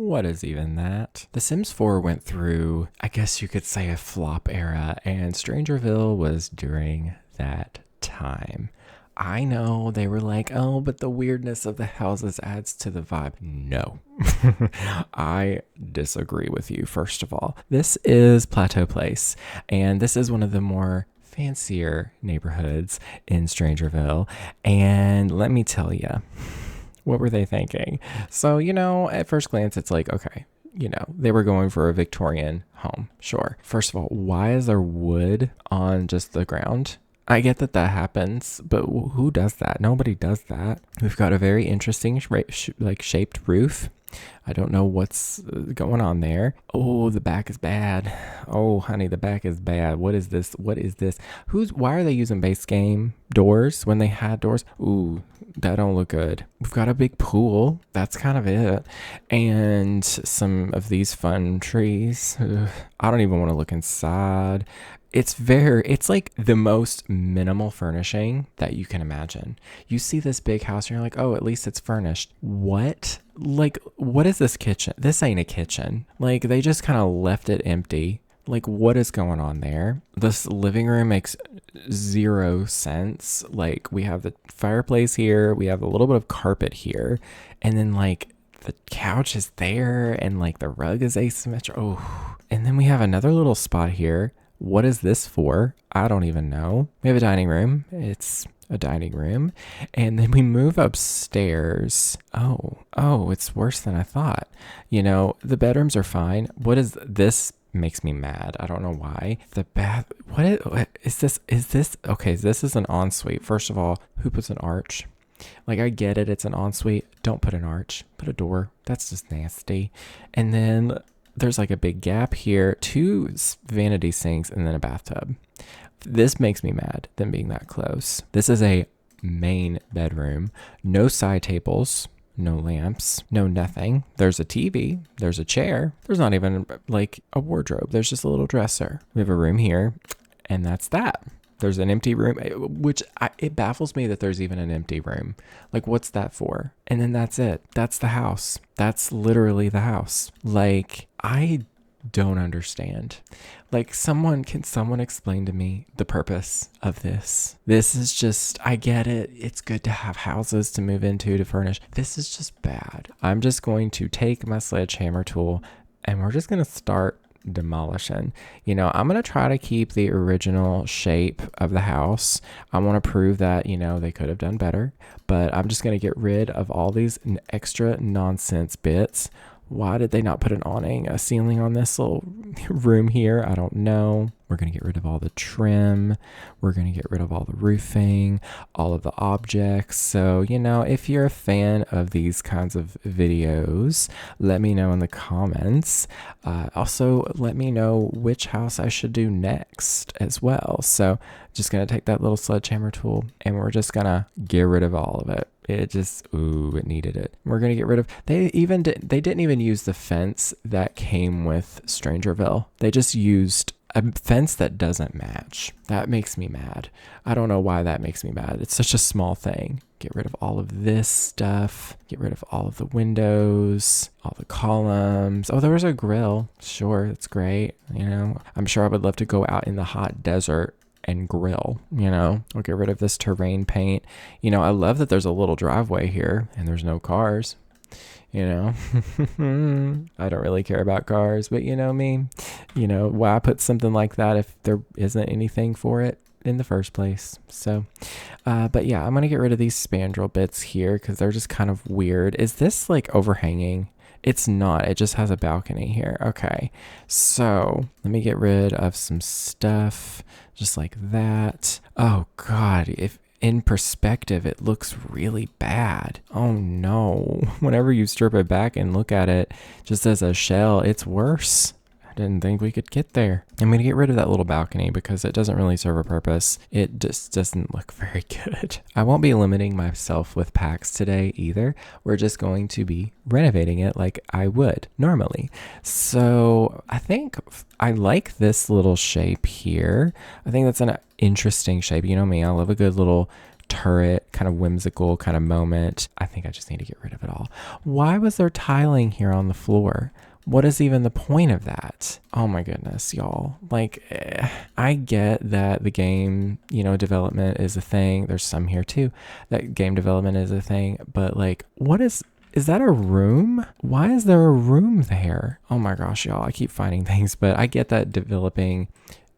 What is even that? The Sims 4 went through, I guess you could say, a flop era, and Strangerville was during that time. I know they were like, oh, but the weirdness of the houses adds to the vibe. No, I disagree with you, first of all. This is Plateau Place, and this is one of the more fancier neighborhoods in Strangerville. And let me tell you, what were they thinking? So, at first glance, it's like, okay, they were going for a Victorian home. Sure. First of all, why is there wood on just the ground? I get that happens, but who does that? Nobody does that. We've got a very interesting shaped roof. I don't know what's going on there. Oh, the back is bad. Oh, honey, the back is bad. What is this? What is this? Why are they using base game doors when they had doors? Ooh, that don't look good. We've got a big pool. That's kind of it. And some of these fun trees. Ugh, I don't even want to look inside. It's like the most minimal furnishing that you can imagine. You see this big house and you're like, oh, at least it's furnished. What? Like, what is this kitchen? This ain't a kitchen. Like, they just kind of left it empty. Like, what is going on there? This living room makes zero sense. Like, we have the fireplace here. We have a little bit of carpet here. And then, like, the couch is there. And, like, the rug is asymmetrical. Oh. And then we have another little spot here. What is this for? I don't even know. We have a dining room. It's a dining room. And then we move upstairs. Oh, it's worse than I thought. The bedrooms are fine. What is this? Makes me mad. I don't know why. The bath. What is this? Okay, this is an ensuite. First of all, who puts an arch? Like, I get it. It's an ensuite. Don't put an arch. Put a door. That's just nasty. And then there's like a big gap here, 2 vanity sinks, and then a bathtub. This makes me mad, them being that close. This is a main bedroom. No side tables, no lamps, no nothing. There's a TV, there's a chair. There's not even like a wardrobe. There's just a little dresser. We have a room here, and that's that. There's an empty room, which it baffles me that there's even an empty room. Like, what's that for? And then that's it. That's the house. That's literally the house. Like, I don't understand. Like, can someone explain to me the purpose of this? This is just, I get it. It's good to have houses to move into, to furnish. This is just bad. I'm just going to take my sledgehammer tool and we're just going to start demolishing. I'm going to try to keep the original shape of the house. I want to prove that, they could have done better, but I'm just going to get rid of all these extra nonsense bits. Why did they not put an awning, a ceiling on this little room here? I don't know. We're going to get rid of all the trim. We're going to get rid of all the roofing, all of the objects. So, if you're a fan of these kinds of videos, let me know in the comments. Also, let me know which house I should do next as well. So, just going to take that little sledgehammer tool and we're just going to get rid of all of it. It needed it. We're going to get rid of, they didn't even use the fence that came with Strangerville. They just used a fence that doesn't match. That makes me mad. I don't know why that makes me mad. It's such a small thing. Get rid of all of this stuff. Get rid of all of the windows, all the columns. Oh, there was a grill. Sure, that's great. I'm sure I would love to go out in the hot desert and grill. I'll get rid of this terrain paint. I love that there's a little driveway here and there's no cars. I don't really care about cars, but me, why put something like that if there isn't anything for it in the first place? So, but yeah, I'm going to get rid of these spandrel bits here because they're just kind of weird. Is this like overhanging? It's not. It just has a balcony here. Okay. So let me get rid of some stuff just like that. Oh God. If in perspective, it looks really bad. Oh no. Whenever you strip it back and look at it just as a shell, it's worse. I didn't think we could get there. I'm going to get rid of that little balcony because it doesn't really serve a purpose. It just doesn't look very good. I won't be limiting myself with packs today either. We're just going to be renovating it like I would normally. So I think I like this little shape here. I think that's an interesting shape. You know me, I love a good little turret, kind of whimsical kind of moment. I think I just need to get rid of it all. Why was there tiling here on the floor? What is even the point of that? Oh my goodness, y'all. Like, I get that the game, development is a thing. There's some here too. That game development is a thing. But like, is that a room? Why is there a room there? Oh my gosh, y'all. I keep finding things, but I get that developing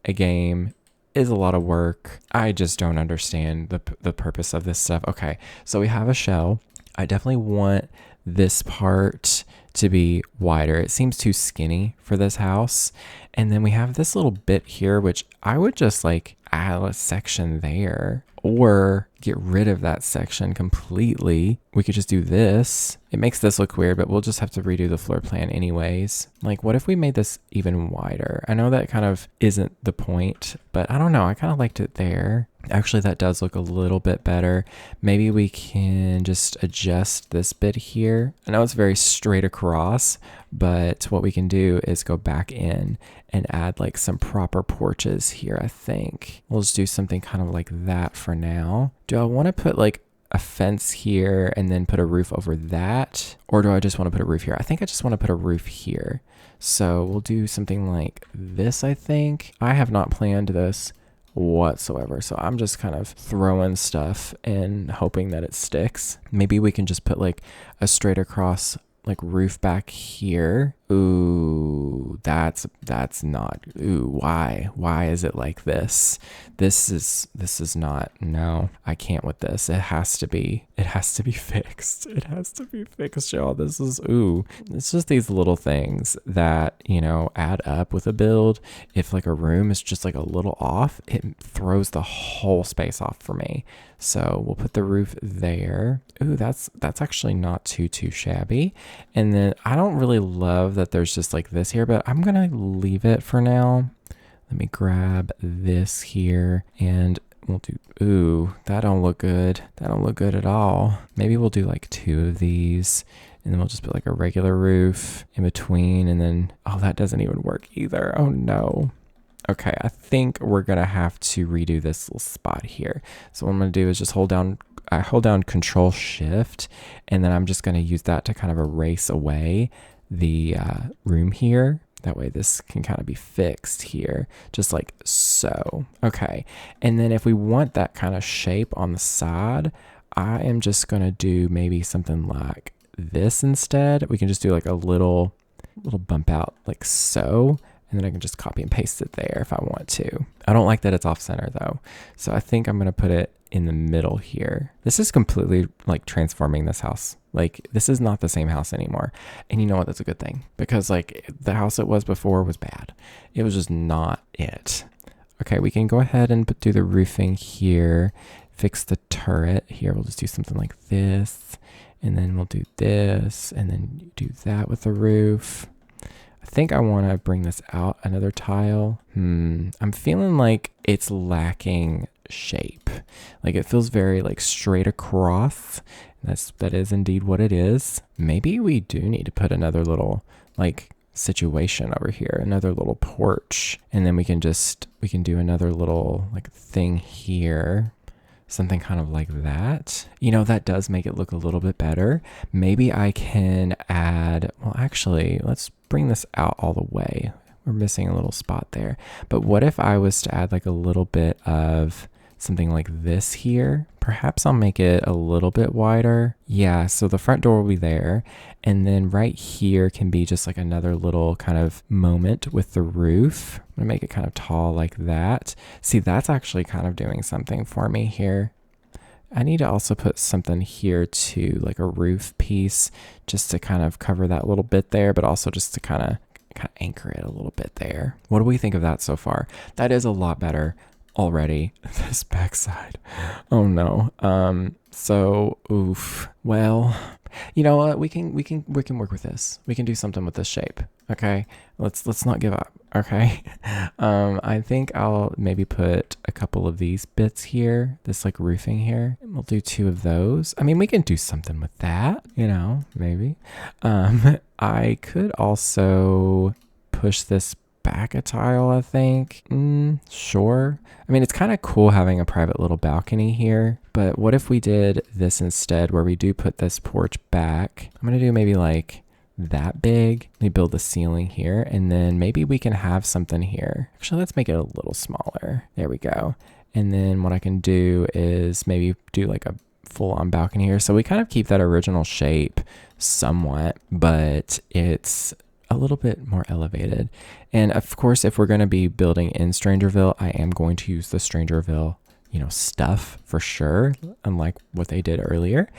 a game is a lot of work. I just don't understand the purpose of this stuff. Okay, so we have a shell. I definitely want this part to be wider. It seems too skinny for this house. And then we have this little bit here, which I would just like add a section there or get rid of that section completely. We could just do this. It makes this look weird, but we'll just have to redo the floor plan anyways. Like, what if we made this even wider? I know that kind of isn't the point, but I don't know. I kind of liked it there. Actually, that does look a little bit better. Maybe we can just adjust this bit here. I know it's very straight across, but what we can do is go back in and add like some proper porches here, I think. We'll just do something kind of like that for now. Do I want to put like a fence here and then put a roof over that? Or do I just want to put a roof here? I think I just want to put a roof here. So we'll do something like this, I think. I have not planned this whatsoever, so I'm just kind of throwing stuff and hoping that it sticks. Maybe we can just put like a straight across like roof back here. Ooh, that's not. Ooh, why is it like this? This is not. No, I can't with this. It has to be fixed. It has to be fixed, y'all. This is, it's just these little things that, add up with a build. If like a room is just like a little off, it throws the whole space off for me. So we'll put the roof there. Ooh, that's actually not too shabby. And then I don't really love that there's just like this here, but I'm gonna leave it for now. Let me grab this here and we'll do, ooh, that don't look good. That don't look good at all. Maybe we'll do like 2 of these and then we'll just put like a regular roof in between and then, oh, that doesn't even work either. Oh no. Okay, I think we're gonna have to redo this little spot here. So what I'm gonna do is just hold down Control Shift, and then I'm just gonna use that to kind of erase away the room here. That way this can kind of be fixed here, just like so. Okay, and then if we want that kind of shape on the side, I am just gonna do maybe something like this instead. We can just do like a little bump out like so. And then I can just copy and paste it there if I want to. I don't like that it's off center though. So I think I'm gonna put it in the middle here. This is completely like transforming this house. Like this is not the same house anymore. And you know what, that's a good thing because like the house it was before was bad. It was just not it. Okay, we can go ahead and do the roofing here, fix the turret here. We'll just do something like this. And then we'll do this and then do that with the roof. I think I want to bring this out another tile. I'm feeling like it's lacking shape. Like it feels very like straight across. That is indeed what it is. Maybe we do need to put another little like situation over here, another little porch. And then we can do another little like thing here. Something kind of like that. That does make it look a little bit better. Maybe I can add, well, actually, let's bring this out all the way. We're missing a little spot there. But what if I was to add like a little bit of something like this here? Perhaps I'll make it a little bit wider. Yeah, so the front door will be there. And then right here can be just like another little kind of moment with the roof. I'm gonna make it kind of tall like that. See, that's actually kind of doing something for me here. I need to also put something here too, like a roof piece, just to kind of cover that little bit there, but also just to kind of anchor it a little bit there. What do we think of that so far? That is a lot better already. This backside. Oh no. So oof. Well, you know what? We can work with this. We can do something with this shape. Okay. Let's not give up. Okay. I think I'll maybe put a couple of these bits here, this like roofing here. We'll do 2 of those. I mean, we can do something with that, maybe. I could also push this back a tile, I think. Sure. I mean, it's kind of cool having a private little balcony here, But what if we did this instead, where we do put this porch back? I'm going to do maybe like that big. Let me build the ceiling here, and then maybe we can have something here. Actually, let's make it a little smaller. There we go. And then what I can do is maybe do like a full-on balcony here. So we kind of keep that original shape somewhat, but it's a little bit more elevated. And of course, if we're going to be building in Strangerville, I am going to use the Strangerville stuff for sure, unlike what they did earlier.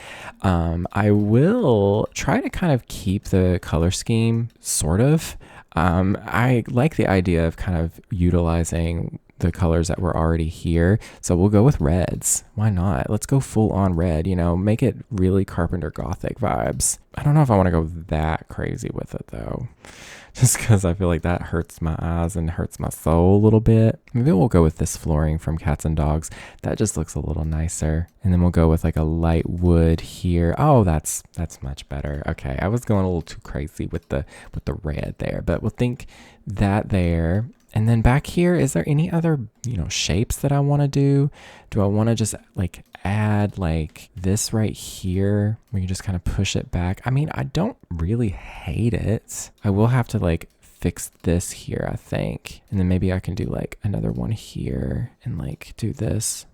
I will try to kind of keep the color scheme sort of. I like the idea of kind of utilizing the colors that were already here. So we'll go with reds. Why not? Let's go full on red, make it really Carpenter Gothic vibes. I don't know if I want to go that crazy with it though, just because I feel like that hurts my eyes and hurts my soul a little bit. Maybe we'll go with this flooring from Cats and Dogs. That just looks a little nicer. And then we'll go with like a light wood here. Oh, that's much better. Okay, I was going a little too crazy with the red there, but we'll think that there. And then back here, is there any other, shapes that I want to do? Do I want to just like add like this right here? We can just kind of push it back. I mean, I don't really hate it. I will have to like fix this here, I think. And then maybe I can do like another one here and like do this.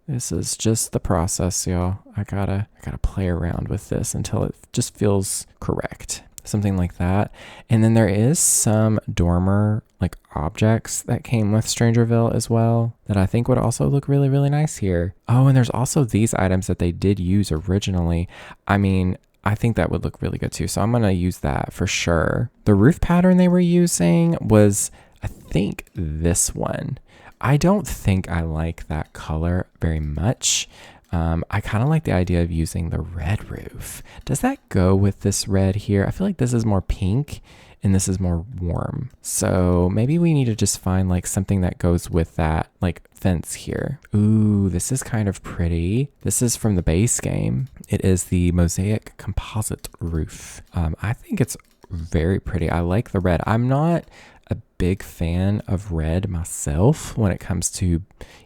This is just the process, y'all. I gotta play around with this until it just feels correct. Something like that. And then there is some dormer like objects that came with Strangerville as well that I think would also look really, really nice here. Oh, and there's also these items that they did use originally. I mean, I think that would look really good too. So I'm going to use that for sure. The roof pattern they were using was, I think, this one. I don't think I like that color very much. I kind of like the idea of using the red roof. Does that go with this red here? I feel like this is more pink and this is more warm. So maybe we need to just find like something that goes with that like fence here. Ooh, this is kind of pretty. This is from the base game. It is the mosaic composite roof. I think it's very pretty. I like the red. I'm not a big fan of red myself when it comes to,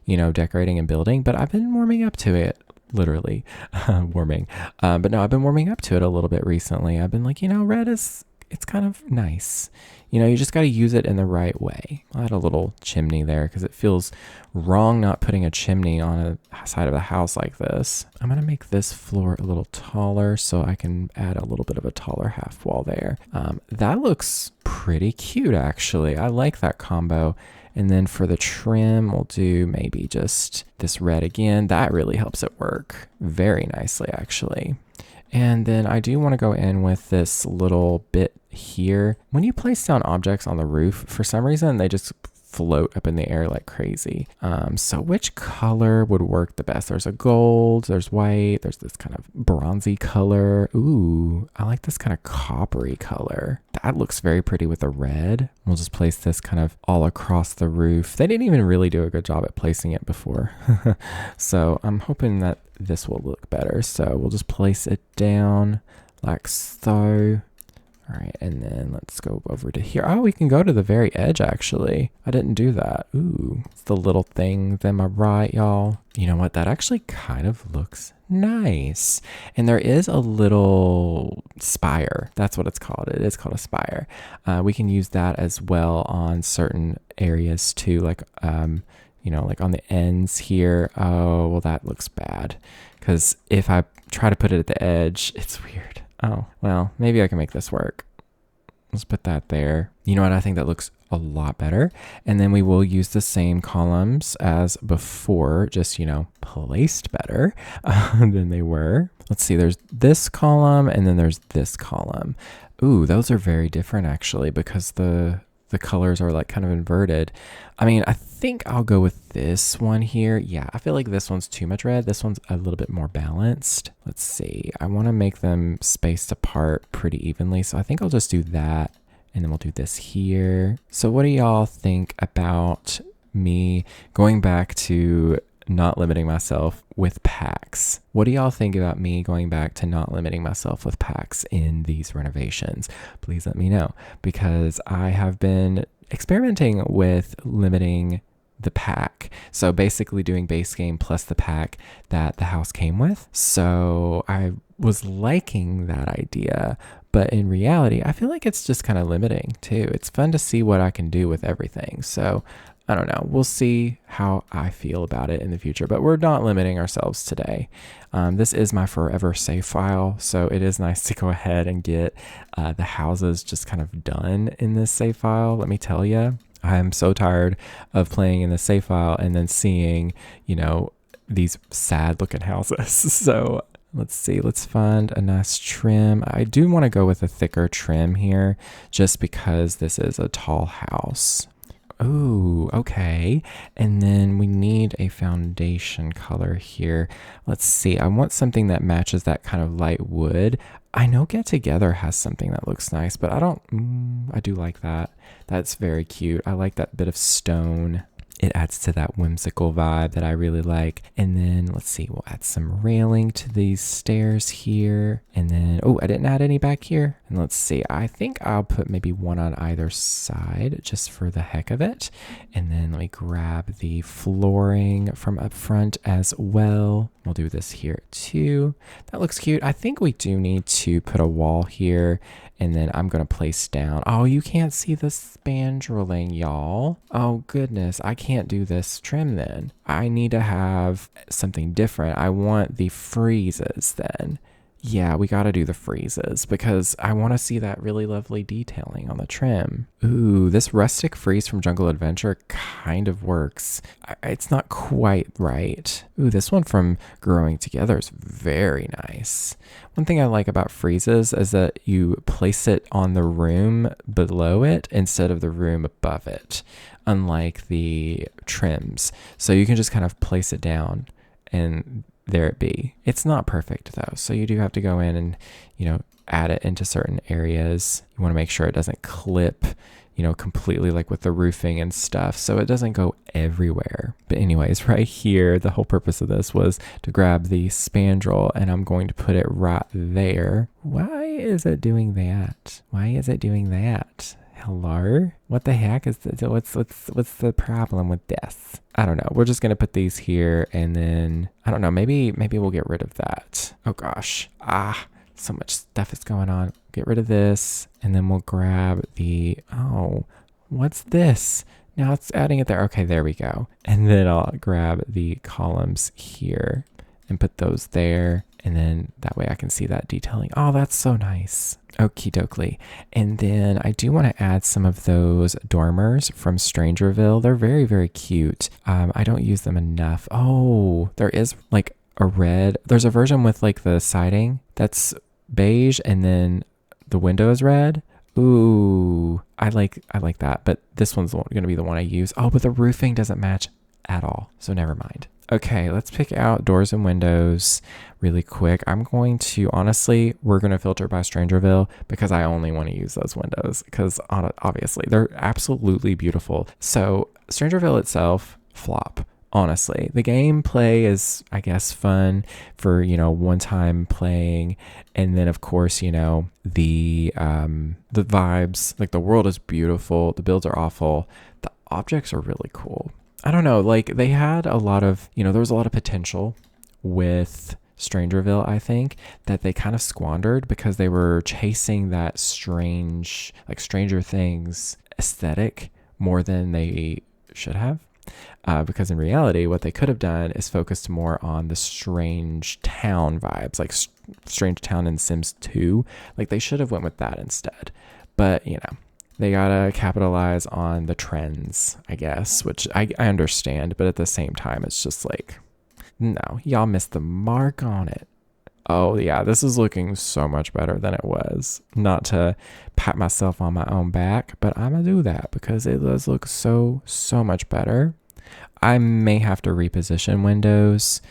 decorating and building, but I've been warming up to it, literally warming. But no, I've been warming up to it a little bit recently. I've been like, red it's kind of nice. You just got to use it in the right way. I had a little chimney there because it feels wrong not putting a chimney on a side of the house like this. I'm going to make this floor a little taller so I can add a little bit of a taller half wall there. That looks pretty cute, actually. I like that combo. And then for the trim, we'll do maybe just this red again. That really helps it work very nicely, actually. And then I do want to go in with this little bit here. When you place down objects on the roof, for some reason, they just float up in the air like crazy. So which color would work the best? There's a gold, there's white, there's this kind of bronzy color. Ooh, I like this kind of coppery color. That looks very pretty with the red. We'll just place this kind of all across the roof. They didn't even really do a good job at placing it before. So I'm hoping that this will look better. So we'll just place it down like so. All right, and then let's go over to here. Oh, we can go to the very edge, actually. I didn't do that. Ooh, it's the little thing. Am I right, y'all? You know what? That actually kind of looks nice. And there is a little spire. That's what it's called. It is called a spire. We can use that as well on certain areas too, like, like on the ends here. Oh, well, that looks bad. Because if I try to put it at the edge, it's weird. Oh, well, maybe I can make this work. Let's put that there. You know what? I think that looks a lot better. And then we will use the same columns as before, just, placed better than they were. Let's see, there's this column and then there's this column. Ooh, those are very different actually because the colors are like kind of inverted. I mean, I think I'll go with this one here. Yeah, I feel like this one's too much red. This one's a little bit more balanced. Let's see. I want to make them spaced apart pretty evenly. So I think I'll just do that. And then we'll do this here. So what do y'all think about me going back to not limiting myself with packs? What do y'all think about me going back to not limiting myself with packs in these renovations? Please let me know, because I have been experimenting with limiting the pack. So basically doing base game plus the pack that the house came with. So I was liking that idea, but in reality, I feel like it's just kind of limiting too. It's fun to see what I can do with everything. So I don't know. We'll see how I feel about it in the future, but we're not limiting ourselves today. This is my forever save file, so it is nice to go ahead and get the houses just kind of done in this save file. Let me tell you, I'm so tired of playing in the save file and then seeing, these sad looking houses. So let's see, let's find a nice trim. I do want to go with a thicker trim here just because this is a tall house. Oh, okay. And then we need a foundation color here. Let's see. I want something that matches that kind of light wood. I know Get Together has something that looks nice, but I do like that. That's very cute. I like that bit of stone. It adds to that whimsical vibe that I really like. And then let's see, we'll add some railing to these stairs here. And then, I didn't add any back here. And let's see, I think I'll put maybe one on either side just for the heck of it. And then let me grab the flooring from up front as well. We'll do this here too. That looks cute. I think we do need to put a wall here. And then I'm going to place down. Oh, you can't see the spandreling, y'all. Oh, goodness. I can't do this trim then. I need to have something different. I want the freezes then. Yeah, we got to do the freezes because I want to see that really lovely detailing on the trim. Ooh, this rustic freeze from Jungle Adventure kind of works. It's not quite right. Ooh, this one from Growing Together is very nice. One thing I like about freezes is that you place it on the room below it instead of the room above it, unlike the trims. So you can just kind of place it down and there it be. It's not perfect though, so you do have to go in and add it into certain areas. You want to make sure it doesn't clip completely like with the roofing and stuff, so it doesn't go everywhere. But anyways, right here, the whole purpose of this was to grab the spandrel and I'm going to put it right there. Why is it doing that? Hello? What the heck is this? What's the problem with this? I don't know. We're just gonna put these here and then I don't know, maybe we'll get rid of that. Oh gosh. So much stuff is going on. Get rid of this and then we'll grab what's this? Now it's adding it there. Okay, there we go. And then I'll grab the columns here and put those there. And then that way I can see that detailing. Oh, that's so nice. Okie dokie. And then I do want to add some of those dormers from Strangerville. They're very, very cute. I don't use them enough. Oh, there is like a red. There's a version with like the siding that's beige and then the window is red. Ooh, I like that. But this one's going to be the one I use. Oh, but the roofing doesn't match at all. So never mind. Okay, let's pick out doors and windows really quick. I'm going to, honestly, we're going to filter by Strangerville because I only want to use those windows because obviously they're absolutely beautiful. So Strangerville itself, flop. Honestly, the gameplay is, I guess, fun for, one time playing. And then of course, the vibes, like the world is beautiful. The builds are awful. The objects are really cool. I don't know, like they had a lot of, there was a lot of potential with Strangerville, I think, that they kind of squandered because they were chasing that strange, like Stranger Things aesthetic more than they should have. Because in reality, what they could have done is focused more on the Strange Town vibes, like Strange Town in Sims 2. Like they should have went with that instead. But, they gotta capitalize on the trends, I guess, which I understand. But at the same time, it's just like, no, y'all missed the mark on it. Oh yeah, this is looking so much better than it was. Not to pat myself on my own back, but I'm gonna do that because it does look so much better. I may have to reposition windows,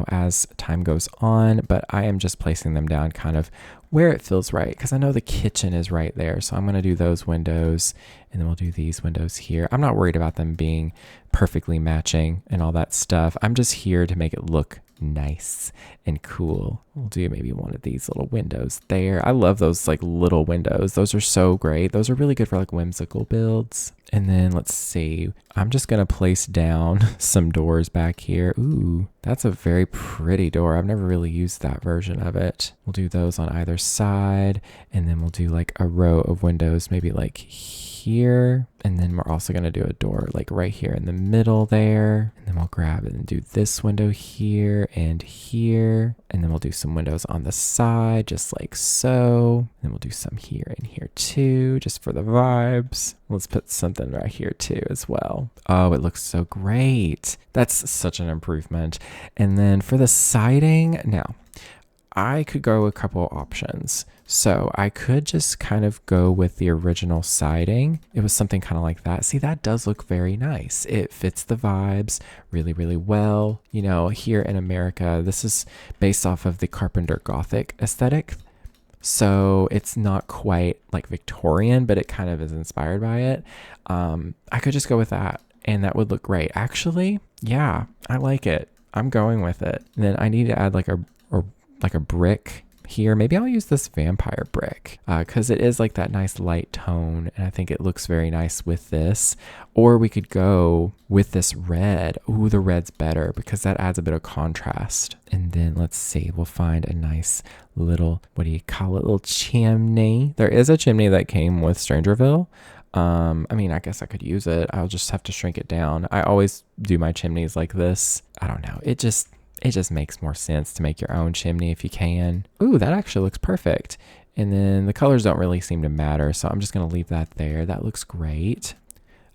as time goes on, but I am just placing them down kind of where it feels right because I know the kitchen is right there. So I'm going to do those windows and then we'll do these windows here. I'm not worried about them being perfectly matching and all that stuff. I'm just here to make it look nice and cool. We'll do maybe one of these little windows there. I love those like little windows. Those are so great. Those are really good for like whimsical builds. And then let's see, I'm just going to place down some doors back here. Ooh, that's a very pretty door. I've never really used that version of it. We'll do those on either side, and then we'll do like a row of windows, maybe like here. And then we're also going to do a door like right here in the middle there. And then we'll grab it and do this window here and here. And then we'll do some windows on the side, just like so. And we'll do some here and here too, just for the vibes. Let's put something right here too as well. Oh, it looks so great. That's such an improvement. And then for the siding, now I could go a couple options. So I could just kind of go with the original siding. It was something kind of like that. See, that does look very nice. It fits the vibes really, really well. You know, here in America, this is based off of the Carpenter Gothic aesthetic. So it's not quite like Victorian, but it kind of is inspired by it. I could just go with that and that would look great. Actually, yeah, I like it. I'm going with it. And then I need to add like a brick here. Maybe I'll use this vampire brick because it is like that nice light tone, and I think it looks very nice with this. Or we could go with this red. Ooh, the red's better because that adds a bit of contrast. And then let's see, we'll find a nice little, what do you call it, little chimney. There is a chimney that came with Strangerville. I mean, I guess I could use it. I'll just have to shrink it down. I always do my chimneys like this. I don't know. It just makes more sense to make your own chimney if you can. Ooh, that actually looks perfect. And then the colors don't really seem to matter, so I'm just going to leave that there. That looks great.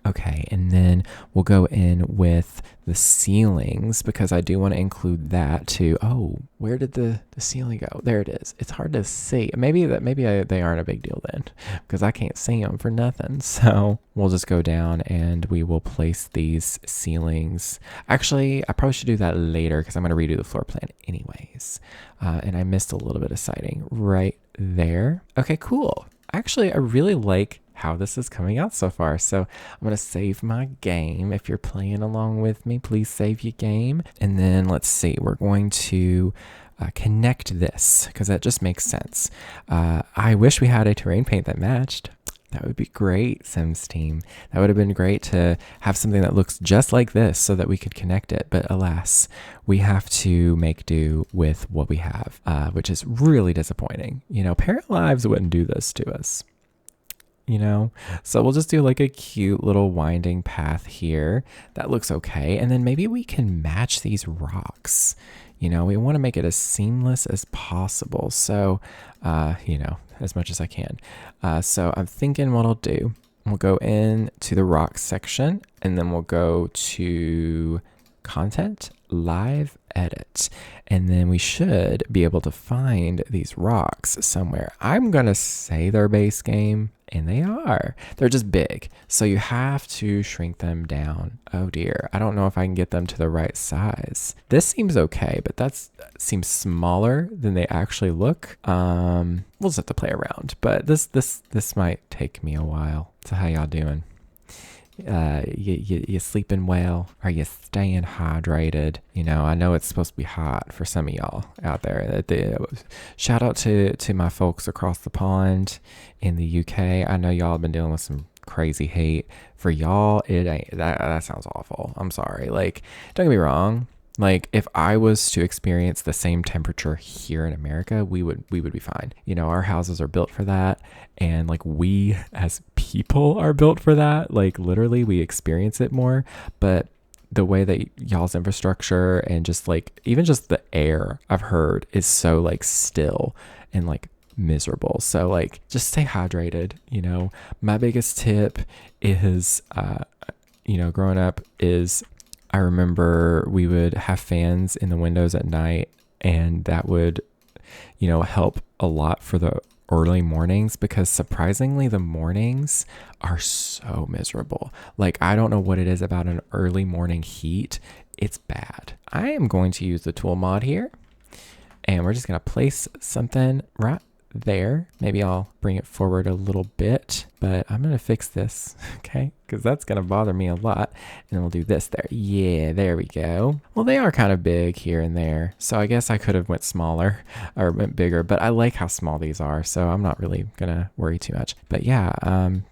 Okay, and then we'll go in with the ceilings because I do want to include that too. Oh, where did the ceiling go? There it is. It's hard to see. Maybe they aren't a big deal then because I can't see them for nothing. So we'll just go down and we will place these ceilings. Actually, I probably should do that later because I'm going to redo the floor plan anyways. And I missed a little bit of siding right there. Okay, cool. Actually, I really like how this is coming out so far. So I'm going to save my game. If you're playing along with me, please save your game. And then let's see, we're going to connect this because that just makes sense. I wish we had a terrain paint that matched. That would be great, Sims team. That would have been great to have something that looks just like this so that we could connect it. But alas, we have to make do with what we have, which is really disappointing. You know, Parent Lives wouldn't do this to us. You know, so we'll just do like a cute little winding path here. That looks okay. And then maybe we can match these rocks. You know, we want to make it as seamless as possible. So, you know, as much as I can. So I'm thinking what I'll do, we'll go in to the rocks section and then we'll go to content, live edit. And then we should be able to find these rocks somewhere. I'm going to say they're base game. And they are. They're just big. So you have to shrink them down. Oh dear. I don't know if I can get them to the right size. This seems okay, but that seems smaller than they actually look. We'll just have to play around. But this might take me a while. So how y'all doing? You sleeping well? Are you staying hydrated? You know, I know it's supposed to be hot for some of y'all out there. Shout out to my folks across the pond in the UK. I know y'all have been dealing with some crazy hate. For y'all, it ain't that sounds awful. I'm sorry. Like, don't get me wrong. Like, if I was to experience the same temperature here in America, we would be fine. You know, our houses are built for that. And like, we as people are built for that. Like, literally, we experience it more. But the way that y'all's infrastructure and just like, even just the air I've heard is so like still and like miserable. So like, just stay hydrated. You know, my biggest tip is, you know, growing up is, I remember we would have fans in the windows at night, and that would, you know, help a lot for the early mornings because surprisingly the mornings are so miserable. Like, I don't know what it is about an early morning heat. It's bad. I am going to use the tool mod here, and we're just going to place something right there. Maybe I'll bring it forward a little bit. but I'm going to fix this, okay? Because that's going to bother me a lot. And then we'll do this there. Yeah, there we go. Well, they are kind of big here and there. So I guess I could have went smaller or went bigger, but I like how small these are. So I'm not really going to worry too much. But yeah,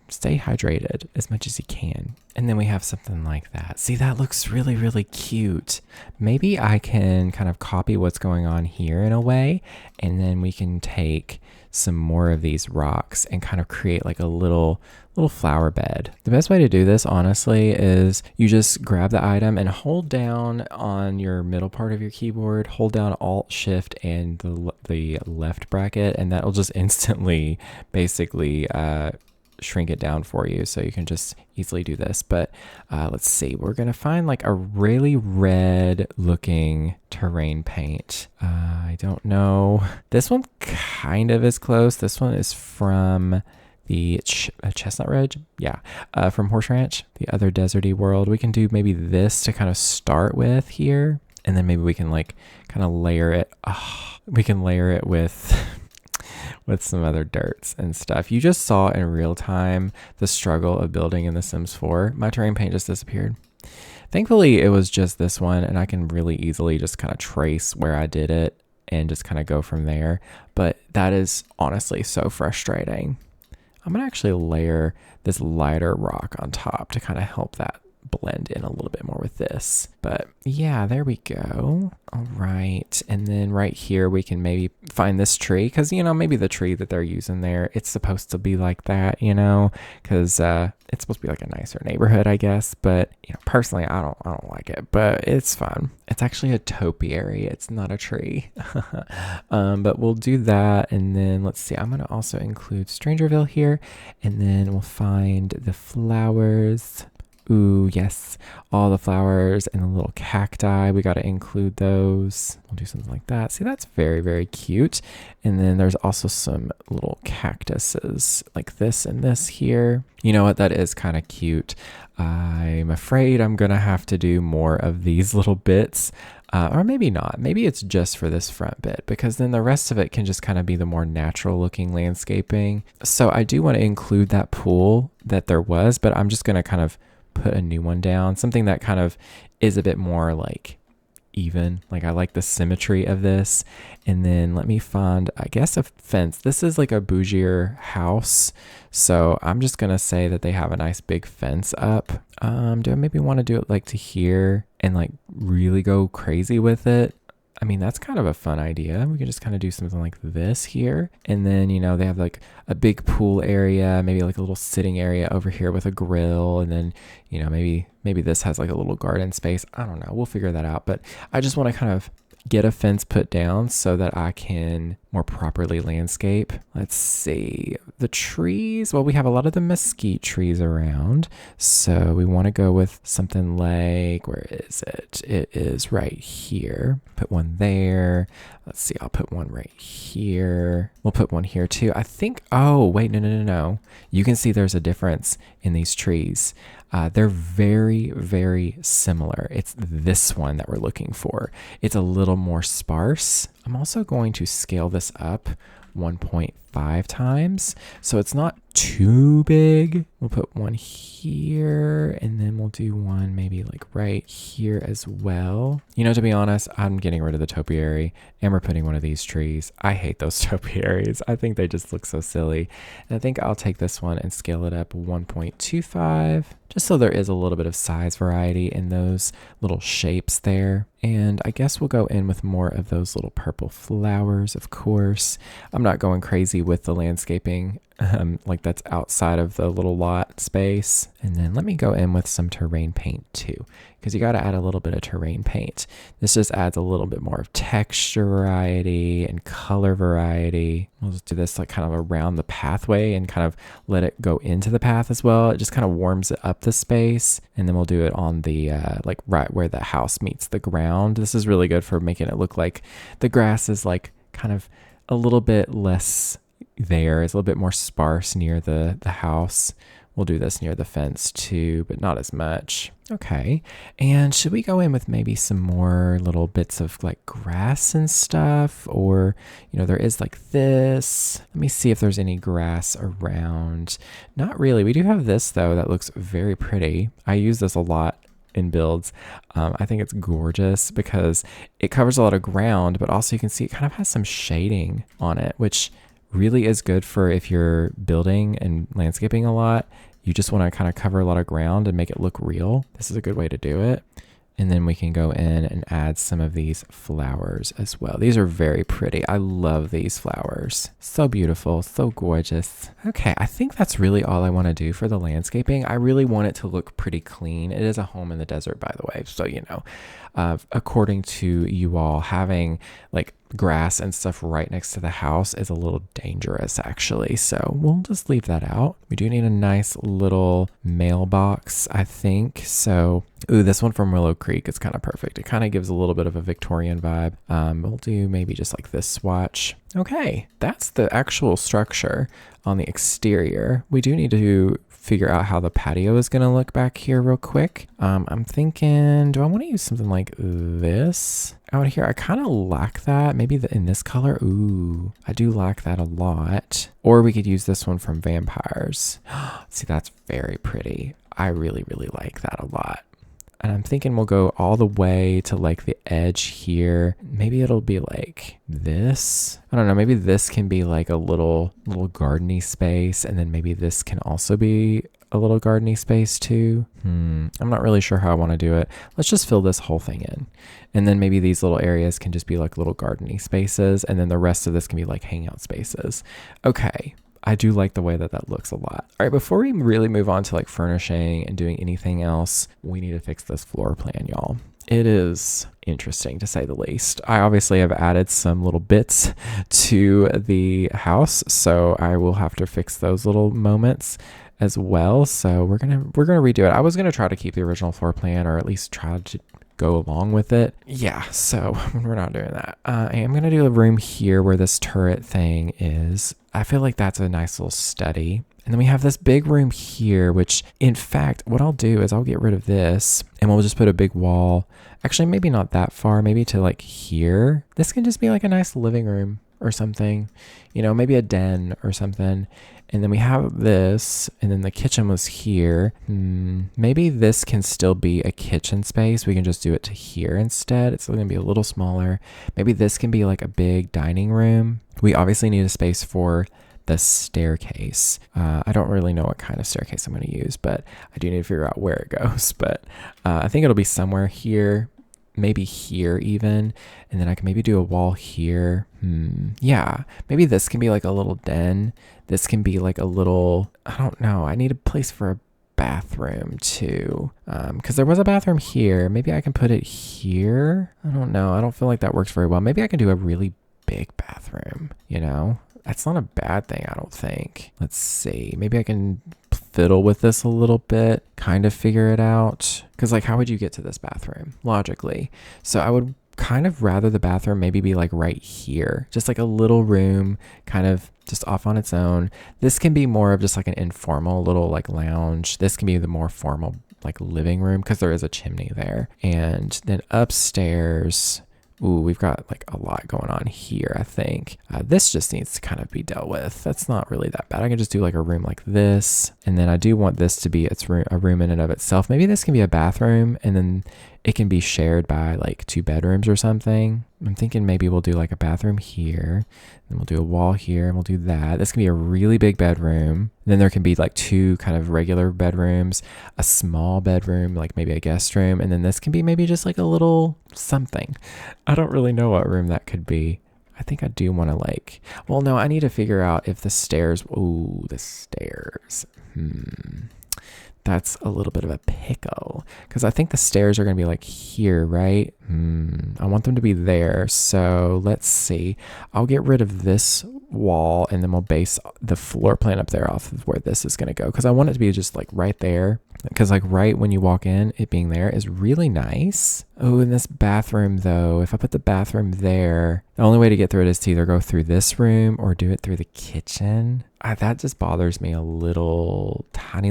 stay hydrated as much as you can. And then we have something like that. See, that looks really, really cute. Maybe I can kind of copy what's going on here in a way, and then we can take some more of these rocks and kind of create like a little flower bed. The best way to do this, honestly, is you just grab the item and hold down on your middle part of your keyboard, hold down Alt Shift and the left bracket, and that'll just instantly basically shrink it down for you, so you can just easily do this. But let's see, we're gonna find like a really red looking terrain paint. I don't know, this one kind of is close. This one is from the Chestnut Ridge, yeah, from Horse Ranch, the other deserty world. We can do maybe this to kind of start with here, and then maybe we can like kind of layer it. We can layer it with some other dirts and stuff. You just saw in real time the struggle of building in The Sims 4. My terrain paint just disappeared. Thankfully, it was just this one, and I can really easily just kind of trace where I did it and just kind of go from there. But that is honestly so frustrating. I'm going to actually layer this lighter rock on top to kind of help that blend in a little bit more with this. But yeah, there we go. All right, and then right here we can maybe find this tree, because you know, maybe the tree that they're using there, it's supposed to be like that, you know, because it's supposed to be like a nicer neighborhood, I guess. But you know, personally, I don't like it, but it's fun. It's actually a topiary, it's not a tree. But we'll do that, and then let's see, I'm gonna also include Strangerville here, and then we'll find the flowers. Ooh, yes, all the flowers and the little cacti. We got to include those. We'll do something like that. See, that's very, very cute. And then there's also some little cactuses like this and this here. You know what? That is kind of cute. I'm afraid I'm going to have to do more of these little bits. Or maybe not. Maybe it's just for this front bit, because then the rest of it can just kind of be the more natural looking landscaping. So I do want to include that pool that there was, but I'm just going to kind of put a new one down, something that kind of is a bit more like even. Like, I like the symmetry of this. And then let me find, I guess, a fence. This is like a bougier house, so I'm just gonna say that they have a nice big fence up. Do I maybe want to do it like to here and like really go crazy with it? I mean, that's kind of a fun idea. We can just kind of do something like this here. And then, you know, they have like a big pool area, maybe like a little sitting area over here with a grill. And then, you know, maybe this has like a little garden space. I don't know. We'll figure that out. But I just want to kind of get a fence put down so that I can more properly landscape. Let's see, the trees, well, we have a lot of the mesquite trees around, so we want to go with something like, where is it? It is right here. Put one there. Let's see, I'll put one right here. We'll put one here too. I think, oh wait, no. You can see there's a difference in these trees. They're very, very similar. It's this one that we're looking for. It's a little more sparse. I'm also going to scale this up 1.5 times, so it's not too big. We'll put one here, and then we'll do one maybe like right here as well. You know, to be honest, I'm getting rid of the topiary, and we're putting one of these trees. I hate those topiaries. I think they just look so silly. And I think I'll take this one and scale it up 1.25, just so there is a little bit of size variety in those little shapes there. And I guess we'll go in with more of those little purple flowers, of course. I'm not going crazy with the landscaping, like that's outside of the little lot space. And then let me go in with some terrain paint too, because you got to add a little bit of terrain paint. This just adds a little bit more of texture variety and color variety. We'll just do this like kind of around the pathway and kind of let it go into the path as well. It just kind of warms it up the space. And then we'll do it on the like right where the house meets the ground. This is really good for making it look like the grass is like kind of a little bit less there. It's a little bit more sparse near the house. We'll do this near the fence too, but not as much. Okay. And should we go in with maybe some more little bits of like grass and stuff? Or, there is like this. Let me see if there's any grass around. Not really. We do have this though that looks very pretty. I use this a lot in builds. I think it's gorgeous because it covers a lot of ground, but also you can see it kind of has some shading on it, which really is good for if you're building and landscaping a lot. You just want to kind of cover a lot of ground and make it look real. This is a good way to do it. And then we can go in and add some of these flowers as well. These are very pretty. I love these flowers. So beautiful, so gorgeous. Okay, I think that's really all I want to do for the landscaping. I really want it to look pretty clean. It is a home in the desert, by the way. So, according to you all, having like grass and stuff right next to the house is a little dangerous actually. So we'll just leave that out. We do need a nice little mailbox, I think. So, this one from Willow Creek is kind of perfect. It kind of gives a little bit of a Victorian vibe. We'll do maybe just like this swatch. Okay, that's the actual structure on the exterior. We do need to figure out how the patio is going to look back here real quick. I'm thinking, do I want to use something like this out here? I kind of lack that. Maybe in this color. Ooh, I do lack that a lot. Or we could use this one from Vampires. See, that's very pretty. I really, really like that a lot. And I'm thinking we'll go all the way to like the edge here. Maybe it'll be like this. I don't know. Maybe this can be like a little gardeny space. And then maybe this can also be a little gardeny space too. I'm not really sure how I want to do it. Let's just fill this whole thing in. And then maybe these little areas can just be like little gardeny spaces. And then the rest of this can be like hangout spaces. Okay. I do like the way that looks a lot. All right, before we really move on to like furnishing and doing anything else, we need to fix this floor plan, y'all. It is interesting to say the least. I obviously have added some little bits to the house, so I will have to fix those little moments as well. So we're gonna redo it. I was gonna try to keep the original floor plan, or at least try to go along with it. Yeah, so we're not doing that. I am going to do a room here where this turret thing is. I feel like that's a nice little study. And then we have this big room here, which in fact, what I'll do is I'll get rid of this and we'll just put a big wall. Actually, maybe not that far, maybe to like here. This can just be like a nice living room or something, maybe a den or something. And then we have this, and then the kitchen was here. Maybe this can still be a kitchen space. We can just do it to here instead. It's still gonna be a little smaller. Maybe this can be like a big dining room. We obviously need a space for the staircase. I don't really know what kind of staircase I'm gonna use, but I do need to figure out where it goes. But I think it'll be somewhere here, maybe here even. And then I can maybe do a wall here. Yeah, maybe this can be like a little den. This can be like a little, I don't know. I need a place for a bathroom too. Because there was a bathroom here. Maybe I can put it here. I don't know. I don't feel like that works very well. Maybe I can do a really big bathroom, That's not a bad thing, I don't think. Let's see. Maybe I can fiddle with this a little bit, kind of figure it out. Because like, how would you get to this bathroom? Logically. So I would kind of rather the bathroom maybe be like right here. Just like a little room, kind of just off on its own. This can be more of just like an informal little like lounge. This can be the more formal like living room because there is a chimney there. And then upstairs, ooh, we've got like a lot going on here, I think. This just needs to kind of be dealt with. That's not really that bad. I can just do like a room like this. And then I do want this to be a room in and of itself. Maybe this can be a bathroom and then it can be shared by like 2 bedrooms or something. I'm thinking maybe we'll do like a bathroom here. Then we'll do a wall here and we'll do that. This can be a really big bedroom. Then there can be like 2 kind of regular bedrooms, a small bedroom, like maybe a guest room. And then this can be maybe just like a little something. I don't really know what room that could be. I think I do want to well, no, I need to figure out if the stairs, ooh, the stairs. That's a little bit of a pickle because I think the stairs are going to be like here, right? I want them to be there. So let's see. I'll get rid of this wall and then we'll base the floor plan up there off of where this is going to go because I want it to be just like right there because like right when you walk in, it being there is really nice. Oh, in this bathroom though, if I put the bathroom there, the only way to get through it is to either go through this room or do it through the kitchen. that just bothers me a little tiny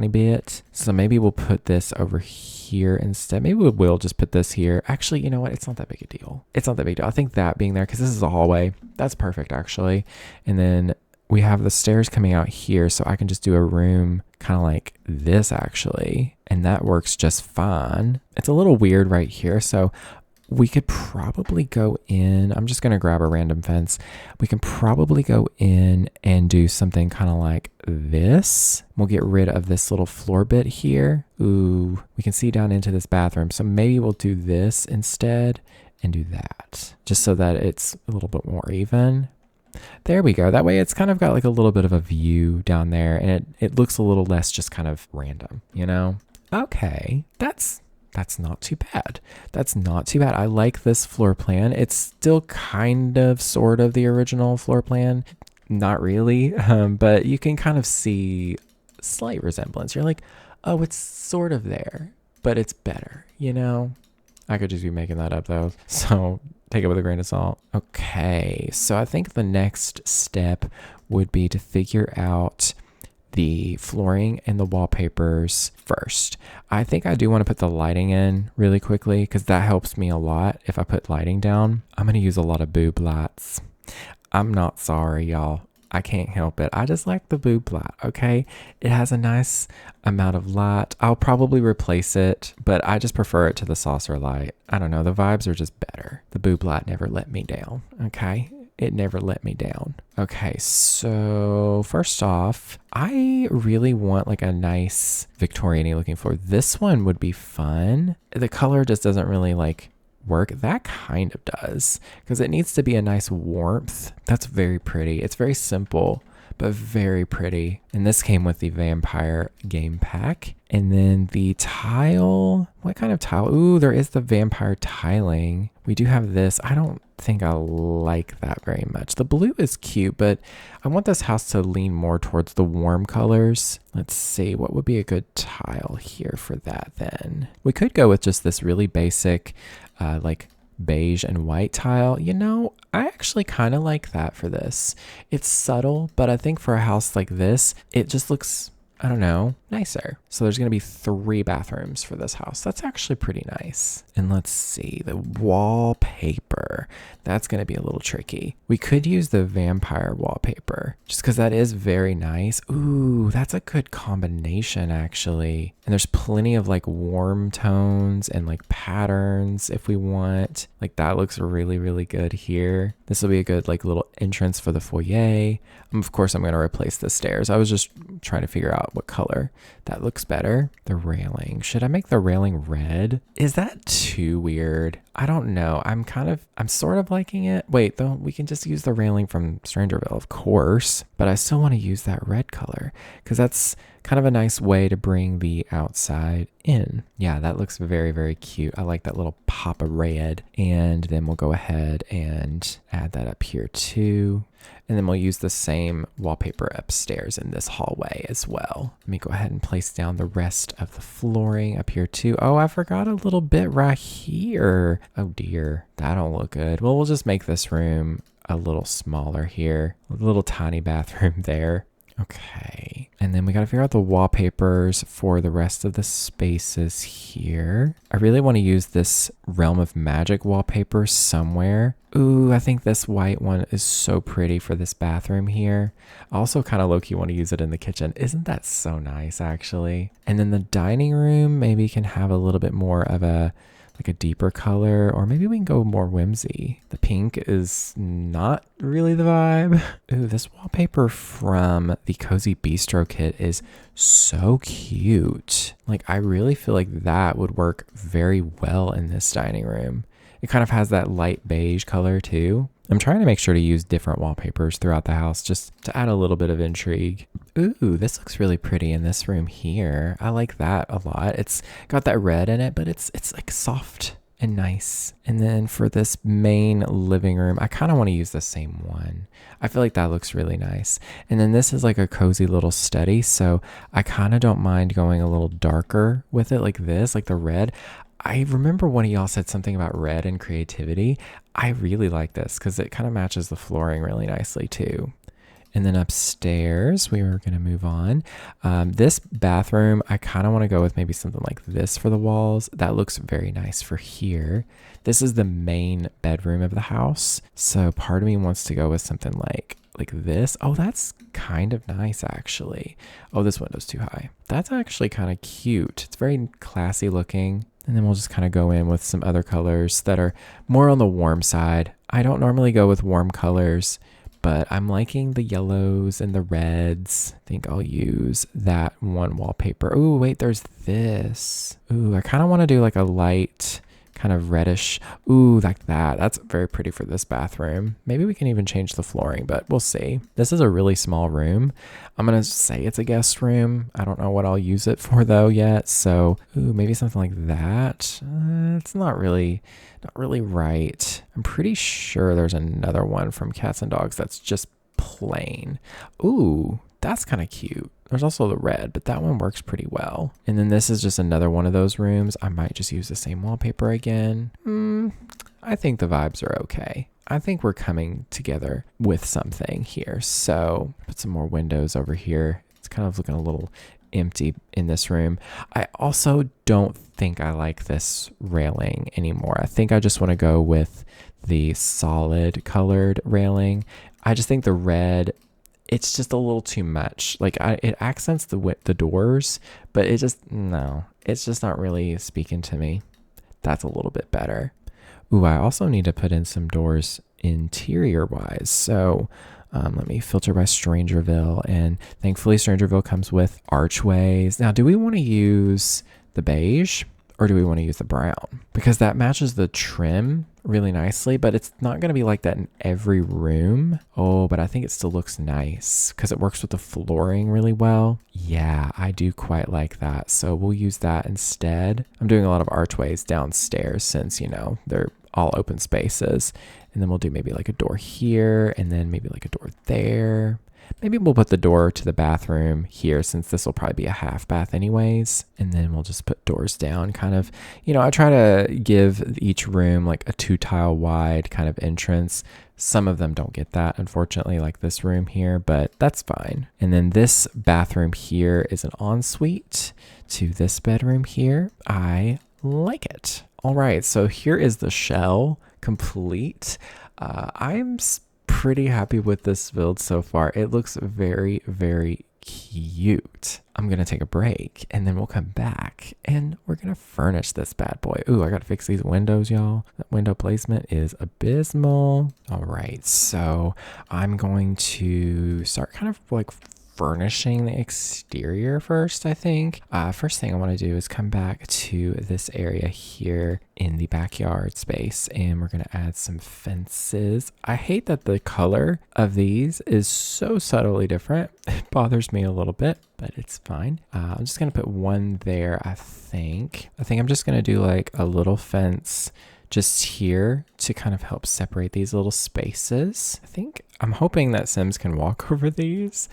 bit. So maybe we'll put this over here instead. Maybe we will just put this here. Actually, you know what? It's not that big a deal. It's not that big a deal. I think that being there, because this is a hallway, that's perfect actually. And then we have the stairs coming out here, so I can just do a room kind of like this actually, and that works just fine. It's a little weird right here, so we could probably go in. I'm just going to grab a random fence. We can probably go in and do something kind of like this. We'll get rid of this little floor bit here. Ooh, we can see down into this bathroom. So maybe we'll do this instead and do that, just so that it's a little bit more even. There we go. That way it's kind of got like a little bit of a view down there, and it looks a little less just kind of random, you know? Okay, that's not too bad. That's not too bad. I like this floor plan. It's still kind of sort of the original floor plan. Not really, but you can kind of see slight resemblance. You're like, oh, it's sort of there, but it's better, you know? I could just be making that up though, so take it with a grain of salt. Okay, so I think the next step would be to figure out the flooring and the wallpapers first. I think I do want to put the lighting in really quickly because that helps me a lot. If I put lighting down, I'm going to use a lot of boob lights. I'm not sorry, y'all. I can't help it. I just like the boob light, okay? It has a nice amount of light. I'll probably replace it, but I just prefer it to the saucer light. I don't know. The vibes are just better. The boob light never let me down, okay? It never let me down. Okay, so first off, I really want like a nice Victorian-y looking floor. This one would be fun. The color just doesn't really like work. That kind of does, because it needs to be a nice warmth. That's very pretty. It's very simple, but very pretty. And this came with the vampire game pack. And then the tile, what kind of tile? Ooh, there is the vampire tiling. We do have this. I don't think I like that very much. The blue is cute, but I want this house to lean more towards the warm colors. Let's see, what would be a good tile here for that then? We could go with just this really basic, like beige and white tile. You know, I actually kind of like that for this. It's subtle, but I think for a house like this, it just looks, I don't know, nicer. So there's going to be 3 bathrooms for this house. That's actually pretty nice. And let's see, the wallpaper. That's going to be a little tricky. We could use the vampire wallpaper just because that is very nice. Ooh, that's a good combination actually. And there's plenty of like warm tones and like patterns if we want. Like that looks really, really good here. This will be a good like little entrance for the foyer. Of course, I'm going to replace the stairs. I was just trying to figure out what color that looks better. The railing. Should I make the railing red? Is that too weird? I don't know. I'm sort of liking it. Wait, though, we can just use the railing from Strangerville, of course, but I still want to use that red color because that's kind of a nice way to bring the outside in. Yeah, that looks very, very cute. I like that little pop of red. And then we'll go ahead and add that up here too. And then we'll use the same wallpaper upstairs in this hallway as well. Let me go ahead and place down the rest of the flooring up here too. Oh, I forgot a little bit right here. Oh dear, that don't look good. Well, we'll just make this room a little smaller here. A little tiny bathroom there. Okay, and then we got to figure out the wallpapers for the rest of the spaces here. I really want to use this Realm of Magic wallpaper somewhere. Ooh, I think this white one is so pretty for this bathroom here. I also kind of low-key want to use it in the kitchen. Isn't that so nice, actually? And then the dining room maybe can have a little bit more of a deeper color, or maybe we can go more whimsy. The pink is not really the vibe. Ooh, this wallpaper from the Cozy Bistro kit is so cute. Like, I really feel like that would work very well in this dining room. It kind of has that light beige color too. I'm trying to make sure to use different wallpapers throughout the house just to add a little bit of intrigue. Ooh, this looks really pretty in this room here. I like that a lot. It's got that red in it, but it's like soft and nice. And then for this main living room, I kind of want to use the same one. I feel like that looks really nice. And then this is like a cozy little study, so I kind of don't mind going a little darker with it like this, like the red. I remember one of y'all said something about red and creativity. I really like this because it kind of matches the flooring really nicely too. And then upstairs, we are going to move on. This bathroom, I kind of want to go with maybe something like this for the walls. That looks very nice for here. This is the main bedroom of the house. So part of me wants to go with something like this. Oh, that's kind of nice, actually. Oh, this window's too high. That's actually kind of cute. It's very classy looking. And then we'll just kind of go in with some other colors that are more on the warm side. I don't normally go with warm colors, but I'm liking the yellows and the reds. I think I'll use that one wallpaper. Oh, wait, there's this. Ooh, I kind of want to do like a light kind of reddish. Ooh, like that. That's very pretty for this bathroom. Maybe we can even change the flooring, but we'll see. This is a really small room. I'm going to say it's a guest room. I don't know what I'll use it for though yet. So, ooh, maybe something like that. It's not really right. I'm pretty sure there's another one from Cats and Dogs that's just plain. Ooh, that's kind of cute. There's also the red, but that one works pretty well. And then this is just another one of those rooms. I might just use the same wallpaper again. I think the vibes are okay. I think we're coming together with something here. So put some more windows over here. It's kind of looking a little empty in this room. I also don't think I like this railing anymore. I think I just want to go with the solid colored railing. I just think the red, it's just a little too much. Like it accents the doors, but it's just not really speaking to me. That's a little bit better. Ooh, I also need to put in some doors interior wise. So let me filter by Strangerville, and thankfully Strangerville comes with archways. Now, do we want to use the beige or do we want to use the brown? Because that matches the trim really nicely, but it's not going to be like that in every room. Oh, but I think it still looks nice because it works with the flooring really well. Yeah, I do quite like that. So we'll use that instead. I'm doing a lot of archways downstairs since, they're all open spaces. And then we'll do maybe like a door here and then maybe like a door there. Maybe we'll put the door to the bathroom here since this will probably be a half bath anyways. And then we'll just put doors down kind of, I try to give each room like a 2-tile wide kind of entrance. Some of them don't get that, unfortunately, like this room here, but that's fine. And then this bathroom here is an ensuite to this bedroom here. I like it. All right, so here is the shell complete. I'm pretty happy with this build so far. It looks very, very cute. I'm going to take a break and then we'll come back and we're going to furnish this bad boy. Ooh, I got to fix these windows, y'all. That window placement is abysmal. All right, so I'm going to start kind of like furnishing the exterior first, I think. First thing I want to do is come back to this area here in the backyard space, and we're going to add some fences. I hate that the color of these is so subtly different. It bothers me a little bit, but it's fine. I'm just going to put one there, I think. I'm just going to do like a little fence just here to kind of help separate these little spaces. I'm hoping that Sims can walk over these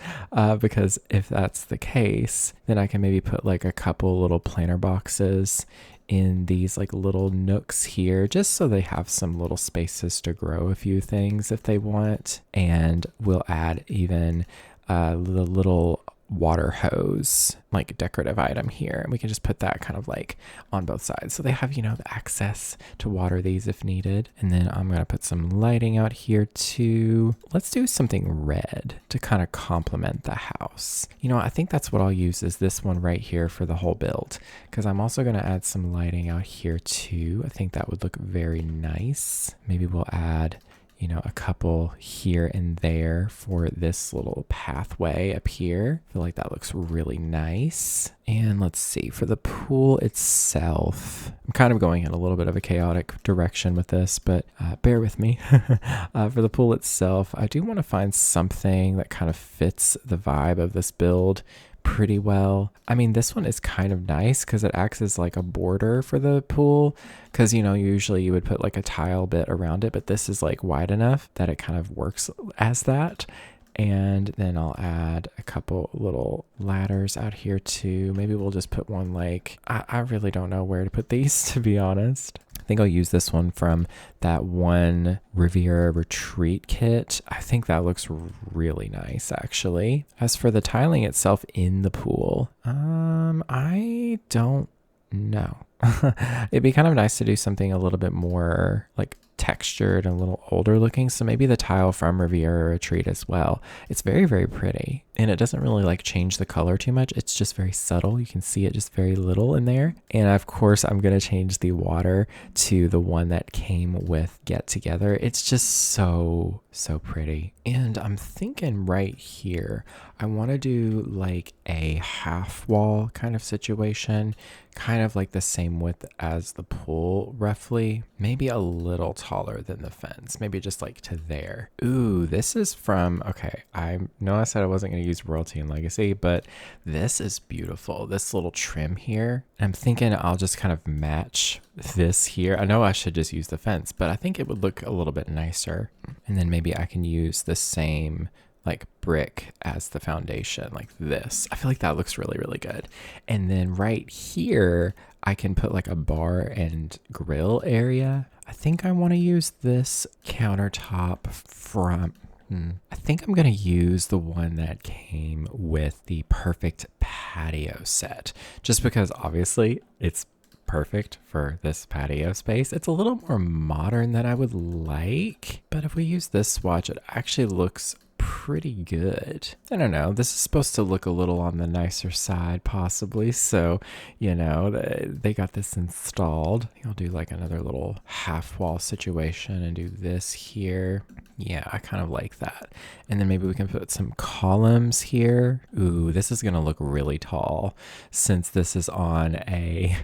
because if that's the case, then I can maybe put like a couple little planter boxes in these like little nooks here, just so they have some little spaces to grow a few things if they want. And we'll add even the little water hose, like decorative item here, and we can just put that kind of like on both sides so they have the access to water these if needed. And then I'm going to put some lighting out here too. Let's do something red to kind of complement the house. I think that's what I'll use, is this one right here for the whole build, because I'm also going to add some lighting out here too. I think that would look very nice. Maybe we'll add a couple here and there for this little pathway up here. I feel like that looks really nice. And let's see, for the pool itself, I'm kind of going in a little bit of a chaotic direction with this, but bear with me. For the pool itself, I do want to find something that kind of fits the vibe of this build pretty well. I mean, this one is kind of nice because it acts as like a border for the pool, because usually you would put like a tile bit around it, but this is like wide enough that it kind of works as that. And then I'll add a couple little ladders out here too. Maybe we'll just put one like, I really don't know where to put these, to be honest. I think I'll use this one from that one Riviera Retreat kit. I think that looks really nice, actually. As for the tiling itself in the pool, I don't know. It'd be kind of nice to do something a little bit more like textured and a little older looking. So maybe the tile from Riviera Retreat as well. It's very, very pretty. And it doesn't really like change the color too much. It's just very subtle. You can see it just very little in there. And of course, I'm going to change the water to the one that came with Get Together. It's just so pretty. And I'm thinking right here, I want to do like a half wall kind of situation, kind of like the same width as the pool roughly, maybe a little taller than the fence, maybe just like to there. Ooh, this is from, okay, I know I said I wasn't going to use Royalty and Legacy, but this is beautiful. This little trim here, I'm thinking I'll just kind of match this here. I know I should just use the fence, but I think it would look a little bit nicer. And then maybe I can use the same like brick as the foundation, like this. I feel like that looks really, really good. And then right here, I can put like a bar and grill area. I think I want to use this countertop from, I think I'm going to use the one that came with the Perfect Patio set, just because obviously it's perfect for this patio space. It's a little more modern than I would like, but if we use this swatch, it actually looks pretty good. I don't know. This is supposed to look a little on the nicer side, possibly. So, you know, they got this installed. I'll do like another little half wall situation and do this here. Yeah, I kind of like that. And then maybe we can put some columns here. Ooh, this is going to look really tall since this is on a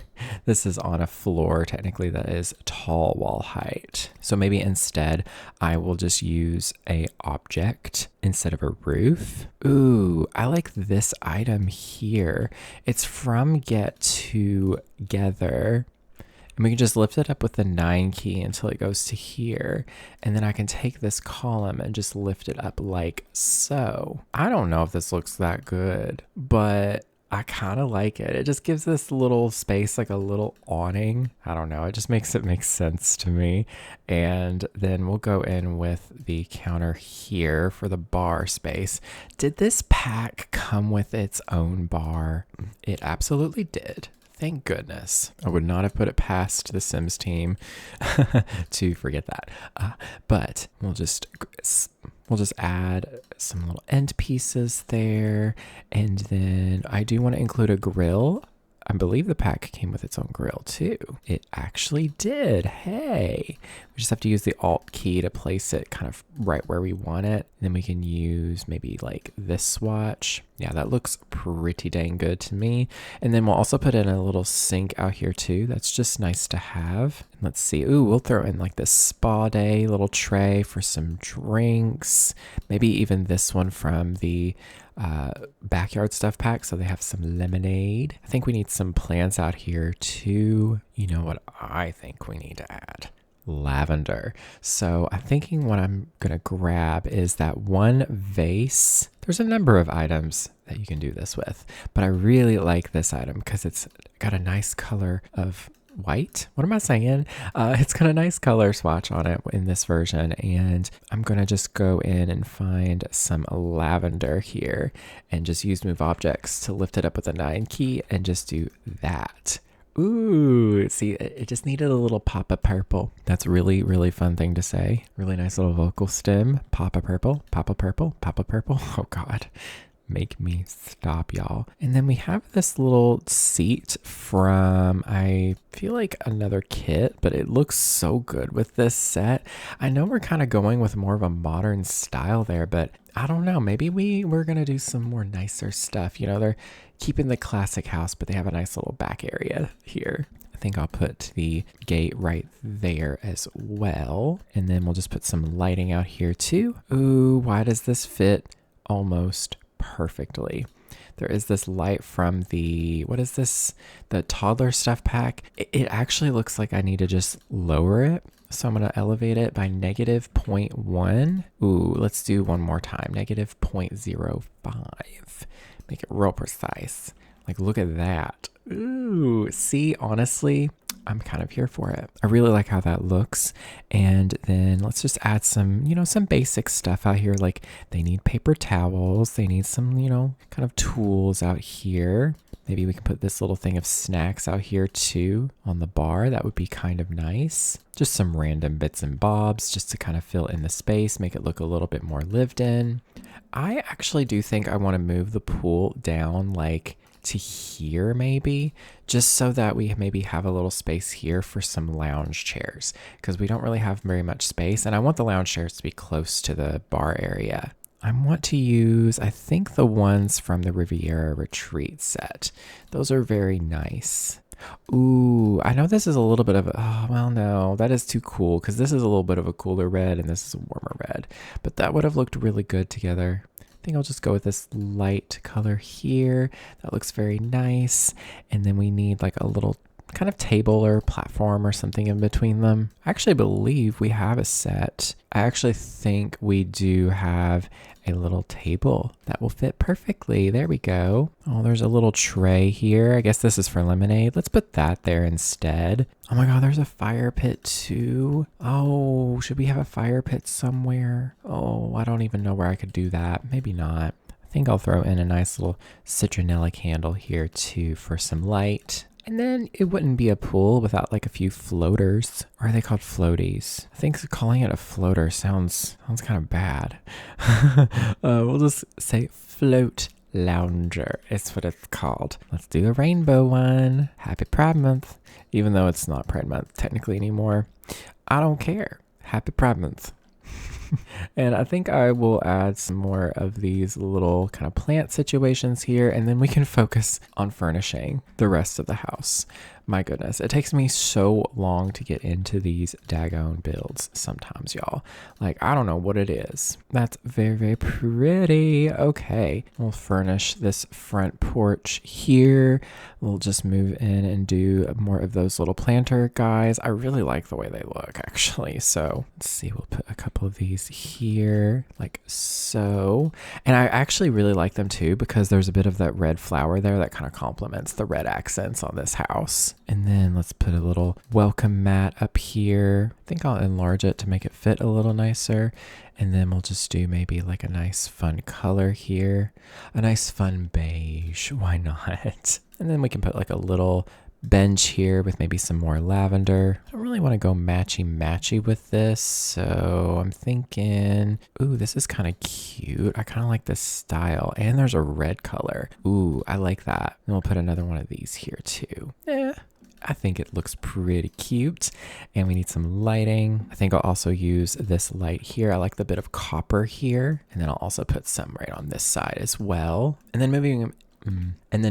floor technically that is tall wall height. So maybe instead I will just use a object instead of a roof. Ooh, I like this item here. It's from Get Together. And we can just lift it up with the 9 key until it goes to here. And then I can take this column and just lift it up like so. I don't know if this looks that good, but I kind of like it. It just gives this little space like a little awning. I don't know. It just makes it make sense to me. And then we'll go in with the counter here for the bar space. Did this pack come with its own bar? It absolutely did. Thank goodness. I would not have put it past the Sims team to forget that. But we'll just add some little end pieces there. And then I do want to include a grill. I believe the pack came with its own grill too. It actually did. Hey, we just have to use the Alt key to place it kind of right where we want it. And then we can use maybe like this swatch. Yeah, that looks pretty dang good to me. And then we'll also put in a little sink out here too. That's just nice to have. And let's see. Ooh, we'll throw in like this spa day little tray for some drinks. Maybe even this one from the backyard stuff pack, so they have some lemonade. I think we need some plants out here too. You know what I think we need to add? Lavender. So I'm thinking what I'm gonna grab is that one vase. There's a number of items that you can do this with, but I really like this item because it's got a nice color of white. What am I saying? It's got a nice color swatch on it in this version, and I'm gonna just go in and find some lavender here and just use move objects to lift it up with a 9 key and just do that. Ooh, see, it just needed a little pop of purple. That's really, really fun thing to say. Really nice little vocal stem. Pop of purple, pop of purple, pop of purple. Oh God. Make me stop, y'all. And then we have this little seat from, I feel like another kit, but it looks so good with this set. I know we're kind of going with more of a modern style there, but I don't know. Maybe we're going to do some more nicer stuff. You know, they're keeping the classic house, but they have a nice little back area here. I think I'll put the gate right there as well. And then we'll just put some lighting out here too. Ooh, why does this fit almost perfectly? There is this light from the, what is this? The toddler stuff pack. It actually looks like I need to just lower it. So I'm going to elevate it by -0.1. Ooh, let's do one more time. -0.05. Make it real precise. Like, look at that. Ooh, see, honestly, I'm kind of here for it. I really like how that looks. And then let's just add some, some basic stuff out here. Like they need paper towels. They need some, kind of tools out here. Maybe we can put this little thing of snacks out here too on the bar. That would be kind of nice. Just some random bits and bobs just to kind of fill in the space, make it look a little bit more lived in. I actually do think I want to move the pool down like to here maybe, just so that we maybe have a little space here for some lounge chairs, because we don't really have very much space, and I want the lounge chairs to be close to the bar area. I want to use, I think, the ones from the Riviera Retreat set. Those are very nice. Ooh, I know this is a little bit of oh, well, no, that is too cool, because this is a little bit of a cooler red and this is a warmer red, but that would have looked really good together. I think I'll just go with this light color here. That looks very nice. And then we need like a little kind of table or platform or something in between them. I actually believe we have a set. I actually think we do have a little table that will fit perfectly. There we go. Oh, there's a little tray here. I guess this is for lemonade. Let's put that there instead. Oh my God, there's a fire pit too. Oh, should we have a fire pit somewhere? Oh, I don't even know where I could do that. Maybe not. I think I'll throw in a nice little citronella candle here too for some light. And then it wouldn't be a pool without like a few floaters. Or are they called floaties? I think calling it a floater sounds kind of bad. We'll just say float lounger is what it's called. Let's do the rainbow one. Happy Pride Month. Even though it's not Pride Month technically anymore. I don't care. Happy Pride Month. And I think I will add some more of these little kind of plant situations here, and then we can focus on furnishing the rest of the house. My goodness, it takes me so long to get into these daggone builds sometimes, y'all. Like, I don't know what it is. That's very, very pretty. Okay, we'll furnish this front porch here. We'll just move in and do more of those little planter guys. I really like the way they look, actually. So let's see, we'll put a couple of these here, like so. And I actually really like them too, because there's a bit of that red flower there that kind of complements the red accents on this house. And then let's put a little welcome mat up here. I think I'll enlarge it to make it fit a little nicer. And then we'll just do maybe like a nice fun color here. A nice fun beige. Why not? And then we can put like a little bench here with maybe some more lavender. I don't really want to go matchy with this, so I'm thinking, ooh, this is kind of cute. I kind of like this style, and there's a red color. Ooh, I like that. And we'll put another one of these here too. I think it looks pretty cute, and we need some lighting. I think I'll also use this light here. I like the bit of copper here, and then I'll also put some right on this side as well. And then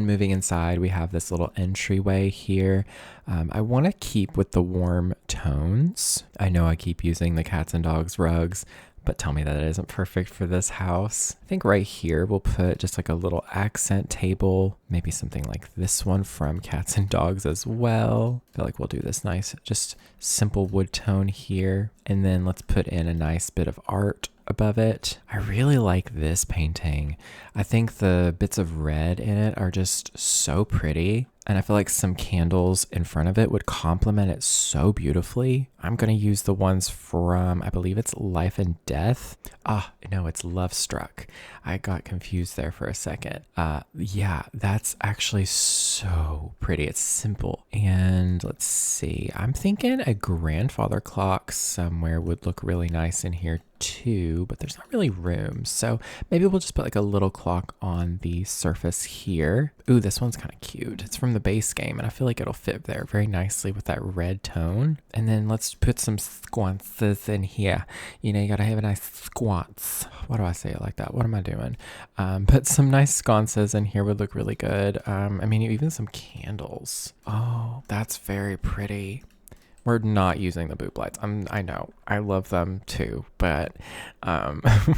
moving inside, we have this little entryway here. I want to keep with the warm tones. I know I keep using the cats and dogs rugs, but tell me that it isn't perfect for this house. I think right here we'll put just like a little accent table, maybe something like this one from Cats and Dogs as well. I feel like we'll do this nice, just simple wood tone here. And then let's put in a nice bit of art above it. I really like this painting. I think the bits of red in it are just so pretty. And I feel like some candles in front of it would complement it so beautifully. I'm going to use the ones from, I believe it's Life and Death. No, it's Love Struck. I got confused there for a second. Yeah, that's actually so pretty. It's simple. And let's see, I'm thinking a grandfather clock somewhere would look really nice in here too, but there's not really room. So maybe we'll just put like a little clock on the surface here. Ooh, this one's kind of cute. It's from the base game, and I feel like it'll fit there very nicely with that red tone. And then let's put some sconces in here. You know, you gotta have a nice sconce. Why do I say it like that? What am I doing? Put some nice sconces in here would look really good. I mean, even some candles. Oh, that's very pretty. We're not using the boob lights. I know, I love them too, but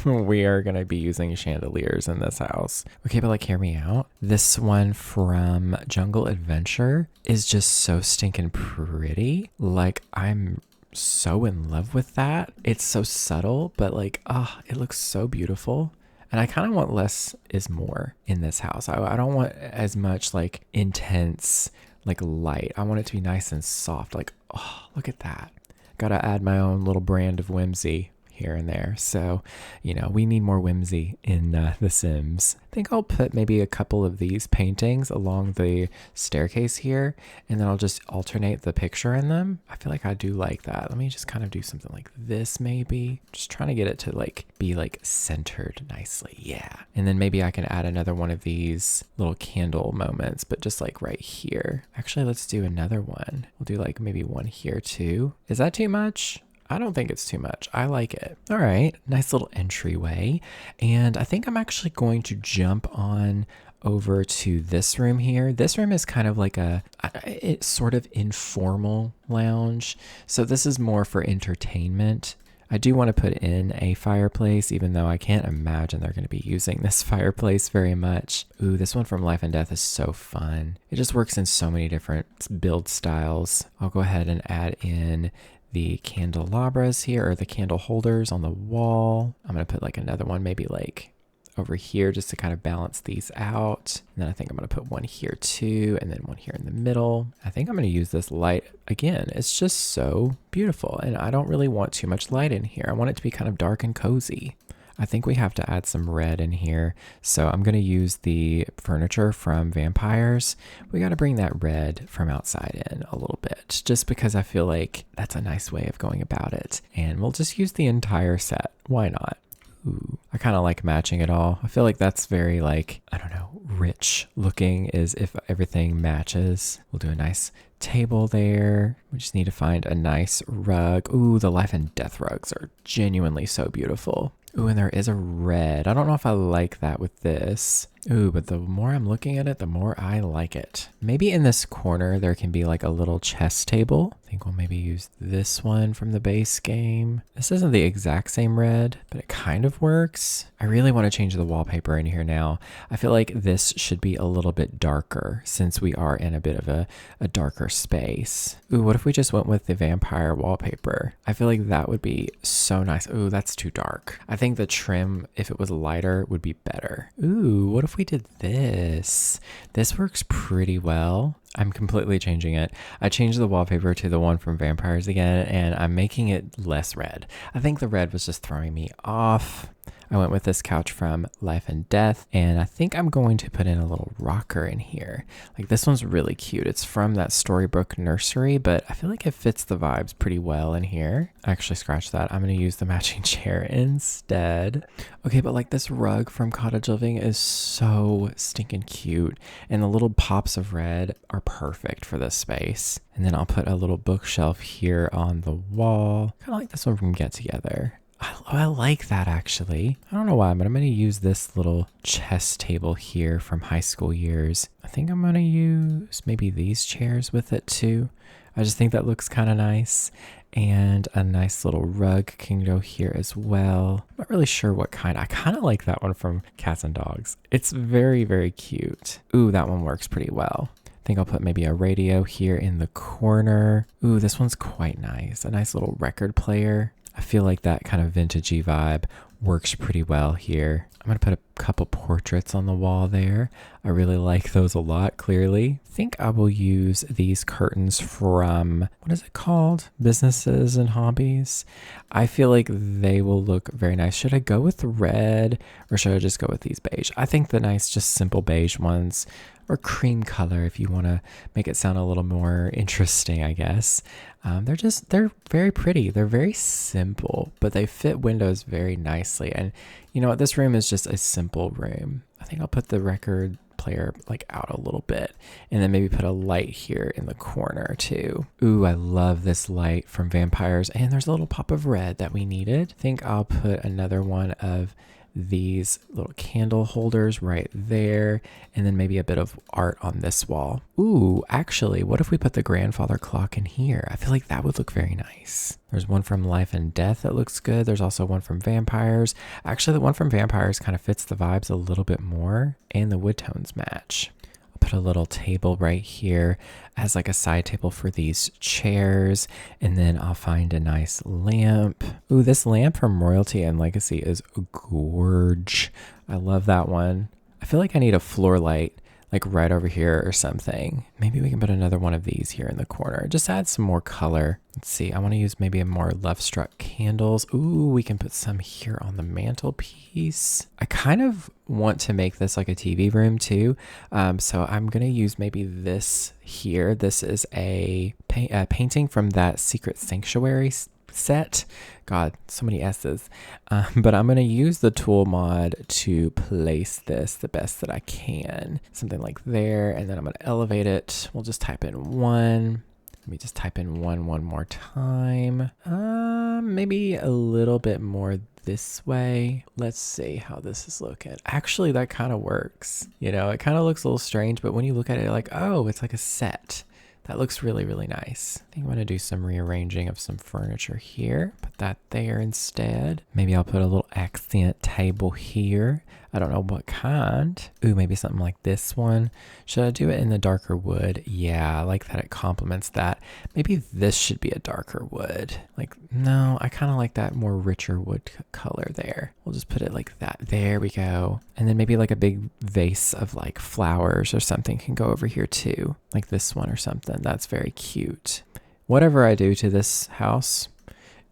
we are going to be using chandeliers in this house. Okay, but like, hear me out. This one from Jungle Adventure is just so stinking pretty. Like, I'm so in love with that. It's so subtle, but like, it looks so beautiful. And I kind of want less is more in this house. I don't want as much like intense like light. I want it to be nice and soft. Like, oh, look at that. Gotta add my own little brand of whimsy here and there. So, we need more whimsy in The Sims. I think I'll put maybe a couple of these paintings along the staircase here, and then I'll just alternate the picture in them. I feel like I do like that. Let me just kind of do something like this maybe. Just trying to get it to like be like centered nicely. Yeah. And then maybe I can add another one of these little candle moments, but just like right here. Actually, let's do another one. We'll do like maybe one here too. Is that too much? I don't think it's too much. I like it. All right, nice little entryway. And I think I'm actually going to jump on over to this room here. This room is kind of like it's sort of informal lounge. So this is more for entertainment. I do want to put in a fireplace, even though I can't imagine they're going to be using this fireplace very much. Ooh, this one from Life and Death is so fun. It just works in so many different build styles. I'll go ahead and add in the candelabras here, or the candle holders on the wall. I'm going to put like another one maybe like over here just to kind of balance these out. And then I think I'm going to put one here too, and then one here in the middle. I think I'm going to use this light again. It's just so beautiful, and I don't really want too much light in here. I want it to be kind of dark and cozy. I think we have to add some red in here. So I'm going to use the furniture from Vampires. We got to bring that red from outside in a little bit, just because I feel like that's a nice way of going about it. And we'll just use the entire set. Why not? Ooh, I kind of like matching it all. I feel like that's very like, I don't know, rich looking is if everything matches. We'll do a nice table there. We just need to find a nice rug. Ooh, the Life and Death rugs are genuinely so beautiful. Ooh, and there is a red. I don't know if I like that with this. Ooh, but the more I'm looking at it, the more I like it. Maybe in this corner, there can be like a little chess table. I think we'll maybe use this one from the base game. This isn't the exact same red, but it kind of works. I really want to change the wallpaper in here now. I feel like this should be a little bit darker since we are in a bit of a darker space. Ooh, what if we just went with the vampire wallpaper? I feel like that would be so nice. Ooh, that's too dark. I think the trim, if it was lighter, would be better. Ooh, what if we did this? This works pretty well. I'm completely changing it. I changed the wallpaper to the one from Vampires again, and I'm making it less red. I think the red was just throwing me off. I went with this couch from Life and Death, and I think I'm going to put in a little rocker in here. Like, this one's really cute. It's from that Storybook nursery, but I feel like it fits the vibes pretty well in here. Actually, scratch that. I'm going to use the matching chair instead. Okay, but like this rug from Cottage Living is so stinking cute, and the little pops of red are perfect for this space. And then I'll put a little bookshelf here on the wall, kind of like this one from Get Together. I like that actually. I don't know why, but I'm going to use this little chess table here from high school years. I think I'm going to use maybe these chairs with it too. I just think that looks kind of nice. And a nice little rug can go here as well. I'm not really sure what kind. I kind of like that one from Cats and Dogs. It's very, very cute. Ooh, that one works pretty well. I think I'll put maybe a radio here in the corner. Ooh, this one's quite nice. A nice little record player. I feel like that kind of vintagey vibe works pretty well here. I'm going to put a couple portraits on the wall there. I really like those a lot, clearly. I think I will use these curtains from, what is it called? Businesses and Hobbies. I feel like they will look very nice. Should I go with red or should I just go with these beige? I think the nice, just simple beige ones, or cream color if you want to make it sound a little more interesting, I guess. They're very pretty. They're very simple, but they fit windows very nicely. And you know what? This room is just a simple room. I think I'll put the record player like out a little bit and then maybe put a light here in the corner too. Ooh, I love this light from Vampires, and there's a little pop of red that we needed. I think I'll put another one of these little candle holders right there, and then maybe a bit of art on this wall. Ooh, actually, what if we put the grandfather clock in here? I feel like that would look very nice. There's one from Life and Death that looks good. There's also one from Vampires. Actually, the one from Vampires kind of fits the vibes a little bit more, and the wood tones match. Put a little table right here as like a side table for these chairs, and then I'll find a nice lamp. Ooh, this lamp from Royalty and Legacy is gorge. I love that one. I feel like I need a floor light like right over here or something. Maybe we can put another one of these here in the corner. Just add some more color. Let's see. I want to use maybe a more love struck candles. Ooh, we can put some here on the mantelpiece. I kind of want to make this like a TV room too. So I'm going to use maybe this here. This is a painting from that Secret Sanctuary set. God, so many S's. But I'm going to use the tool mod to place this the best that I can. Something like there. And then I'm going to elevate it. We'll just type in 1. Let me just type in one more time. Maybe a little bit more this way. Let's see how this is looking. Actually, that kind of works. You know, it kind of looks a little strange, but when you look at it, like, oh, it's like a set. That looks really, really nice. I think I'm going to do some rearranging of some furniture here. Put that there instead. Maybe I'll put a little accent table here. I don't know what kind. Ooh, maybe something like this one. Should I do it in the darker wood? Yeah, I like that it complements that. Maybe this should be a darker wood. Like, no, I kind of like that more richer wood color there. We'll just put it like that. There we go. And then maybe like a big vase of like flowers or something can go over here too. Like this one or something. That's very cute. Whatever I do to this house,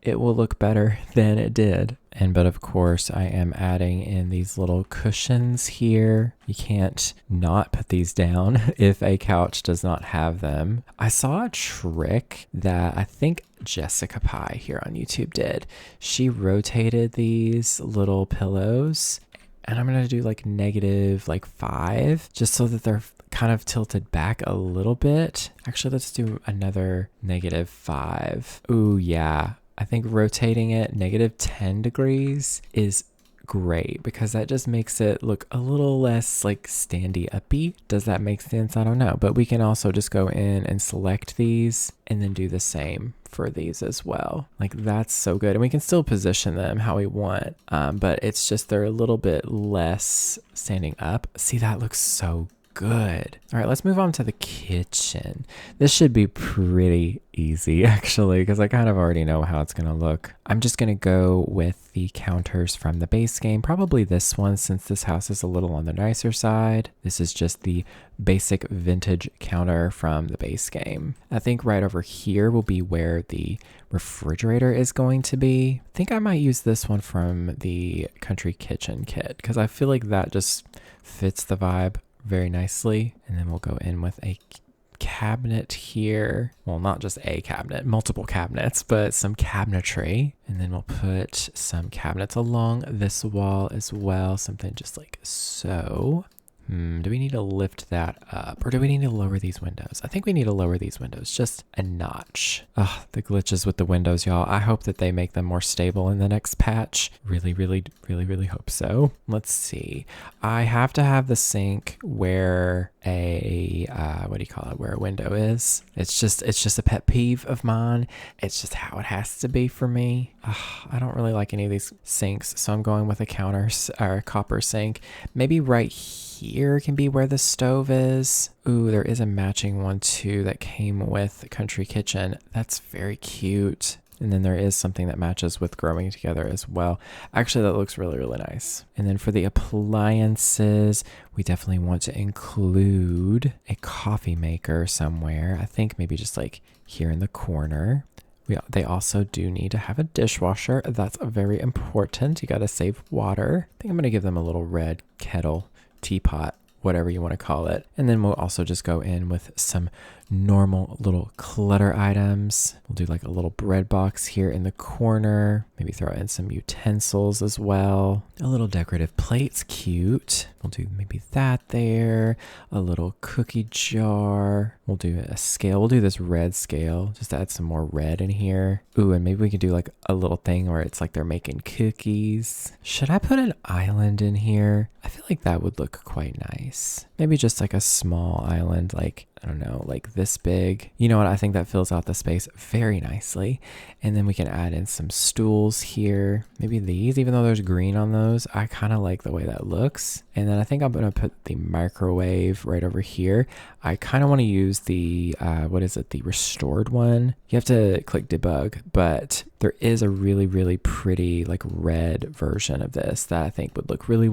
it will look better than it did. But of course I am adding in these little cushions here. You can't not put these down if a couch does not have them. I saw a trick that I think Jessica Pie here on YouTube did. She rotated these little pillows, and I'm going to do like negative like 5 just so that they're kind of tilted back a little bit. Actually, let's do another negative 5. Ooh, yeah. I think rotating it negative 10 degrees is great because that just makes it look a little less like standy uppy. Does that make sense? I don't know. But we can also just go in and select these and then do the same for these as well. Like that's so good. And we can still position them how we want. But it's just they're a little bit less standing up. See, that looks so good. All right, let's move on to the kitchen. This should be pretty easy actually, because I kind of already know how it's going to look. I'm just going to go with the counters from the base game, probably this one since this house is a little on the nicer side. This is just the basic vintage counter from the base game. I think right over here will be where the refrigerator is going to be. I think I might use this one from the country kitchen kit because I feel like that just fits the vibe very nicely. And then we'll go in with a cabinet here. Well, not just a cabinet, multiple cabinets, but some cabinetry. And then we'll put some cabinets along this wall as well. Something just like so. Do we need to lift that up or do we need to lower these windows? I think we need to lower these windows just a notch. Oh, the glitches with the windows, y'all. I hope that they make them more stable in the next patch. Really hope so. Let's see. I have to have the sink where a, where a window is. It's just a pet peeve of mine. It's just how it has to be for me. I don't really like any of these sinks, so I'm going with a copper sink. Maybe right here can be where the stove is. Ooh, there is a matching one too that came with Country Kitchen. That's very cute. And then there is something that matches with Growing Together as well. Actually, that looks really nice. And then for the appliances, we definitely want to include a coffee maker somewhere. I think maybe just like here in the corner. They also do need to have a dishwasher. That's very important. You got to save water. I think I'm going to give them a little red kettle, teapot, whatever you want to call it. And then we'll also just go in with some normal little clutter items. We'll do like a little bread box here in the corner. Maybe throw in some utensils as well. A little decorative plate's cute. We'll do maybe that there. A little cookie jar. We'll do a scale. We'll do this red scale just to add some more red in here. Ooh, and maybe we could do like a little thing where it's like they're making cookies. Should I put an island in here? I feel like that would look quite nice. Maybe just like a small island, like, I don't know, like this big. You know what? I think that fills out the space very nicely. And then we can add in some stools here. Maybe these, even though there's green on those, I kind of like the way that looks. And then I think I'm going to put the microwave right over here. I kind of want to use the, the restored one. You have to click debug, but there is a really, really pretty like red version of this that I think would look really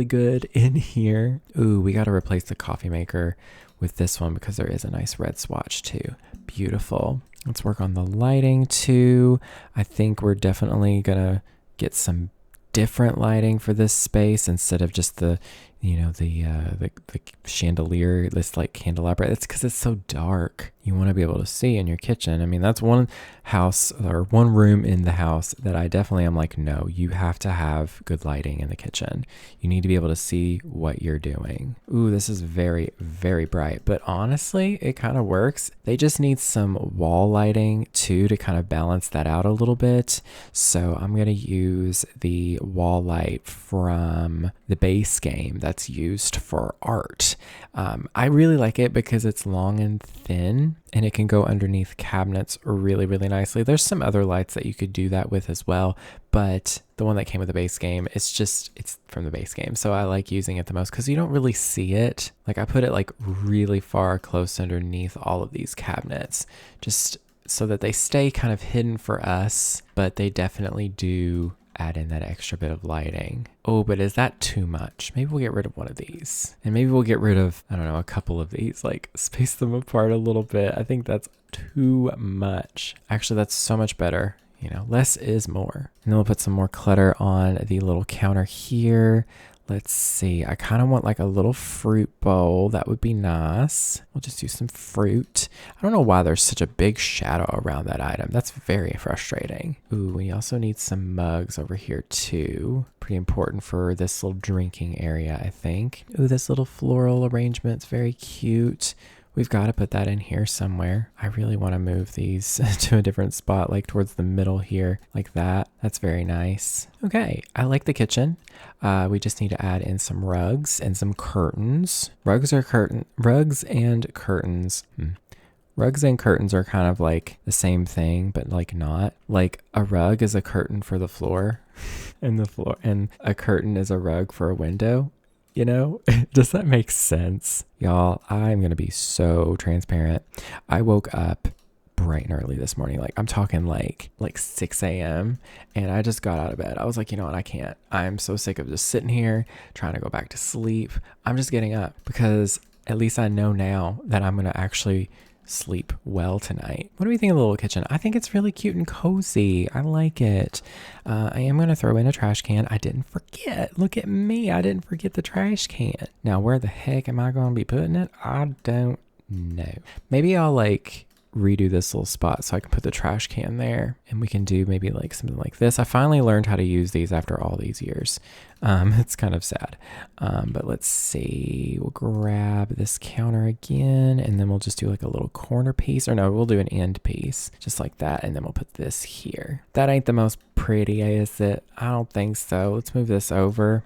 good in here. Ooh, we got to replace the coffee maker with this one because there is a nice red swatch too. Beautiful. Let's work on the lighting too. I think we're definitely gonna get some different lighting for this space instead of just the chandelier, this like candelabra. It's because it's so dark. You want to be able to see in your kitchen. I mean, that's one house or one room in the house that I definitely am like, no, you have to have good lighting in the kitchen. You need to be able to see what you're doing. Ooh, this is very, very bright, but honestly, it kind of works. They just need some wall lighting too to kind of balance that out a little bit. So I'm going to use the wall light from the base game that's used for art. I really like it because it's long and thin and it can go underneath cabinets really, really nicely. There's some other lights that you could do that with as well, but the one that came with the base game, it's from the base game. So I like using it the most because you don't really see it. Like I put it like really far close underneath all of these cabinets, just so that they stay kind of hidden for us, but they definitely do add in that extra bit of lighting. Oh, but is that too much? Maybe we'll get rid of one of these. And maybe we'll get rid of, I don't know, a couple of these, like space them apart a little bit. I think that's too much. Actually, that's so much better. You know, less is more. And then we'll put some more clutter on the little counter here. Let's see. I kind of want like a little fruit bowl. That would be nice. We'll just do some fruit. I don't know why there's such a big shadow around that item. That's very frustrating. Ooh, we also need some mugs over here too. Pretty important for this little drinking area, I think. Ooh, this little floral arrangement's very cute. We've got to put that in here somewhere. I really want to move these to a different spot, like towards the middle here, like that. That's very nice. Okay, I like the kitchen. We just need to add in some rugs and some curtains. Rugs and curtains. Rugs and curtains are kind of like the same thing, but like not. Like a rug is a curtain for the floor, and a curtain is a rug for a window. You know, does that make sense? Y'all, I'm going to be so transparent. I woke up bright and early this morning. Like I'm talking like 6 a.m. and I just got out of bed. I was like, you know what? I can't. I'm so sick of just sitting here trying to go back to sleep. I'm just getting up because at least I know now that I'm going to actually sleep well tonight. What do we think of the little kitchen? I think it's really cute and cozy. I like it. I am going to throw in a trash can. I didn't forget. Look at me. I didn't forget the trash can. Now, where the heck am I going to be putting it? I don't know. Maybe I'll like redo this little spot so I can put the trash can there and we can do maybe like something like this. I finally learned how to use these after all these years. It's kind of sad. But let's see, we'll grab this counter again and then we'll just do like a little corner piece, or no, we'll do an end piece just like that. And then we'll put this here. That ain't the most pretty, is it? I don't think so. Let's move this over.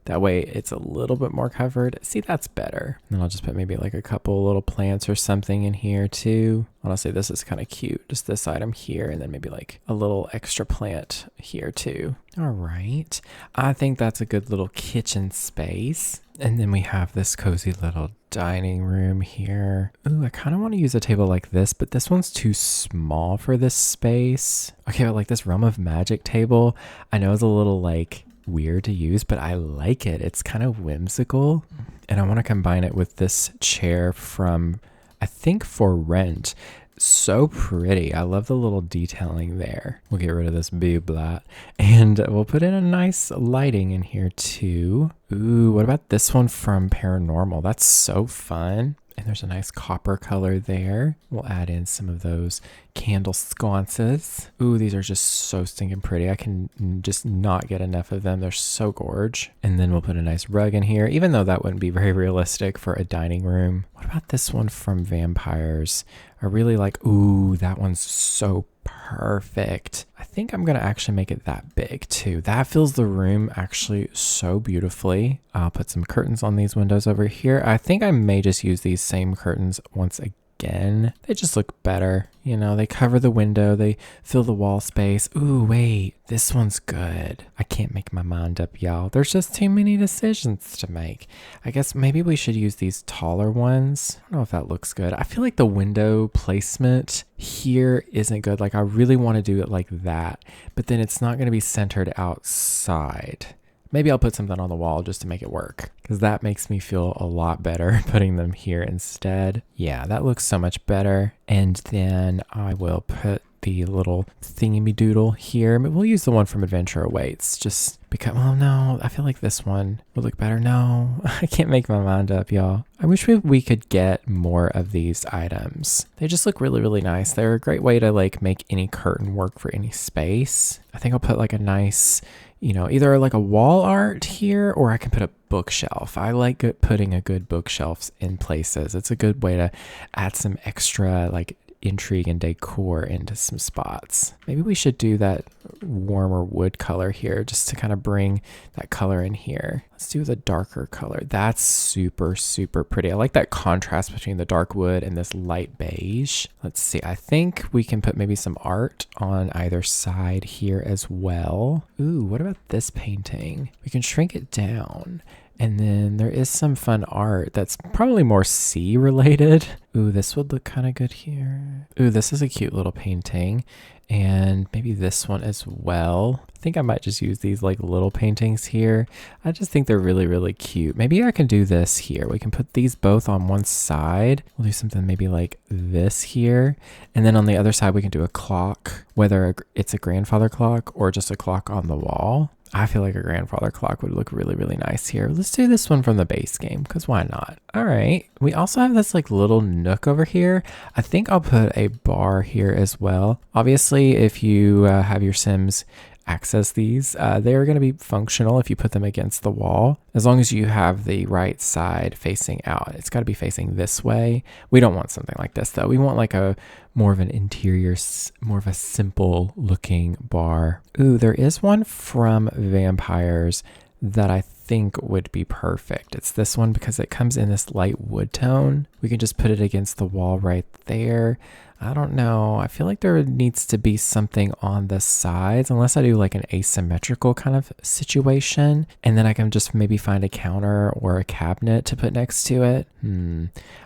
That way it's a little bit more covered. See, that's better. And then I'll just put maybe like a couple little plants or something in here too. Honestly, this is kind of cute. Just this item here and then maybe like a little extra plant here too. All right. I think that's a good little kitchen space. And then we have this cozy little dining room here. Ooh, I kind of want to use a table like this, but this one's too small for this space. Okay, but like this Realm of Magic table, I know it's a little like weird to use, but I like it. It's kind of whimsical, and I want to combine it with this chair from, I think, For Rent. So pretty. I love the little detailing there. We'll get rid of this blah, and we'll put in a nice lighting in here too. Ooh, what about this one from Paranormal? That's so fun. And there's a nice copper color there. We'll add in some of those candle sconces. Ooh, these are just so stinking pretty. I can just not get enough of them. They're so gorge. And then we'll put a nice rug in here, even though that wouldn't be very realistic for a dining room. What about this one from Vampires? I really like, ooh, that one's so perfect. I think I'm going to actually make it that big too. That fills the room actually so beautifully. I'll put some curtains on these windows over here. I think I may just use these same curtains once again. They just look better. You know, they cover the window, they fill the wall space. Ooh, wait, this one's good. I can't make my mind up, y'all. There's just too many decisions to make. I guess maybe we should use these taller ones. I don't know if that looks good. I feel like the window placement here isn't good. Like I really want to do it like that, but then it's not going to be centered outside. Maybe I'll put something on the wall just to make it work, because that makes me feel a lot better putting them here instead. Yeah, that looks so much better. And then I will put the little thingy-me-doodle here. We'll use the one from Adventure Awaits just because, well, no, I feel like this one would look better. No, I can't make my mind up, y'all. I wish we could get more of these items. They just look really, really nice. They're a great way to like make any curtain work for any space. I think I'll put like a nice, you know, either like a wall art here, or I can put a bookshelf. I like putting a good bookshelves in places. It's a good way to add some extra like intrigue and decor into some spots. Maybe we should do that warmer wood color here just to kind of bring that color in here. Let's do the darker color. That's super, super pretty. I like that contrast between the dark wood and this light beige. Let's see. I think we can put maybe some art on either side here as well. Ooh, what about this painting? We can shrink it down. And then there is some fun art that's probably more sea related. Ooh, this would look kind of good here. Ooh, this is a cute little painting. And maybe this one as well. I think I might just use these like little paintings here. I just think they're really, really cute. Maybe I can do this here. We can put these both on one side. We'll do something maybe like this here. And then on the other side, we can do a clock, whether it's a grandfather clock or just a clock on the wall. I feel like a grandfather clock would look really, really nice here. Let's do this one from the base game, because why not? All right. We also have this like little nook over here. I think I'll put a bar here as well. Obviously, if you have your Sims access these, they're going to be functional if you put them against the wall, as long as you have the right side facing out. It's got to be facing this way. We don't want something like this though. We want like a more of an interior, more of a simple looking bar. Ooh, there is one from Vampires that I think would be perfect. It's this one because it comes in this light wood tone. We can just put it against the wall right there. I don't know. I feel like there needs to be something on the sides, unless I do like an asymmetrical kind of situation. And then I can just maybe find a counter or a cabinet to put next to it.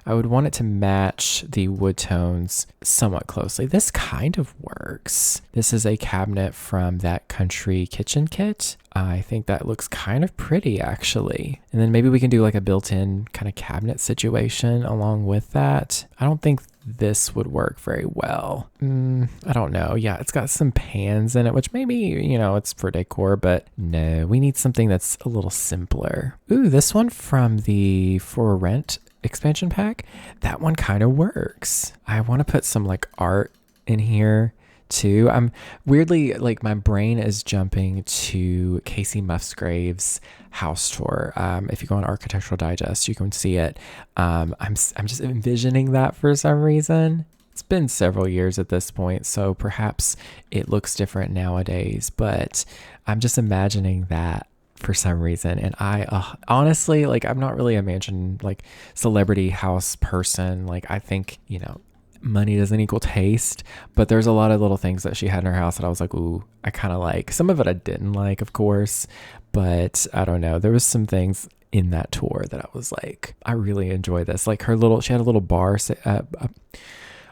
I would want it to match the wood tones somewhat closely. This kind of works. This is a cabinet from that country kitchen kit. I think that looks kind of pretty actually. And then maybe we can do like a built-in kind of cabinet situation along with that. I don't think this would work very well. I don't know. Yeah, it's got some pans in it, which maybe, you know, it's for decor, but no, we need something that's a little simpler. Ooh, this one from the For Rent expansion pack, that one kind of works. I want to put some like art in here too. I'm weirdly like my brain is jumping to Casey Musgrave's house tour. If you go on Architectural Digest, you can see it. I'm just envisioning that for some reason. It's been several years at this point, so perhaps it looks different nowadays, but I'm just imagining that for some reason. And I honestly, like, I'm not really a mansion like celebrity house person. Like, I think, you know, money doesn't equal taste, but there's a lot of little things that she had in her house that I was like, ooh, I kind of like. Some of it I didn't like, of course, but I don't know. There was some things in that tour that I was like, I really enjoy this. Like she had a little bar, a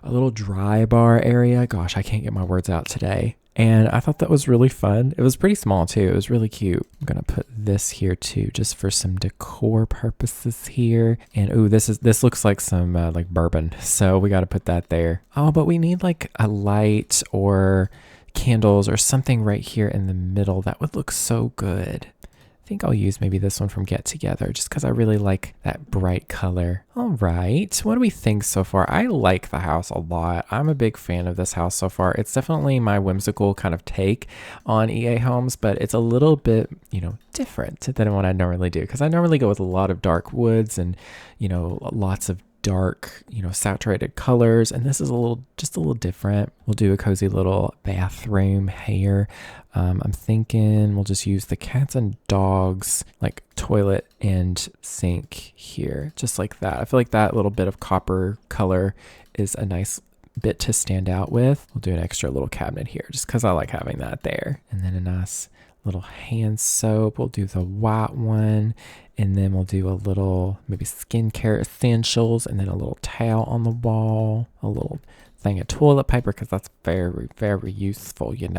little dry bar area. Gosh, I can't get my words out today. And I thought that was really fun. It was pretty small too. It was really cute. I'm going to put this here too, just for some decor purposes here. And ooh, this looks like some like bourbon. So we got to put that there. Oh, but we need like a light or candles or something right here in the middle. That would look so good. I think I'll use maybe this one from Get Together just because I really like that bright color. All right, what do we think so far? I like the house a lot. I'm a big fan of this house so far. It's definitely my whimsical kind of take on EA homes, but it's a little bit, you know, different than what I normally do because I normally go with a lot of dark woods and, you know, lots of dark, saturated colors. And this is just a little different. We'll do a cozy little bathroom here. I'm thinking we'll just use the cats and dogs like toilet and sink here, just like that. I feel like that little bit of copper color is a nice bit to stand out with. We'll do an extra little cabinet here just because I like having that there. And then a nice little hand soap. We'll do the white one. And then we'll do a little maybe skincare essentials and then a little towel on the wall, a little thing of toilet paper because that's very, very useful, you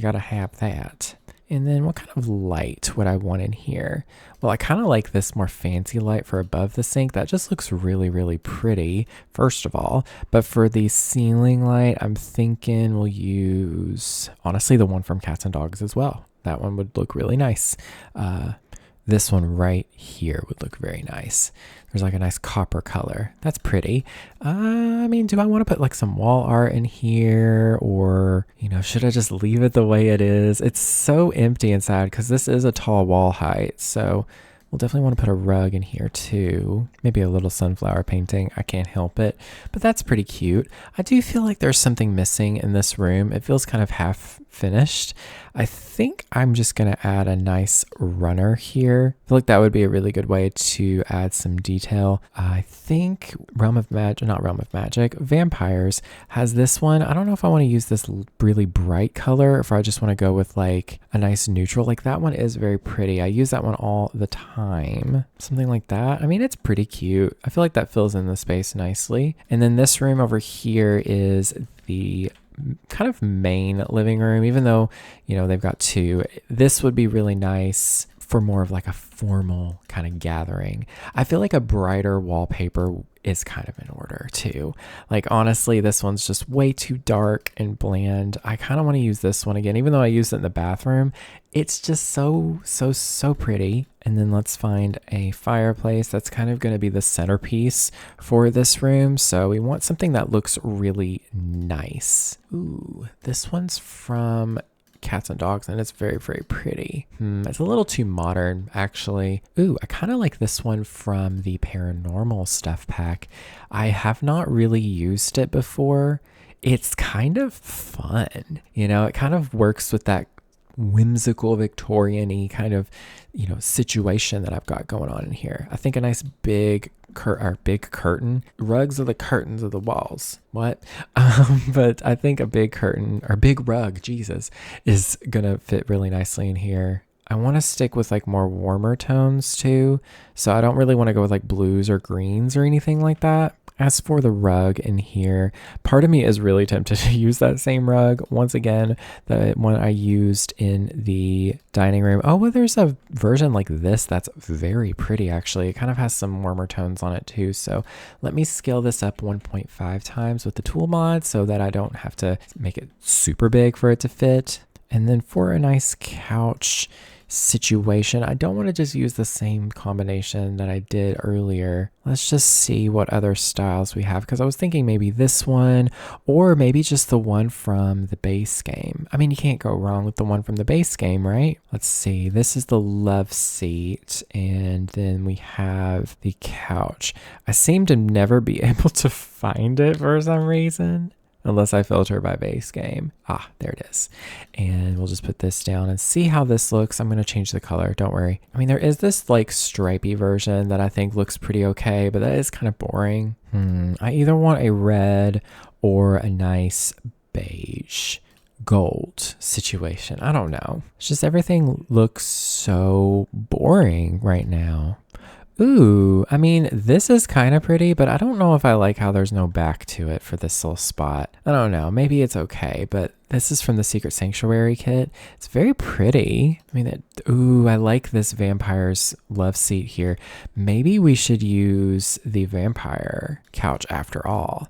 got to have that. And then what kind of light would I want in here? Well, I kind of like this more fancy light for above the sink. That just looks really, really pretty, first of all. But for the ceiling light, I'm thinking we'll use, honestly, the one from Cats and Dogs as well. That one would look really nice. This one right here would look very nice. There's like a nice copper color. That's pretty. Do I want to put like some wall art in here or, should I just leave it the way it is? It's so empty inside because this is a tall wall height. So we'll definitely want to put a rug in here too. Maybe a little sunflower painting. I can't help it, but that's pretty cute. I do feel like there's something missing in this room. It feels kind of half finished. I think I'm just going to add a nice runner here. I feel like that would be a really good way to add some detail. I think Vampires has this one. I don't know if I want to use this really bright color or if I just want to go with like a nice neutral. Like that one is very pretty. I use that one all the time. Something like that. It's pretty cute. I feel like that fills in the space nicely. And then this room over here is the kind of main living room, even though, they've got two. This would be really nice for more of like a formal kind of gathering. I feel like a brighter wallpaper is kind of in order too. Like honestly, this one's just way too dark and bland. I kind of want to use this one again, even though I used it in the bathroom. It's just so pretty. And then let's find a fireplace. That's kind of going to be the centerpiece for this room. So we want something that looks really nice. Ooh, this one's from Cats and Dogs and it's very, very pretty. It's a little too modern actually. Ooh, I kind of like this one from the Paranormal Stuff Pack. I have not really used it before. It's kind of fun. It kind of works with that whimsical Victorian-y kind of, situation that I've got going on in here. I think a nice big curtain. Rugs are the curtains of the walls. What? But I think a big curtain or big rug, Jesus, is gonna fit really nicely in here. I want to stick with like more warmer tones too. So I don't really want to go with like blues or greens or anything like that. As for the rug in here, part of me is really tempted to use that same rug. Once again, the one I used in the dining room. Oh, well, there's a version like this that's very pretty, actually. It kind of has some warmer tones on it, too. So let me scale this up 1.5 times with the tool mod so that I don't have to make it super big for it to fit. And then for a nice couch situation, I don't want to just use the same combination that I did earlier. Let's just see what other styles we have, because I was thinking maybe this one or maybe just the one from the base game. You can't go wrong with the one from the base game, right? Let's see. This is the love seat, and then we have the couch. I seem to never be able to find it for some reason. Unless I filter by base game. Ah, there it is. And we'll just put this down and see how this looks. I'm going to change the color. Don't worry. There is this like stripy version that I think looks pretty okay, but that is kind of boring. I either want a red or a nice beige gold situation. I don't know. It's just everything looks so boring right now. Ooh, this is kind of pretty, but I don't know if I like how there's no back to it for this little spot. I don't know. Maybe it's okay, but this is from the Secret Sanctuary kit. It's very pretty. Ooh, I like this vampire's love seat here. Maybe we should use the vampire couch after all.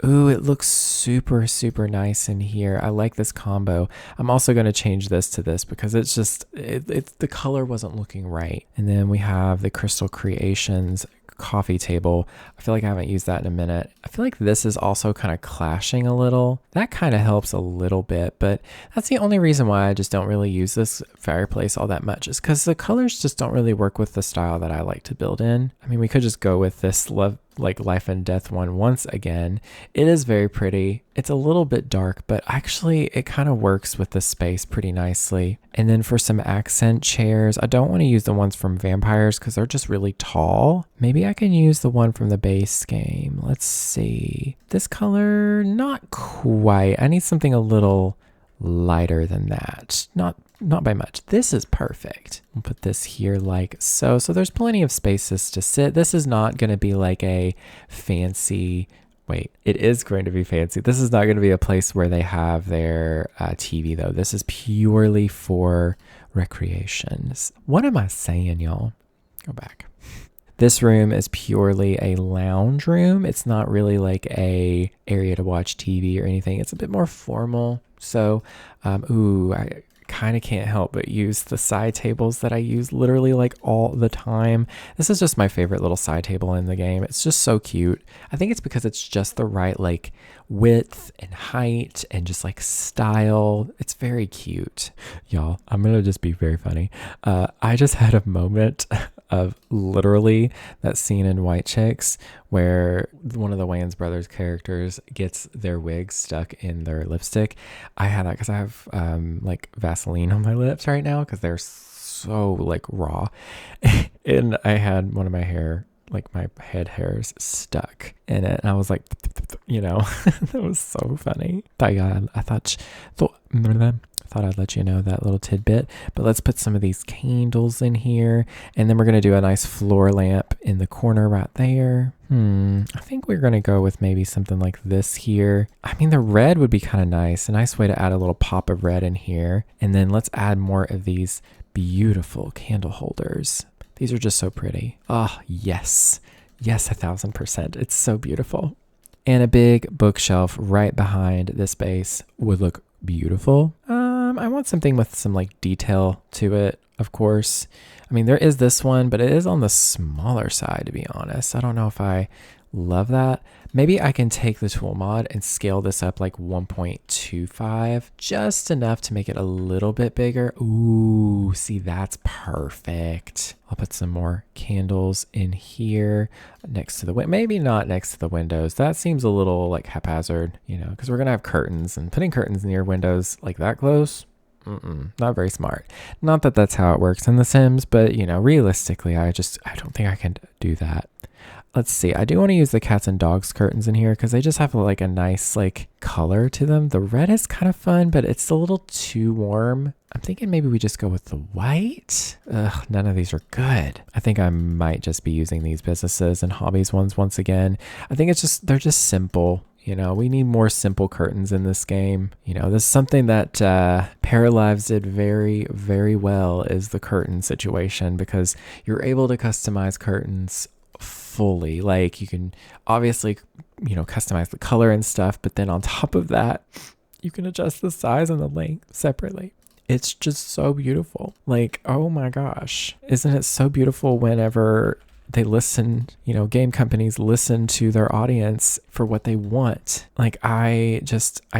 Ooh, it looks super, super nice in here. I like this combo. I'm also going to change this to this because it's just, the color wasn't looking right. And then we have the Crystal Creations coffee table. I feel like I haven't used that in a minute. I feel like this is also kind of clashing a little. That kind of helps a little bit, but that's the only reason why I just don't really use this fireplace all that much is because the colors just don't really work with the style that I like to build in. We could just go with this like life and death one once again. It is very pretty. It's a little bit dark, but actually it kind of works with the space pretty nicely. And then for some accent chairs, I don't want to use the ones from Vampires because they're just really tall. Maybe I can use the one from the base game. Let's see. This color, not quite. I need something a little lighter than that. Not by much. This is perfect. We'll put this here like so. So there's plenty of spaces to sit. This is not going to be like a fancy, wait, it is going to be fancy. This is not going to be a place where they have their TV though. This is purely for recreations. What am I saying, y'all? Go back. This room is purely a lounge room. It's not really like a area to watch TV or anything. It's a bit more formal. So, I kind of can't help but use the side tables that I use literally like all the time. This is just my favorite little side table in the game. It's just so cute. I think it's because it's just the right like width and height and just like style. It's very cute. Y'all, I'm going to just be very funny. I just had a moment of literally that scene in White Chicks where one of the Wayans brothers characters gets their wig stuck in their lipstick. I had that because I have like Vaseline on my lips right now because they're so like raw. And I had one of my hair, like my head hairs stuck in it. And I was like, you know, that was so funny. I thought I'd let you know that little tidbit. But let's put some of these candles in here. And then we're going to do a nice floor lamp in the corner right there. I think we're going to go with maybe something like this here. I mean, the red would be kind of nice. A nice way to add a little pop of red in here. And then let's add more of these beautiful candle holders. These are just so pretty. Oh, yes. Yes, 1000%. It's so beautiful. And a big bookshelf right behind this base would look beautiful. I want something with some like detail to it, of course. I mean, there is this one, but it is on the smaller side, to be honest. I don't know if I love that. Maybe I can take the tool mod and scale this up like 1.25, just enough to make it a little bit bigger. Ooh, see, that's perfect. I'll put some more candles in here next to the window. Maybe not next to the windows. That seems a little like haphazard, you know, because we're going to have curtains, and putting curtains near windows like that close, not very smart. Not that that's how it works in The Sims, but you know, realistically, I don't think I can do that. Let's see. I do want to use the cats and dogs curtains in here because they just have like a nice like color to them. The red is kind of fun, but it's a little too warm. I'm thinking maybe we just go with the white. Ugh, none of these are good. I think I might just be using these businesses and hobbies ones once again. I think they're just simple. You know, we need more simple curtains in this game. You know, this is something that Paralives did very, very well is the curtain situation, because you're able to customize curtains fully. Like you can obviously, you know, customize the color and stuff, but then on top of that, you can adjust the size and the length separately. It's just so beautiful. Like, oh my gosh. Isn't it so beautiful whenever they listen, you know, game companies listen to their audience for what they want. Like I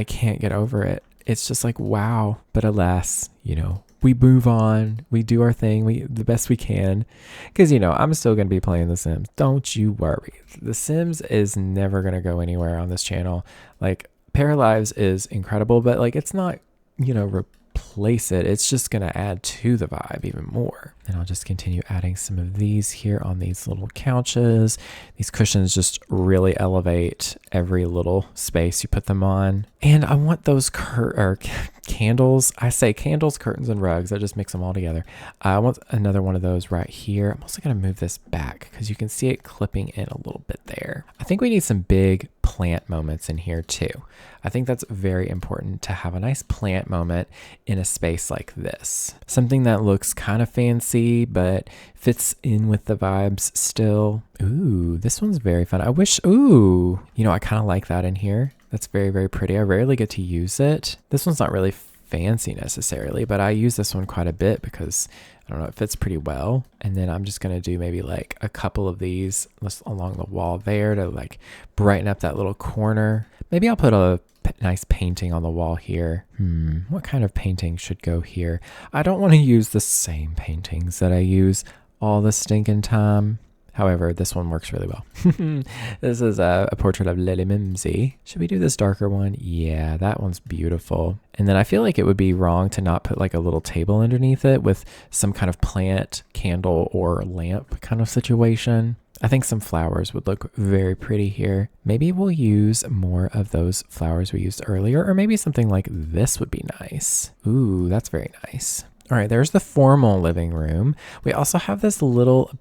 can't get over it. It's just like, wow. But alas, you know, we move on, we do our thing, the best we can. Because, you know, I'm still going to be playing The Sims. Don't you worry. The Sims is never going to go anywhere on this channel. Like, Paralives is incredible, but, like, it's not, you know, replace it. It's just going to add to the vibe even more. And I'll just continue adding some of these here on these little couches. These cushions just really elevate every little space you put them on. And I want those candles. I say candles, curtains, and rugs. I just mix them all together. I want another one of those right here. I'm also going to move this back because you can see it clipping in a little bit there. I think we need some big plant moments in here too. I think that's very important to have a nice plant moment in a space like this. Something that looks kind of fancy, but fits in with the vibes still. Ooh, this one's very fun. I wish, you know, I kind of like that in here. That's very, very pretty. I rarely get to use it. This one's not really fancy necessarily, but I use this one quite a bit because, I don't know, it fits pretty well. And then I'm just going to do maybe like a couple of these along the wall there to like brighten up that little corner. Maybe I'll put a nice painting on the wall here. What kind of painting should go here? I don't want to use the same paintings that I use all the stinking time. However, this one works really well. This is a portrait of whimsy. Should we do this darker one? Yeah, that one's beautiful. And then I feel like it would be wrong to not put like a little table underneath it with some kind of plant, candle, or lamp kind of situation. I think some flowers would look very pretty here. Maybe we'll use more of those flowers we used earlier, or maybe something like this would be nice. Ooh, that's very nice. All right, there's the formal living room. We also have this little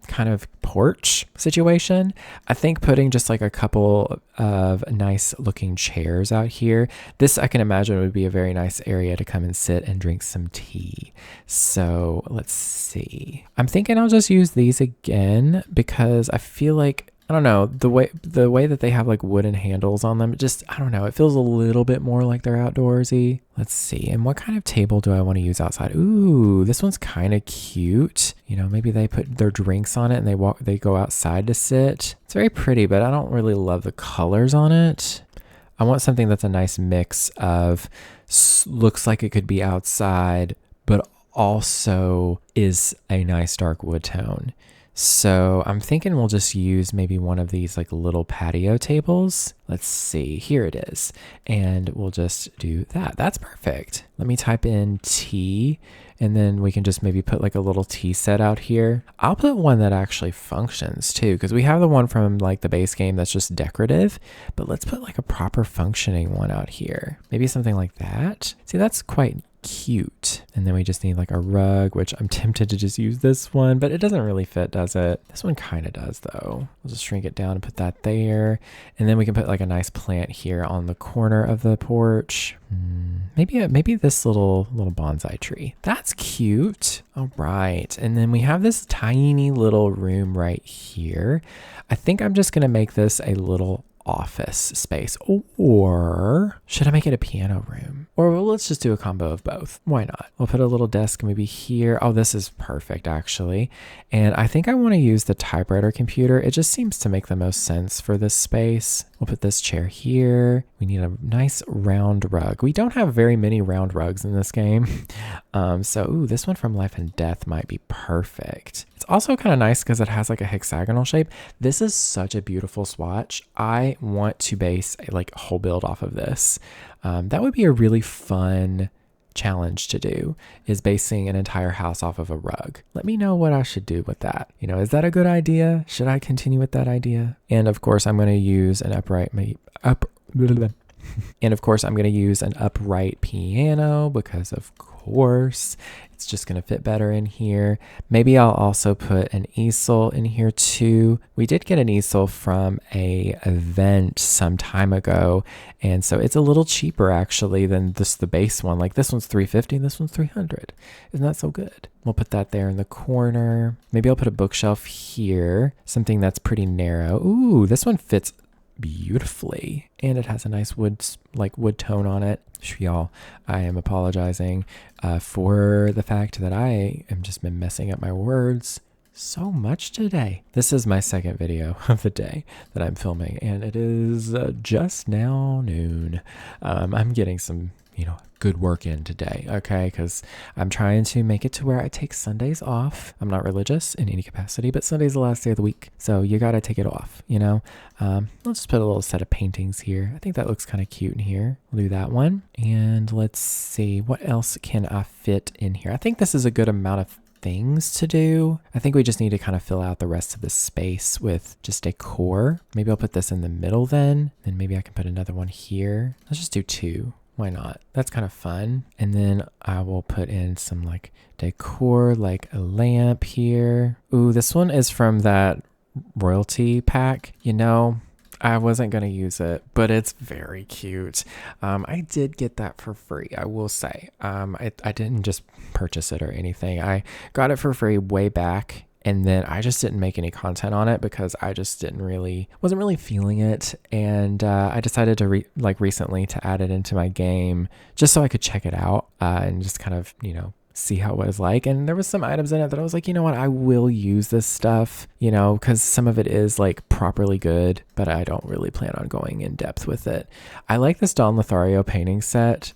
kind of porch situation. I think putting just like a couple of nice looking chairs out here, this I can imagine would be a very nice area to come and sit and drink some tea. So let's see. I'm thinking I'll just use these again because I feel like, I don't know, the way that they have like wooden handles on them, just, I don't know, it feels a little bit more like they're outdoorsy. Let's see. And what kind of table do I want to use outside? Ooh, this one's kind of cute. You know, maybe they put their drinks on it and they go outside to sit. It's very pretty, but I don't really love the colors on it. I want something that's a nice mix of looks like it could be outside, but also is a nice dark wood tone. So I'm thinking we'll just use maybe one of these like little patio tables. Let's see, here it is. And we'll just do that. That's perfect. Let me type in tea, and then we can just maybe put like a little tea set out here. I'll put one that actually functions too, because we have the one from like the base game that's just decorative, but let's put like a proper functioning one out here. Maybe something like that. See, that's quite cute. And then we just need like a rug, which I'm tempted to just use this one, but it doesn't really fit, does it? This one kind of does though. We'll just shrink it down and put that there. And then we can put like a nice plant here on the corner of the porch. Maybe this little bonsai tree. That's cute. All right. And then we have this tiny little room right here. I think I'm just going to make this a little office space, or should I make it a piano room? Or well, let's just do a combo of both. Why not? We'll put a little desk maybe here. Oh, this is perfect actually. And I think I want to use the typewriter computer. It just seems to make the most sense for this space. We'll put this chair here. We need a nice round rug. We don't have very many round rugs in this game. So this one from Life and Death might be perfect. It's also kind of nice because it has like a hexagonal shape. This is such a beautiful swatch. I want to base a like whole build off of this. That would be a really fun challenge to do, is basing an entire house off of a rug. Let me know what I should do with that. You know, is that a good idea? Should I continue with that idea? And of course, I'm going to use an upright piano because of course it's just going to fit better in here. Maybe I'll also put an easel in here too. We did get an easel from a event some time ago, and so it's a little cheaper actually than the base one. Like this one's $350 and this one's $300. Isn't that so good? We'll put that there in the corner. Maybe I'll put a bookshelf here, something that's pretty narrow. Ooh, this one fits beautifully, and it has a nice wood tone on it. Y'all, I am apologizing for the fact that I am just been messing up my words so much today. This is my second video of the day that I'm filming, and it is just now noon. I'm getting some, good work in today, okay? Because I'm trying to make it to where I take Sundays off. I'm not religious in any capacity, but Sunday's the last day of the week, so you gotta take it off, I'll just put a little set of paintings here. I think that looks kind of cute in here. We'll do that one. And let's see, what else can I fit in here? I think this is a good amount of things to do. I think we just need to kind of fill out the rest of the space with just decor. Maybe I'll put this in the middle then maybe I can put another one here. Let's just do two. Why not? That's kind of fun. And then I will put in some like decor, like a lamp here. Ooh, this one is from that royalty pack. I wasn't going to use it, but it's very cute. I did get that for free, I will say. I didn't just purchase it or anything. I got it for free way back, and then I just didn't make any content on it because I just wasn't really feeling it. And I decided to recently to add it into my game just so I could check it out and just kind of, see how it was like. And there was some items in it that I was like, you know what, I will use this stuff, because some of it is like properly good, but I don't really plan on going in depth with it. I like this Don Lothario painting set.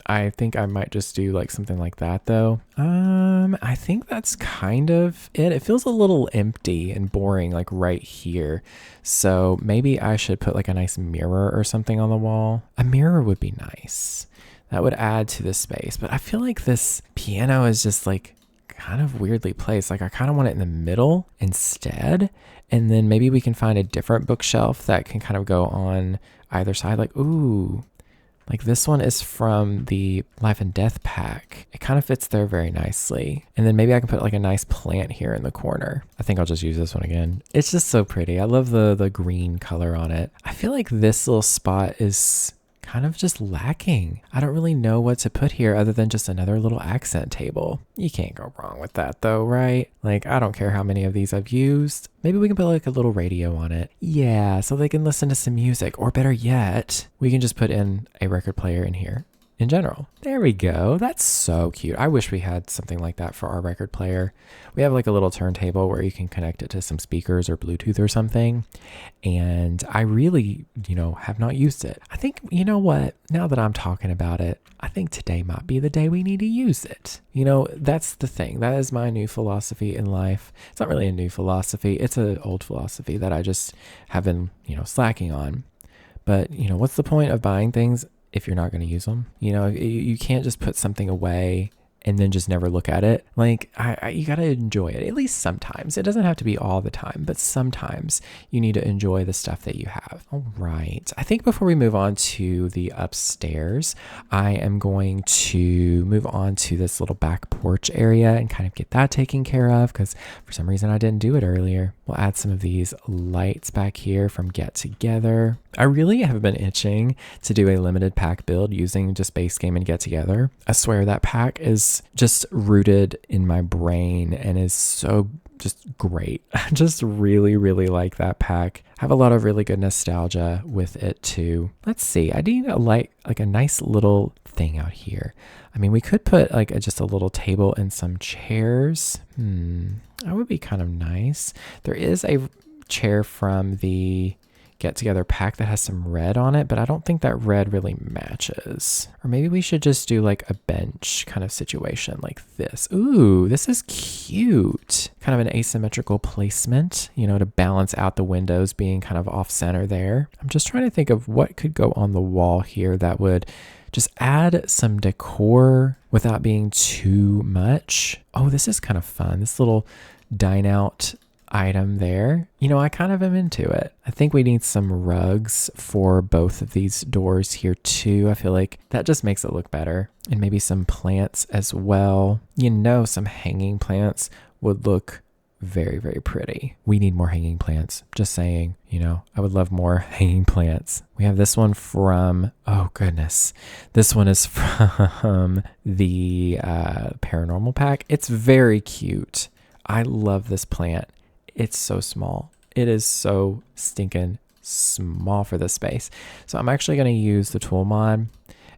I think I might just do like something like that though. I think that's kind of it. It feels a little empty and boring like right here. So maybe I should put like a nice mirror or something on the wall. A mirror would be nice. That would add to the space. But I feel like this piano is just like kind of weirdly placed. Like I kind of want it in the middle instead. And then maybe we can find a different bookshelf that can kind of go on either side. Like, ooh, like this one is from the Life and Death pack. It kind of fits there very nicely. And then maybe I can put like a nice plant here in the corner. I think I'll just use this one again. It's just so pretty. I love the green color on it. I feel like this little spot is kind of just lacking. I don't really know what to put here other than just another little accent table. You can't go wrong with that though, right? Like, I don't care how many of these I've used. Maybe we can put like a little radio on it. Yeah, so they can listen to some music. Or better yet, we can just put in a record player in here in general. There we go. That's so cute. I wish we had something like that for our record player. We have like a little turntable where you can connect it to some speakers or Bluetooth or something. And I really, have not used it. I think, you know what? Now that I'm talking about it, I think today might be the day we need to use it. That's the thing. That is my new philosophy in life. It's not really a new philosophy. It's an old philosophy that I just have been, slacking on. But, what's the point of buying things if you're not going to use them? You can't just put something away and then just never look at it. Like, you got to enjoy it, at least sometimes. It doesn't have to be all the time, but sometimes you need to enjoy the stuff that you have. All right. I think before we move on to the upstairs, I am going to move on to this little back porch area and kind of get that taken care of because for some reason I didn't do it earlier. We'll add some of these lights back here from Get Together. I really have been itching to do a limited pack build using just base game and Get Together. I swear that pack is just rooted in my brain and is so just great. I just really, really like that pack. I have a lot of really good nostalgia with it too. Let's see. I need like a nice little thing out here. I mean, we could put like just a little table and some chairs. That would be kind of nice. There is a chair from the Get Together pack that has some red on it, but I don't think that red really matches. Or maybe we should just do like a bench kind of situation like this. Ooh, this is cute. Kind of an asymmetrical placement, to balance out the windows being kind of off center there. I'm just trying to think of what could go on the wall here that would just add some decor without being too much. Oh, this is kind of fun. This little dine out item there. I kind of am into it. I think we need some rugs for both of these doors here too. I feel like that just makes it look better. And maybe some plants as well. Some hanging plants would look very, very pretty. We need more hanging plants. Just saying, I would love more hanging plants. We have this one from, oh goodness. This one is from the Paranormal pack. It's very cute. I love this plant. It's so small. It is so stinking small for this space. So I'm actually going to use the tool mod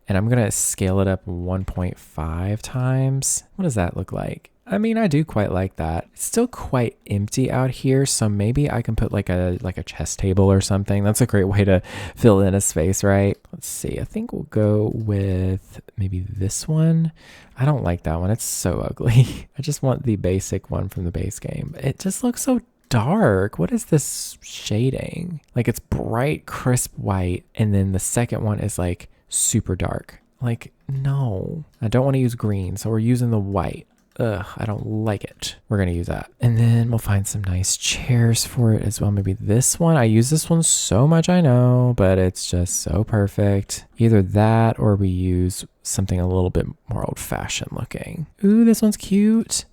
and I'm going to scale it up 1.5 times. What does that look like? I mean, I do quite like that. It's still quite empty out here, so maybe I can put like a chess table or something. That's a great way to fill in a space, right? Let's see. I think we'll go with maybe this one. I don't like that one. It's so ugly. I just want the basic one from the base game. It just looks so dark. What is this shading? Like it's bright, crisp white, and then the second one is like super dark. Like, no. I don't want to use green, so we're using the white. Ugh, I don't like it. We're going to use that. And then we'll find some nice chairs for it as well. Maybe this one. I use this one so much, I know, but it's just so perfect. Either that or we use something a little bit more old-fashioned looking. Ooh, this one's cute.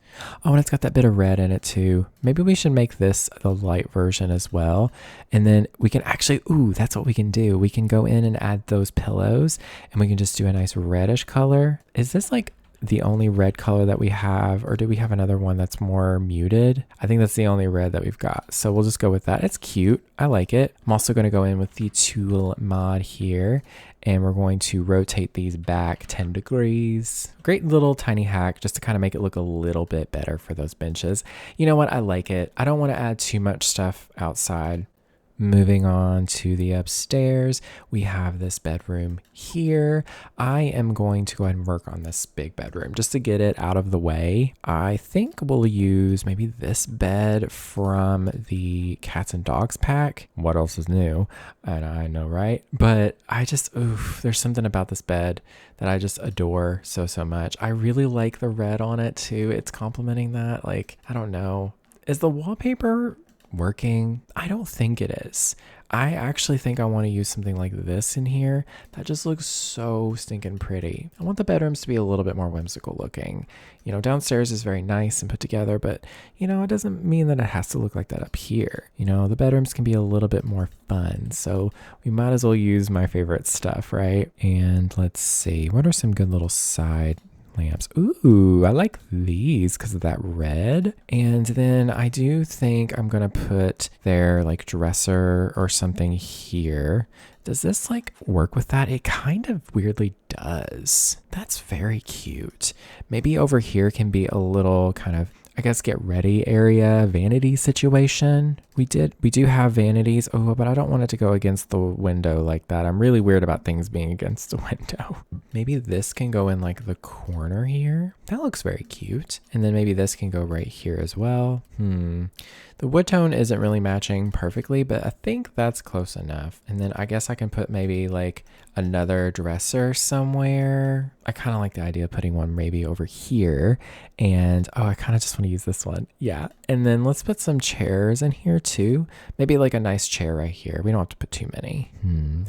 Oh, and it's got that bit of red in it too. Maybe we should make this the light version as well. And then we can actually, ooh, that's what we can do. We can go in and add those pillows and we can just do a nice reddish color. Is this like the only red color that we have, or do we have another one that's more muted? I think that's the only red that we've got, so we'll just go with that. It's cute. I like it. I'm also going to go in with the tool mod here, and we're going to rotate these back 10 degrees. Great little tiny hack just to kind of make it look a little bit better for those benches. You know what? I like it. I don't want to add too much stuff outside, Moving on to the upstairs, we have this bedroom here. I am going to go ahead and work on this big bedroom just to get it out of the way. I think we'll use maybe this bed from the cats and dogs pack. What else is new? And I know, right? But there's something about this bed that I just adore so much. I really like the red on it too. It's complementing that. Like, I don't know. Is the wallpaper working? I don't think it is. I actually think I want to use something like this in here. That just looks so stinking pretty. I want the bedrooms to be a little bit more whimsical looking. Downstairs is very nice and put together, but it doesn't mean that it has to look like that up here. The bedrooms can be a little bit more fun. So we might as well use my favorite stuff, right? And let's see, what are some good little side lamps? Ooh, I like these because of that red. And then I do think I'm gonna put their like dresser or something here. Does this like work with that? It kind of weirdly does. That's very cute. Maybe over here can be a little kind of, I guess, get ready area, vanity situation. We do have vanities. Oh, but I don't want it to go against the window like that. I'm really weird about things being against the window. Maybe this can go in like the corner here. That looks very cute. And then maybe this can go right here as well. The wood tone isn't really matching perfectly, but I think that's close enough. And then I guess I can put maybe like another dresser somewhere. I kind of like the idea of putting one maybe over here. And I kind of just want to use this one. Yeah. And then let's put some chairs in here too. Maybe like a nice chair right here. We don't have to put too many.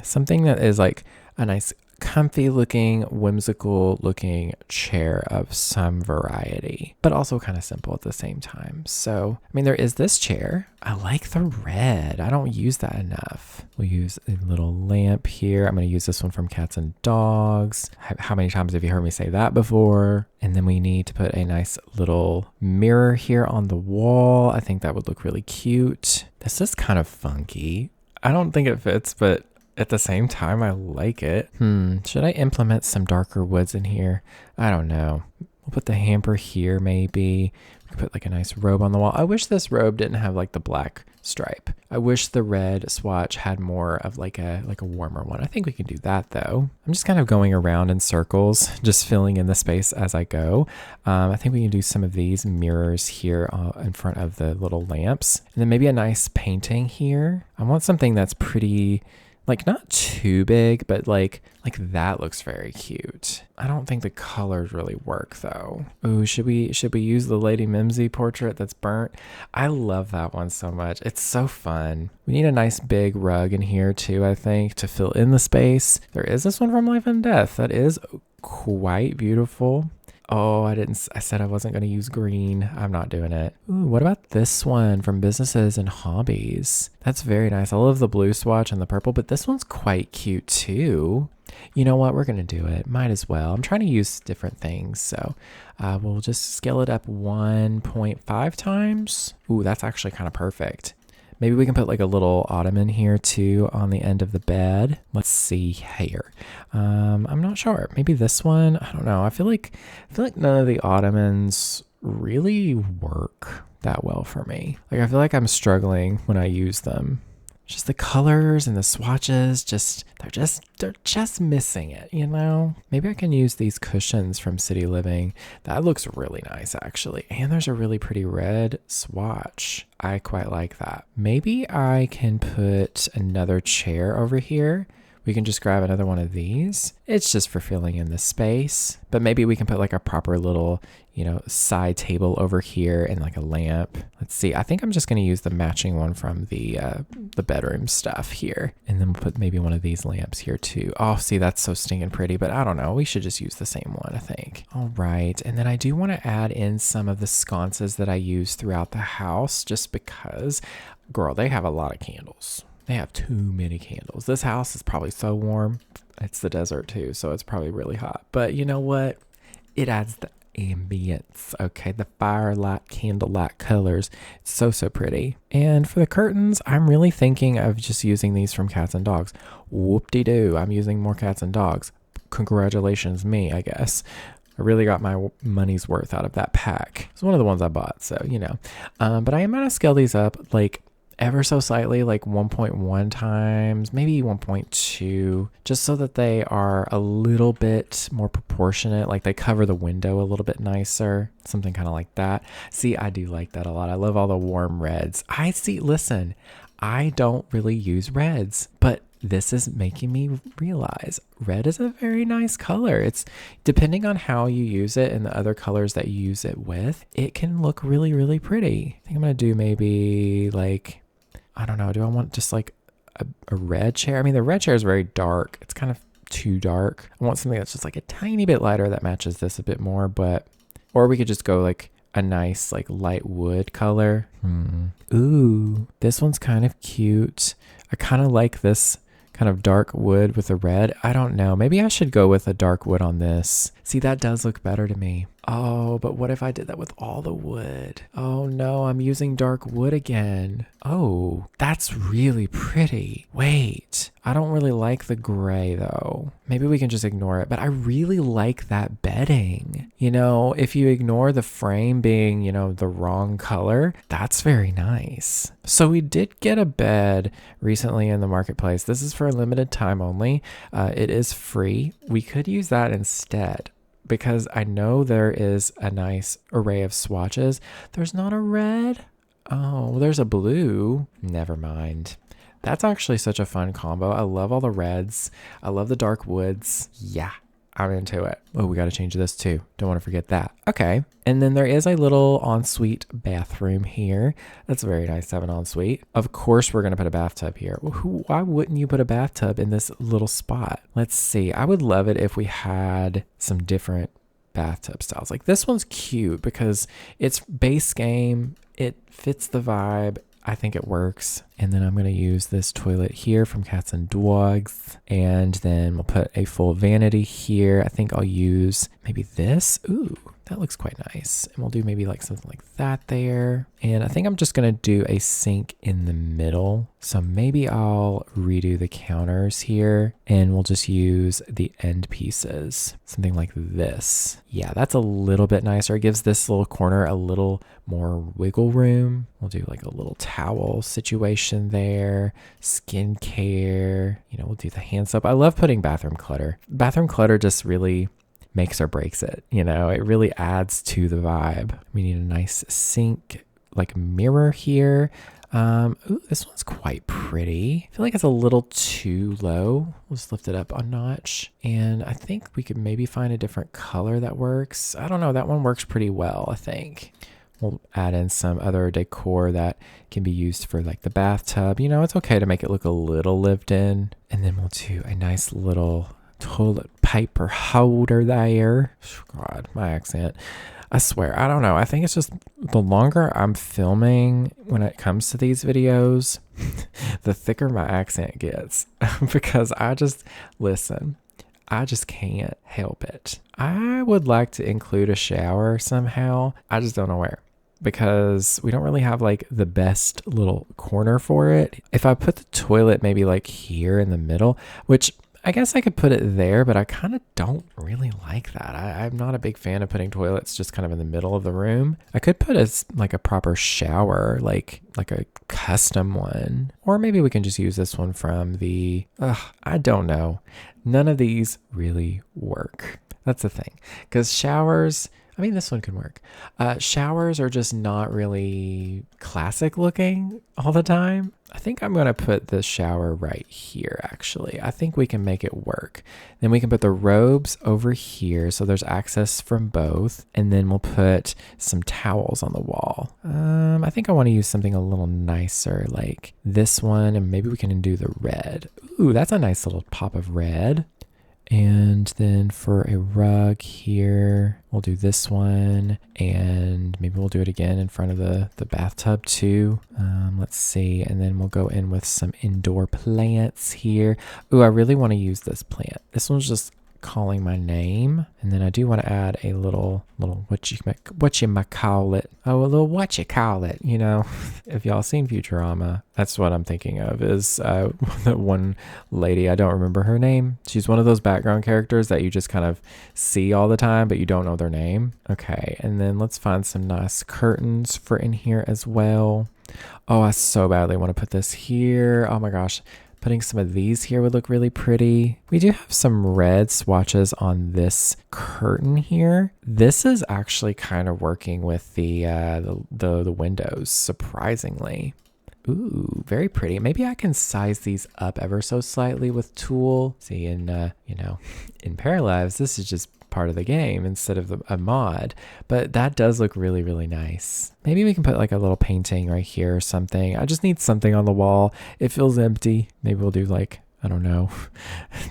Something that is like a nice comfy looking, whimsical looking chair of some variety, but also kind of simple at the same time. So, I mean, there is this chair. I like the red. I don't use that enough. We'll use a little lamp here. I'm going to use this one from Cats and Dogs. How many times have you heard me say that before? And then we need to put a nice little mirror here on the wall. I think that would look really cute. This is kind of funky. I don't think it fits, but at the same time, I like it. Should I implement some darker woods in here? I don't know. We'll put the hamper here maybe. We could put like a nice robe on the wall. I wish this robe didn't have like the black stripe. I wish the red swatch had more of like a warmer one. I think we can do that though. I'm just kind of going around in circles, just filling in the space as I go. I think we can do some of these mirrors here in front of the little lamps. And then maybe a nice painting here. I want something that's pretty, like not too big, but like that looks very cute. I don't think the colors really work though. Oh, should we use the Lady Whimsy portrait that's burnt? I love that one so much. It's so fun. We need a nice big rug in here too, I think, to fill in the space. There is this one from Life and Death that is quite beautiful. Oh, I said I wasn't going to use green. I'm not doing it. Ooh, what about this one from Businesses and Hobbies? That's very nice. I love the blue swatch and the purple, but this one's quite cute too. You know what? We're going to do it. Might as well. I'm trying to use different things. So we'll just scale it up 1.5 times. Ooh, that's actually kind of perfect. Maybe we can put like a little ottoman here too on the end of the bed. Let's see here. I'm not sure. Maybe this one. I don't know. I feel like none of the ottomans really work that well for me. Like I feel like I'm struggling when I use them. Just the colors and the swatches, they're just missing it, you know? Maybe I can use these cushions from City Living. That looks really nice, actually. And there's a really pretty red swatch. I quite like that. Maybe I can put another chair over here. We can just grab another one of these. It's just for filling in the space. But maybe we can put like a proper little, side table over here and like a lamp. Let's see. I think I'm just going to use the matching one from the bedroom stuff here. And then we'll put maybe one of these lamps here too. Oh, see, that's so stinking pretty, but I don't know. We should just use the same one, I think. All right. And then I do want to add in some of the sconces that I use throughout the house just because, girl, they have a lot of candles. They have too many candles. This house is probably so warm. It's the desert too, so it's probably really hot. But you know what? It adds the ambience, okay? The firelight, candlelight colors. It's so pretty. And for the curtains, I'm really thinking of just using these from Cats and Dogs. Whoop-de-doo, I'm using more Cats and Dogs. Congratulations me, I guess. I really got my money's worth out of that pack. It's one of the ones I bought, so, But I am going to scale these up like ever so slightly, like 1.1 times, maybe 1.2, just so that they are a little bit more proportionate. Like they cover the window a little bit nicer, something kind of like that. See, I do like that a lot. I love all the warm reds. Listen, I don't really use reds, but this is making me realize red is a very nice color. It's depending on how you use it and the other colors that you use it with, it can look really, really pretty. I think I'm going to do maybe like, I don't know. Do I want just like a red chair? I mean, the red chair is very dark. It's kind of too dark. I want something that's just like a tiny bit lighter that matches this a bit more, or we could just go like a nice like light wood color. Ooh, this one's kind of cute. I kind of like this kind of dark wood with a red. I don't know. Maybe I should go with a dark wood on this. See, that does look better to me. Oh, but what if I did that with all the wood? Oh no, I'm using dark wood again. Oh, that's really pretty. Wait, I don't really like the gray though. Maybe we can just ignore it, but I really like that bedding. You know, if you ignore the frame being, the wrong color, that's very nice. So we did get a bed recently in the marketplace. This is for a limited time only. It is free. We could use that instead, because I know there is a nice array of swatches. There's not a red. Oh, there's a blue. Never mind. That's actually such a fun combo. I love all the reds. I love the dark woods. Yeah, I'm into it. Oh, we got to change this too. Don't want to forget that. Okay. And then there is a little ensuite bathroom here. That's very nice to have an ensuite. Of course, we're going to put a bathtub here. Why wouldn't you put a bathtub in this little spot? Let's see. I would love it if we had some different bathtub styles. Like this one's cute because it's base game. It fits the vibe. I think it works. And then I'm going to use this toilet here from Cats and Dogs. And then we'll put a full vanity here. I think I'll use maybe this. Ooh, that looks quite nice. And we'll do maybe like something like that there. And I think I'm just going to do a sink in the middle. So maybe I'll redo the counters here and we'll just use the end pieces. Something like this. Yeah, that's a little bit nicer. It gives this little corner a little more wiggle room. We'll do like a little towel situation there. Skincare. We'll do the hand soap. I love putting bathroom clutter. Bathroom clutter just really makes or breaks it. It really adds to the vibe. We need a nice sink, like mirror here. Ooh, this one's quite pretty. I feel like it's a little too low. We'll just lift it up a notch. And I think we could maybe find a different color that works. I don't know. That one works pretty well, I think. We'll add in some other decor that can be used for like the bathtub. It's okay to make it look a little lived in. And then we'll do a nice little toilet paper holder there. God, my accent. I swear, I don't know. I think it's just the longer I'm filming when it comes to these videos, the thicker my accent gets. Because I just can't help it. I would like to include a shower somehow. I just don't know where. Because we don't really have like the best little corner for it. If I put the toilet maybe like here in the middle, which I guess I could put it there, but I kind of don't really like that. I'm not a big fan of putting toilets just kind of in the middle of the room. I could put a proper shower, like a custom one. Or maybe we can just use this one from I don't know. None of these really work. That's the thing. Because showers, this one can work. Showers are just not really classic looking all the time. I think I'm going to put the shower right here, actually. I think we can make it work. Then we can put the robes over here so there's access from both. And then we'll put some towels on the wall. I think I want to use something a little nicer like this one. And maybe we can do the red. Ooh, that's a nice little pop of red. And then for a rug here, we'll do this one, and maybe we'll do it again in front of the bathtub too. Let's see, and then we'll go in with some indoor plants here. Ooh, I really want to use this plant. This one's just calling my name, and then I do want to add a little what you might call it. Oh, a little what you call it. If y'all seen Futurama, that's what I'm thinking of. Is that one lady? I don't remember her name. She's one of those background characters that you just kind of see all the time, but you don't know their name. Okay, and then let's find some nice curtains for in here as well. Oh, I so badly want to put this here. Oh my gosh. Putting some of these here would look really pretty. We do have some red swatches on this curtain here. This is actually kind of working with the windows, surprisingly. Ooh, very pretty. Maybe I can size these up ever so slightly with Tool. See, in in Paralives, this is just part of the game instead of a mod, but that does look really, really nice. Maybe we can put like a little painting right here or something. I just need something on the wall. It feels empty. Maybe we'll do like, I don't know.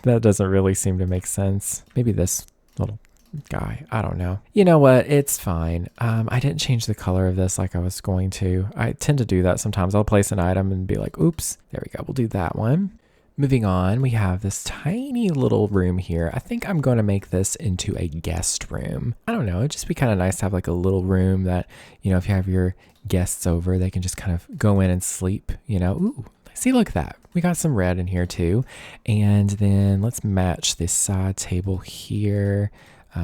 That doesn't really seem to make sense. Maybe this little guy. I don't know. You know what? It's fine. I didn't change the color of this like I was going to. I tend to do that sometimes. I'll place an item and be like, oops, there we go. We'll do that one. Moving on, we have this tiny little room here. I think I'm going to make this into a guest room. I don't know. It'd just be kind of nice to have like a little room that, if you have your guests over, they can just kind of go in and sleep, Ooh, see, look at that. We got some red in here too. And then let's match this side table here.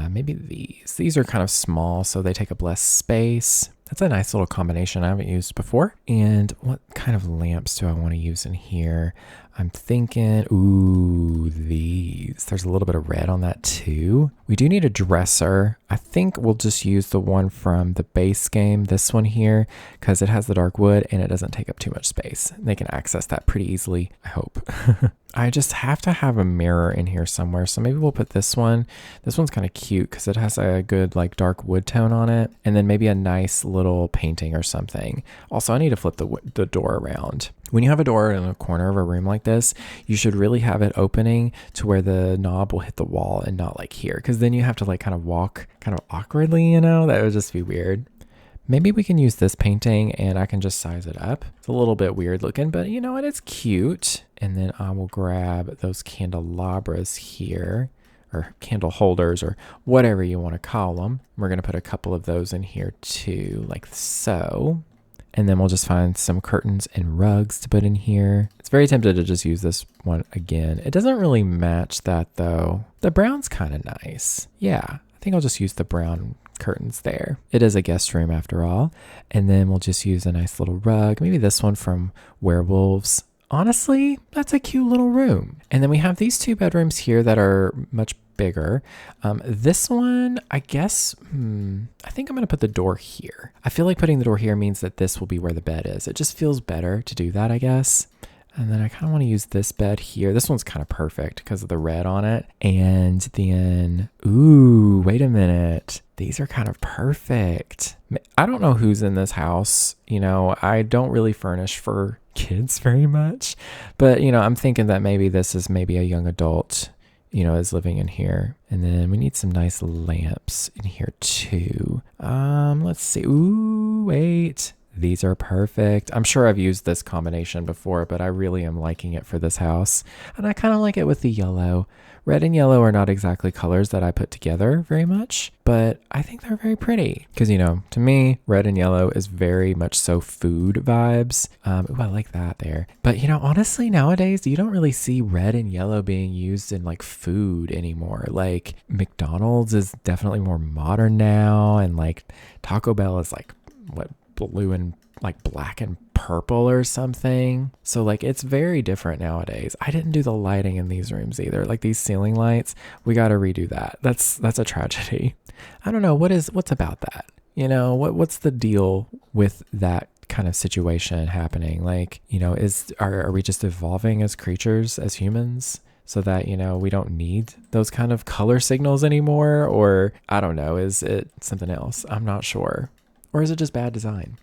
Maybe these. These are kind of small, so they take up less space. That's a nice little combination I haven't used before. And what kind of lamps do I want to use in here? I'm thinking, ooh, these. There's a little bit of red on that too. We do need a dresser. I think we'll just use the one from the base game, this one here, because it has the dark wood and it doesn't take up too much space. They can access that pretty easily, I hope. I just have to have a mirror in here somewhere, so maybe we'll put this one. This one's kind of cute because it has a good like dark wood tone on it, and then maybe a nice little painting or something. Also, I need to flip the door around. When you have a door in a corner of a room like this, you should really have it opening to where the knob will hit the wall and not like here, because then you have to like kind of walk kind of awkwardly, that would just be weird. Maybe we can use this painting and I can just size it up. It's a little bit weird looking, but you know what? It's cute. And then I will grab those candelabras here, or candle holders, or whatever you want to call them. We're going to put a couple of those in here too, like so. And then we'll just find some curtains and rugs to put in here. It's very tempted to just use this one again. It doesn't really match that though. The brown's kind of nice. Yeah, I think I'll just use the brown curtains there. It is a guest room after all. And then we'll just use a nice little rug. Maybe this one from Werewolves. Honestly, that's a cute little room. And then we have these two bedrooms here that are much bigger. This one, I guess, I think I'm going to put the door here. I feel like putting the door here means that this will be where the bed is. It just feels better to do that, I guess. And then I kind of want to use this bed here. This one's kind of perfect because of the red on it. And then, ooh, wait a minute. These are kind of perfect. I don't know who's in this house. I don't really furnish for kids very much. But, I'm thinking that maybe this is maybe a young adult, is living in here. And then we need some nice lamps in here too. Let's see. Ooh, wait. These are perfect. I'm sure I've used this combination before, but I really am liking it for this house. And I kind of like it with the yellow. Red and yellow are not exactly colors that I put together very much, but I think they're very pretty. Because, to me, red and yellow is very much so food vibes. Ooh, I like that there. But, honestly, nowadays, you don't really see red and yellow being used in like food anymore. Like McDonald's is definitely more modern now. And like Taco Bell is like, blue and like black and purple or something. So like it's very different nowadays. I didn't do the lighting in these rooms either. Like these ceiling lights, we got to redo that. That's a tragedy. I don't know what's about that. What's the deal with that kind of situation happening? Like, are we just evolving as creatures, as humans? So that, we don't need those kind of color signals anymore? Or I don't know, is it something else? I'm not sure. Or is it just bad design?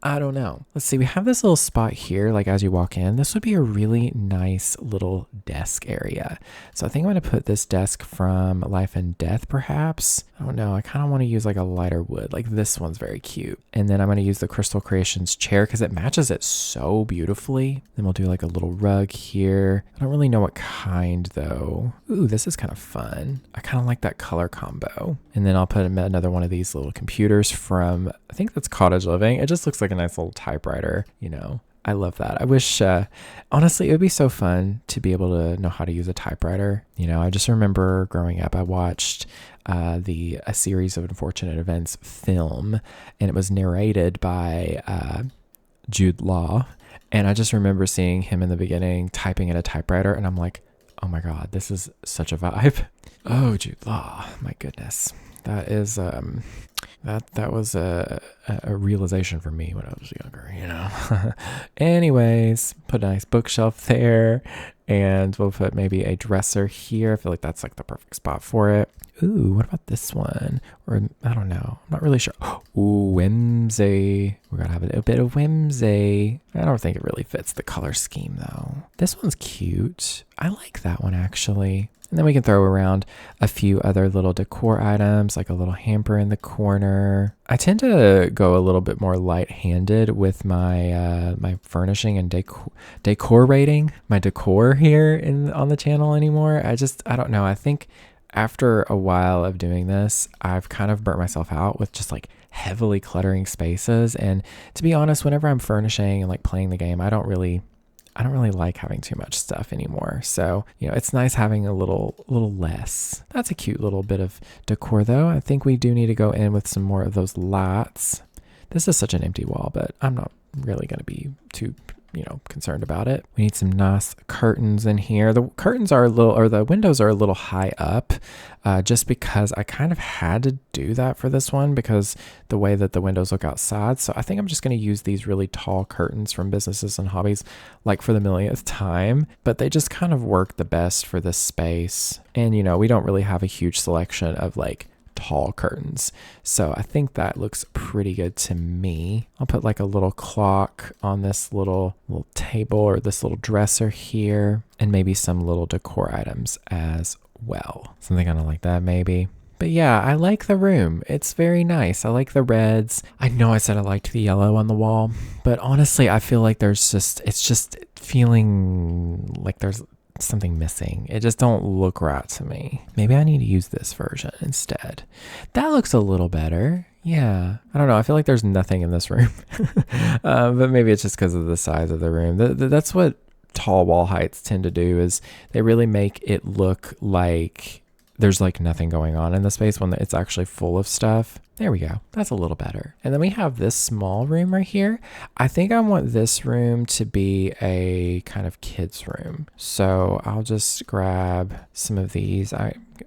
I don't know. Let's see. We have this little spot here, like as you walk in. This would be a really nice little desk area. So I think I'm going to put this desk from Life and Death, perhaps. I don't know. I kind of want to use like a lighter wood. Like this one's very cute. And then I'm going to use the Crystal Creations chair because it matches it so beautifully. Then we'll do like a little rug here. I don't really know what kind though. Ooh, this is kind of fun. I kind of like that color combo. And then I'll put another one of these little computers from, I think that's Cottage Living. It just looks like a nice little typewriter, I love that. I wish, honestly, it would be so fun to be able to know how to use a typewriter. I just remember growing up, I watched a series of unfortunate events film, and it was narrated by Jude Law. And I just remember seeing him in the beginning typing in a typewriter, and I'm like, oh my God, this is such a vibe. Oh, Jude Law, my goodness. That is that was a realization for me when I was younger, you know. Anyways, put a nice bookshelf there, and we'll put maybe a dresser here. I feel like that's like the perfect spot for it. Ooh, what about this one? Or I don't know. I'm not really sure. Ooh, whimsy. We're gonna have a bit of whimsy. I don't think it really fits the color scheme though. This one's cute. I like that one actually. And then we can throw around a few other little decor items, like a little hamper in the corner. I tend to go a little bit more light-handed with my my furnishing and decorating my decor here on the channel anymore. I don't know. I think after a while of doing this, I've kind of burnt myself out with just like heavily cluttering spaces. And to be honest, whenever I'm furnishing and like playing the game, I don't really like having too much stuff anymore. So, you know, it's nice having a little less. That's a cute little bit of decor though. I think we do need to go in with some more of those lights. This is such an empty wall, but I'm not really going to be too, you know, concerned about it. We need some nice curtains in here. The curtains are the windows are a little high up, just because I kind of had to do that for this one because the way that the windows look outside. So I think I'm just going to use these really tall curtains from Businesses and Hobbies like for the millionth time, but they just kind of work the best for this space. And, you know, we don't really have a huge selection of like tall curtains. So I think that looks pretty good to me. I'll put like a little clock on this little table or this little dresser here, and maybe some little decor items as well. Something kind of like that maybe. But yeah, I like the room. It's very nice. I like the reds. I know I said I liked the yellow on the wall, but honestly, I feel like it's just feeling like there's something missing. It just don't look right to me. Maybe I need to use this version instead. That looks a little better. Yeah. I don't know. I feel like there's nothing in this room. But maybe it's just because of the size of the room. That's what tall wall heights tend to do, is they really make it look like there's like nothing going on in the space when it's actually full of stuff. There we go. That's a little better. And then we have this small room right here. I think I want this room to be a kind of kids room. So I'll just grab some of these.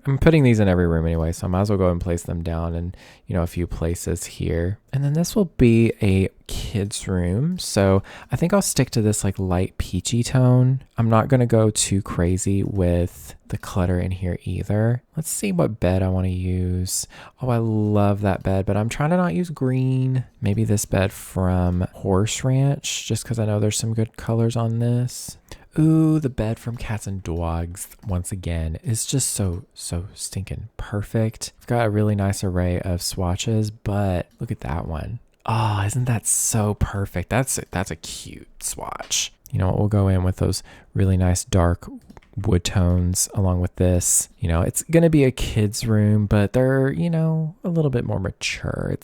I'm putting these in every room anyway, so I might as well go and place them down in, you know, a few places here. And then this will be a kids room. So I think I'll stick to this like light peachy tone. I'm not going to go too crazy with the clutter in here either. Let's see what bed I want to use. Oh, I love that bed, but I'm trying to not use green. Maybe this bed from Horse Ranch, just because I know there's some good colors on this. Ooh, the bed from Cats and Dogs, once again, is just so stinking perfect. I've got a really nice array of swatches, but look at that one. Oh, isn't that so perfect? That's a cute swatch. You know what, we'll go in with those really nice dark wood tones along with this. You know, it's going to be a kid's room, but they're, you know, a little bit more mature.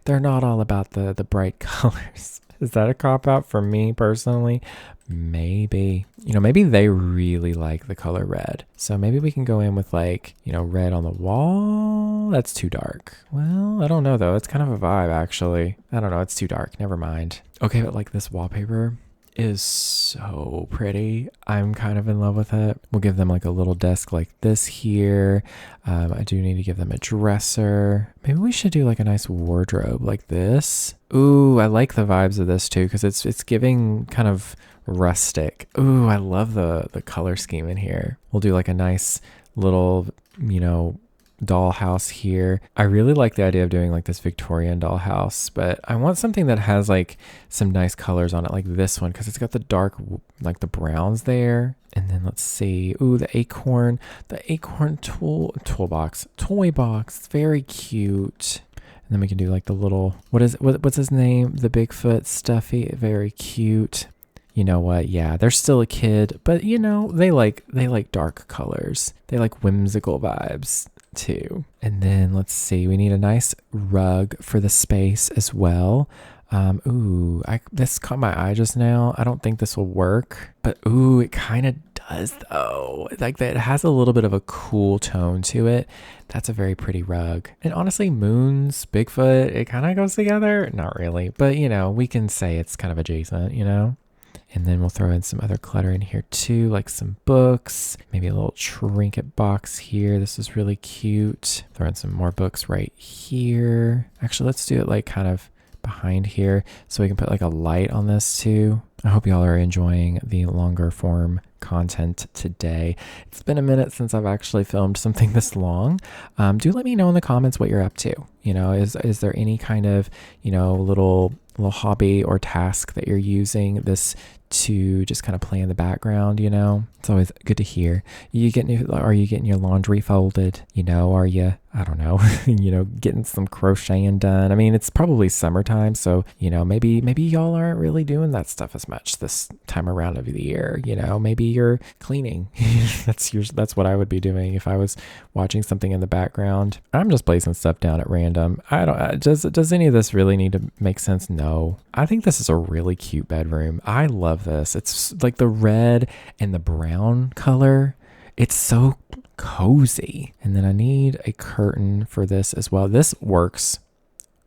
They're not all about the bright colors. Is that a cop-out for me personally? Maybe. You know, maybe they really like the color red. So maybe we can go in with like, you know, red on the wall. That's too dark. Well, I don't know though. It's kind of a vibe actually. I don't know. It's too dark. Never mind. Okay, but like this wallpaper is so pretty. I'm kind of in love with it. We'll give them like a little desk like this here. I do need to give them a dresser. Maybe we should do like a nice wardrobe like this. Ooh, I like the vibes of this too, because it's giving kind of rustic. Ooh, I love the color scheme in here. We'll do like a nice little, you know, dollhouse here. I really like the idea of doing like this Victorian dollhouse, but I want something that has like some nice colors on it, like this one, because it's got the dark, like the browns there. And then let's see. Ooh, the acorn toy box. Very cute. And then we can do like the little, what's his name? The Bigfoot stuffy. Very cute. You know what? Yeah, they're still a kid, but you know, they like dark colors. They like whimsical vibes too. And then let's see, we need a nice rug for the space as well. This caught my eye just now. I don't think this will work, but ooh, it kind of does though. Like that, it has a little bit of a cool tone to it. That's a very pretty rug. And honestly, moons, Bigfoot, it kind of goes together. Not really, but we can say it's kind of adjacent. And then we'll throw in some other clutter in here too, like some books, maybe a little trinket box here. This is really cute. Throw in some more books right here. Actually, let's do it like kind of behind here so we can put like a light on this too. I hope y'all are enjoying the longer form content today. It's been a minute since I've actually filmed something this long. Do let me know in the comments what you're up to. Is there any kind of, little hobby or task that you're using this to just kind of play in the background? It's always good to hear. Are you getting your laundry folded? Are you, I don't know, getting some crocheting done? I mean, it's probably summertime, so maybe y'all aren't really doing that stuff as much this time around of the year. Maybe you're cleaning. That's what I would be doing if I was watching something in the background. I'm just placing stuff down at random. Does any of this really need to make sense? No. I think this is a really cute bedroom. I love this. It's like the red and the brown color. It's so cozy. And then I need a curtain for this as well. This works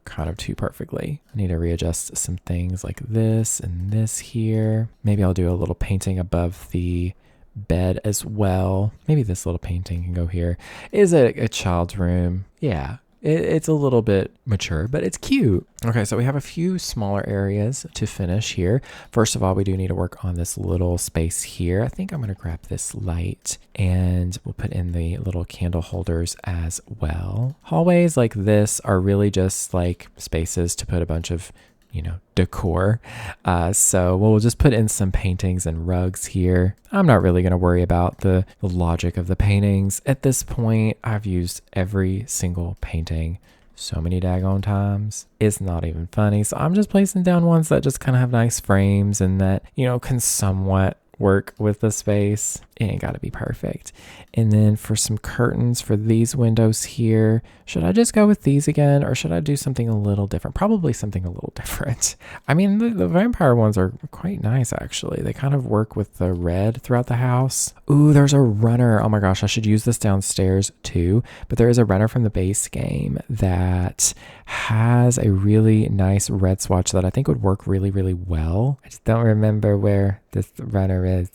kind of too perfectly. I need to readjust some things like this and this here. Maybe I'll do a little painting above the bed as well. Maybe this little painting can go here. Is it a child's room? Yeah. It's a little bit mature, but it's cute. Okay, so we have a few smaller areas to finish here. First of all, we do need to work on this little space here. I think I'm going to grab this light and we'll put in the little candle holders as well. Hallways like this are really just like spaces to put a bunch of decor. So we'll just put in some paintings and rugs here. I'm not really going to worry about the logic of the paintings. At this point, I've used every single painting so many daggone times. It's not even funny. So I'm just placing down ones that just kind of have nice frames and that, can somewhat work with the space. It ain't got to be perfect. And then for some curtains for these windows here, should I just go with these again or should I do something a little different? Probably something a little different. I mean, the vampire ones are quite nice actually. They kind of work with the red throughout the house. Ooh, there's a runner. Oh my gosh, I should use this downstairs too. But there is a runner from the base game that has a really nice red swatch that I think would work really, really well. I just don't remember where this runner is.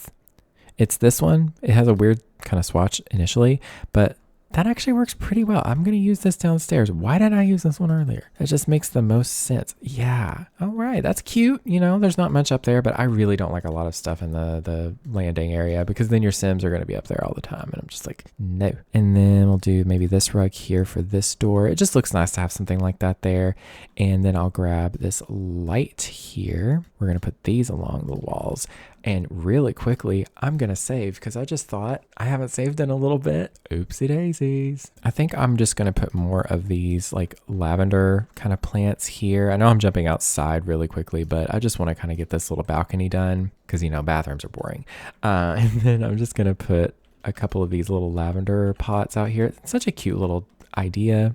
It's this one. It has a weird kind of swatch initially, but that actually works pretty well. I'm going to use this downstairs. Why didn't I use this one earlier? It just makes the most sense. Yeah. All right. That's cute. There's not much up there, but I really don't like a lot of stuff in the landing area because then your Sims are going to be up there all the time. And I'm just like, no. And then we'll do maybe this rug here for this door. It just looks nice to have something like that there. And then I'll grab this light here. We're going to put these along the walls. And really quickly, I'm going to save because I just thought I haven't saved in a little bit. Oopsie daisies. I think I'm just going to put more of these like lavender kind of plants here. I know I'm jumping outside really quickly, but I just want to kind of get this little balcony done because, bathrooms are boring. And then I'm just going to put a couple of these little lavender pots out here. It's such a cute little idea.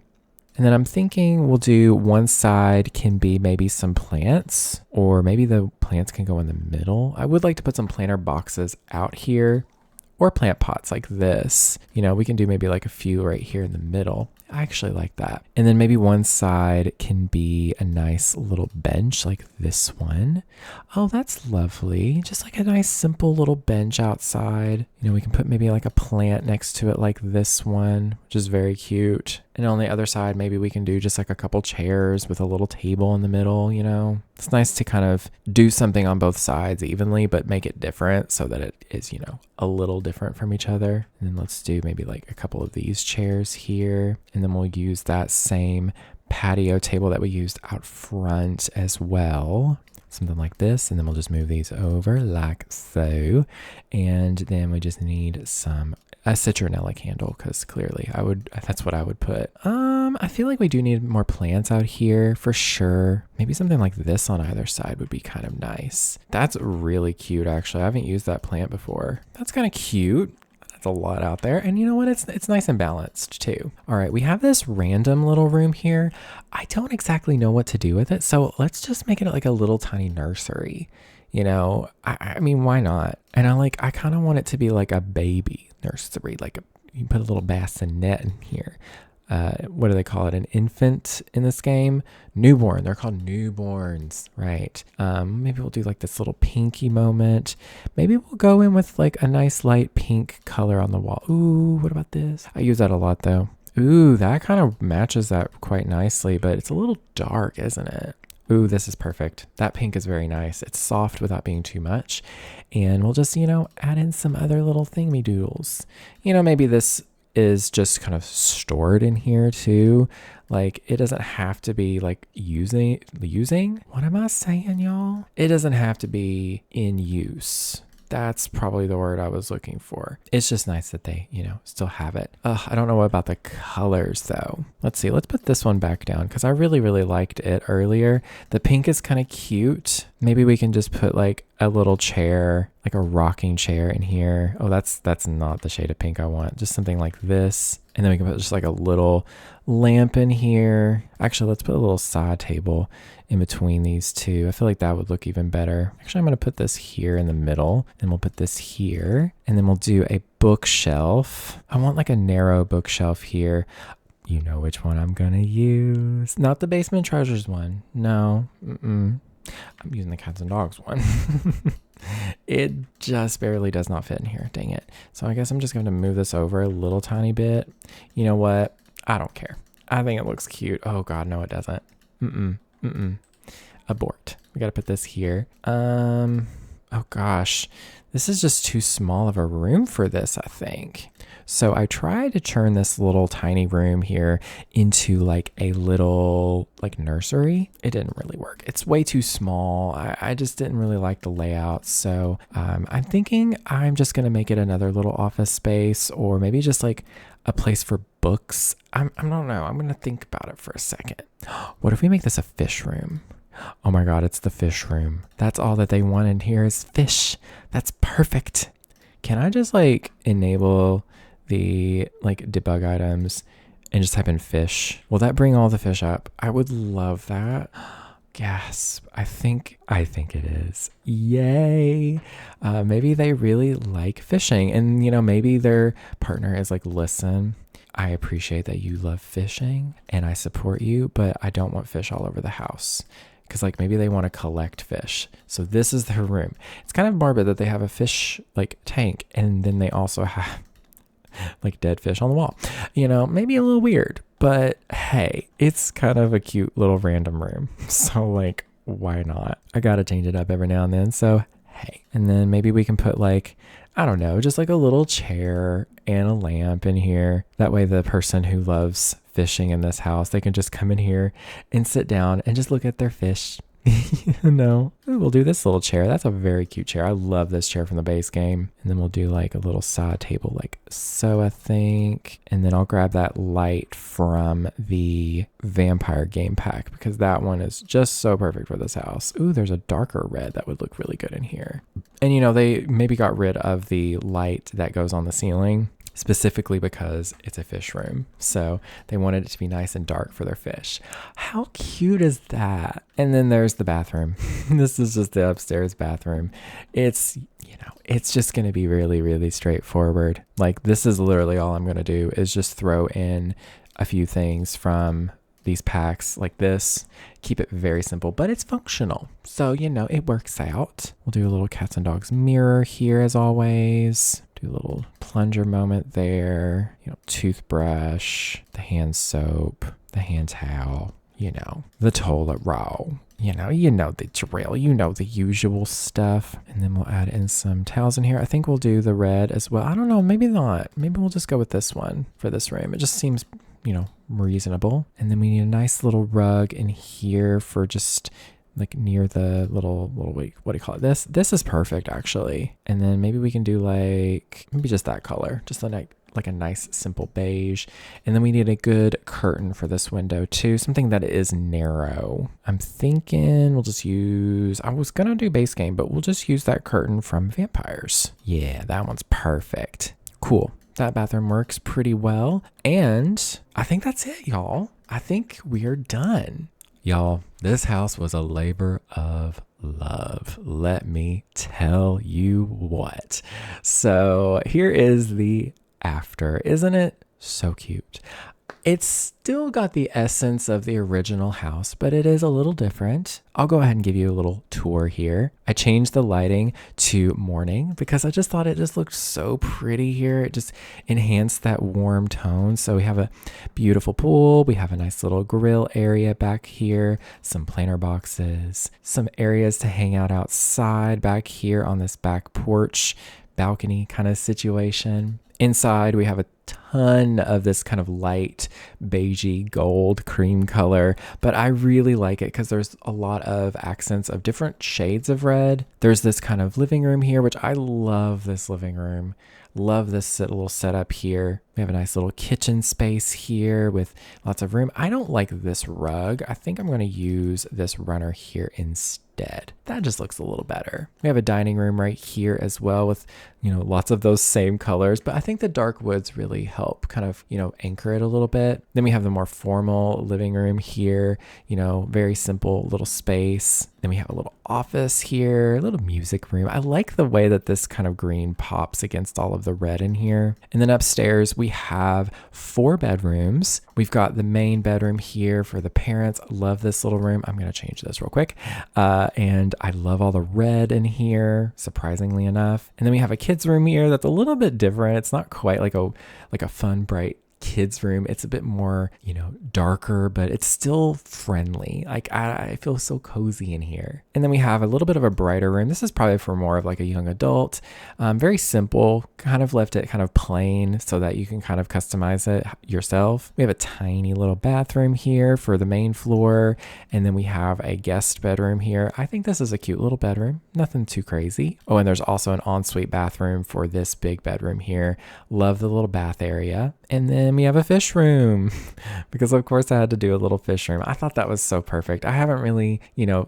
And then I'm thinking we'll do one side can be maybe some plants or maybe the plants can go in the middle. I would like to put some planter boxes out here or plant pots like this. We can do maybe like a few right here in the middle. I actually like that. And then maybe one side can be a nice little bench like this one. Oh, that's lovely. Just like a nice simple little bench outside. We can put maybe like a plant next to it like this one, which is very cute. And on the other side, maybe we can do just like a couple chairs with a little table in the middle, It's nice to kind of do something on both sides evenly, but make it different so that it is, a little different from each other. And then let's do maybe like a couple of these chairs here. And then we'll use that same patio table that we used out front as well. Something like this. And then we'll just move these over like so. And then we just need a citronella candle because clearly that's what I would put. I feel like we do need more plants out here for sure. Maybe something like this on either side would be kind of nice. That's really cute actually. I haven't used that plant before. That's kind of cute. That's a lot out there. And you know what? It's nice and balanced too. All right, we have this random little room here. I don't exactly know what to do with it. So let's just make it like a little tiny nursery. I mean, why not? And I kind of want it to be like a baby nursery. You put a little bassinet in here. What do they call it? An infant in this game? Newborn. They're called newborns, right? Maybe we'll do like this little pinky moment. Maybe we'll go in with like a nice light pink color on the wall. Ooh, what about this? I use that a lot though. Ooh, that kind of matches that quite nicely, but it's a little dark, isn't it? Ooh, this is perfect. That pink is very nice. It's soft without being too much. And we'll just, add in some other little thingy doodles. Maybe this is just kind of stored in here too. Like, it doesn't have to be like using. What am I saying, y'all? It doesn't have to be in use. That's probably the word I was looking for. It's just nice that they, still have it. I don't know about the colors though. Let's see. Let's put this one back down because I really, really liked it earlier. The pink is kind of cute. Maybe we can just put like a little chair, like a rocking chair in here. Oh, that's not the shade of pink I want. Just something like this. And then we can put just like a little lamp in here. Actually, let's put a little side table in between these two. I feel like that would look even better. Actually, I'm going to put this here in the middle, and we'll put this here, and then we'll do a bookshelf. I want like a narrow bookshelf here. You know which one I'm going to use. Not the Basement Treasures one. No. I'm using the Cats and Dogs one. It just barely does not fit in here. Dang it. So I guess I'm just going to move this over a little tiny bit. You know what? I don't care. I think it looks cute. Oh God, no, it doesn't. Abort. We got to put this here. Oh gosh, this is just too small of a room for this, I think. So I tried to turn this little tiny room here into like a little like nursery. It didn't really work. It's way too small. I just didn't really like the layout. So I'm thinking I'm just going to make it another little office space, or maybe just like a place for books. I don't know. I'm going to think about it for a second. What if we make this a fish room? Oh my God, it's the fish room. That's all that they want in here is fish. That's perfect. Can I just like enable the like debug items and just type in fish? Will that bring all the fish up? I would love that. Gasp. I think it is. Yay. Maybe they really like fishing, and maybe their partner is like, listen, I appreciate that you love fishing and I support you, but I don't want fish all over the house. Because like maybe they want to collect fish. So this is their room. It's kind of morbid that they have a fish like tank, and then they also have like dead fish on the wall. Maybe a little weird, but hey, it's kind of a cute little random room. So like, why not? I gotta change it up every now and then. So hey, and then maybe we can put like, I don't know, just like a little chair and a lamp in here. That way the person who loves fishing in this house, they can just come in here and sit down and just look at their fish. Ooh, we'll do this little chair. That's a very cute chair. I love this chair from the base game. And then we'll do like a little side table like so, I think. And then I'll grab that light from the vampire game pack because that one is just so perfect for this house. Ooh, there's a darker red that would look really good in here. And they maybe got rid of the light that goes on the ceiling, specifically because it's a fish room. So they wanted it to be nice and dark for their fish. How cute is that? And then there's the bathroom. This is just the upstairs bathroom. It's just going to be really, really straightforward. Like, this is literally all I'm going to do is just throw in a few things from these packs like this. Keep it very simple, but it's functional. So, it works out. We'll do a little Cats and Dogs mirror here as always. Do a little plunger moment there, toothbrush, the hand soap, the hand towel, the toilet roll, the drill, the usual stuff. And then we'll add in some towels in here. I think we'll do the red as well. I don't know, maybe not. Maybe we'll just go with this one for this room. It just seems, reasonable. And then we need a nice little rug in here for just like near the little, what do you call it? This is perfect actually. And then maybe we can do maybe just that color, just like a nice simple beige. And then we need a good curtain for this window too, something that is narrow. I'm thinking we'll just I was gonna do base game, but we'll just use that curtain from Vampires. Yeah, that one's perfect. cool. That bathroom works pretty well. And I think that's it, y'all. I think we are done. Y'all, this house was a labor of love. Let me tell you what. So here is the after. Isn't it so cute? It's still got the essence of the original house, but it is a little different. I'll go ahead and give you a little tour here. I changed the lighting to morning because I just thought it just looked so pretty here. It just enhanced that warm tone. So we have a beautiful pool. We have a nice little grill area back here, some planter boxes, some areas to hang out outside back here on this back porch, balcony kind of situation. Inside, we have a ton of this kind of light beigey gold cream color, but I really like it because there's a lot of accents of different shades of red. There's this kind of living room here, which I love this living room. Love this little setup here. We have a nice little kitchen space here with lots of room. I don't like this rug. I think I'm going to use this runner here instead. That just looks a little better. We have a dining room right here as well with, lots of those same colors, but I think the dark woods really help kind of, anchor it a little bit. Then we have the more formal living room here, very simple little space. Then we have a little office here, a little music room. I like the way that this kind of green pops against all of the red in here. And then upstairs, we have 4 bedrooms. We've got the main bedroom here for the parents. I love this little room. I'm going to change this real quick. And I love all the red in here, surprisingly enough. And then we have a kids room here that's a little bit different. It's not quite like a fun, bright kids room. It's a bit more, darker, but it's still friendly. Like I feel so cozy in here. And then we have a little bit of a brighter room. This is probably for more of like a young adult. Very simple, kind of left it kind of plain so that you can kind of customize it yourself. We have a tiny little bathroom here for the main floor. And then we have a guest bedroom here. I think this is a cute little bedroom. Nothing too crazy. Oh, and there's also an ensuite bathroom for this big bedroom here. Love the little bath area. And then we have a fish room because of course I had to do a little fish room. I thought that was so perfect. I haven't really,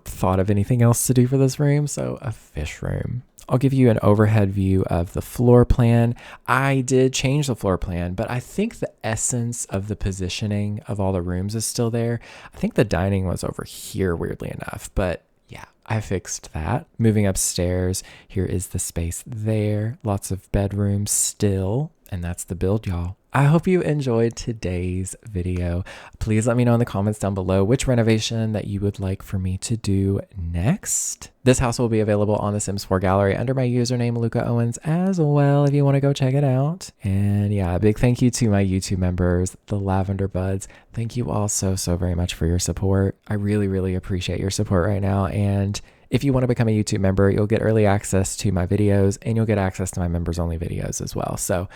thought of anything else to do for this room. So a fish room. I'll give you an overhead view of the floor plan. I did change the floor plan, but I think the essence of the positioning of all the rooms is still there. I think the dining was over here, weirdly enough, but yeah, I fixed that. Moving upstairs, here is the space there. Lots of bedrooms still, and that's the build, y'all. I hope you enjoyed today's video. Please let me know in the comments down below which renovation that you would like for me to do next. This house will be available on the Sims 4 gallery under my username, Lucca Owens, as well, if you want to go check it out. And yeah, a big thank you to my YouTube members, the Lavender Buds. Thank you all so very much for your support. I really appreciate your support right now. And if you want to become a YouTube member, you'll get early access to my videos and you'll get access to my members only videos as well. So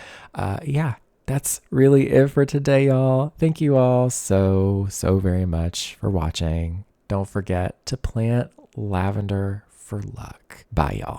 yeah. That's really it for today, y'all. Thank you all so very much for watching. Don't forget to plant lavender for luck. Bye, y'all.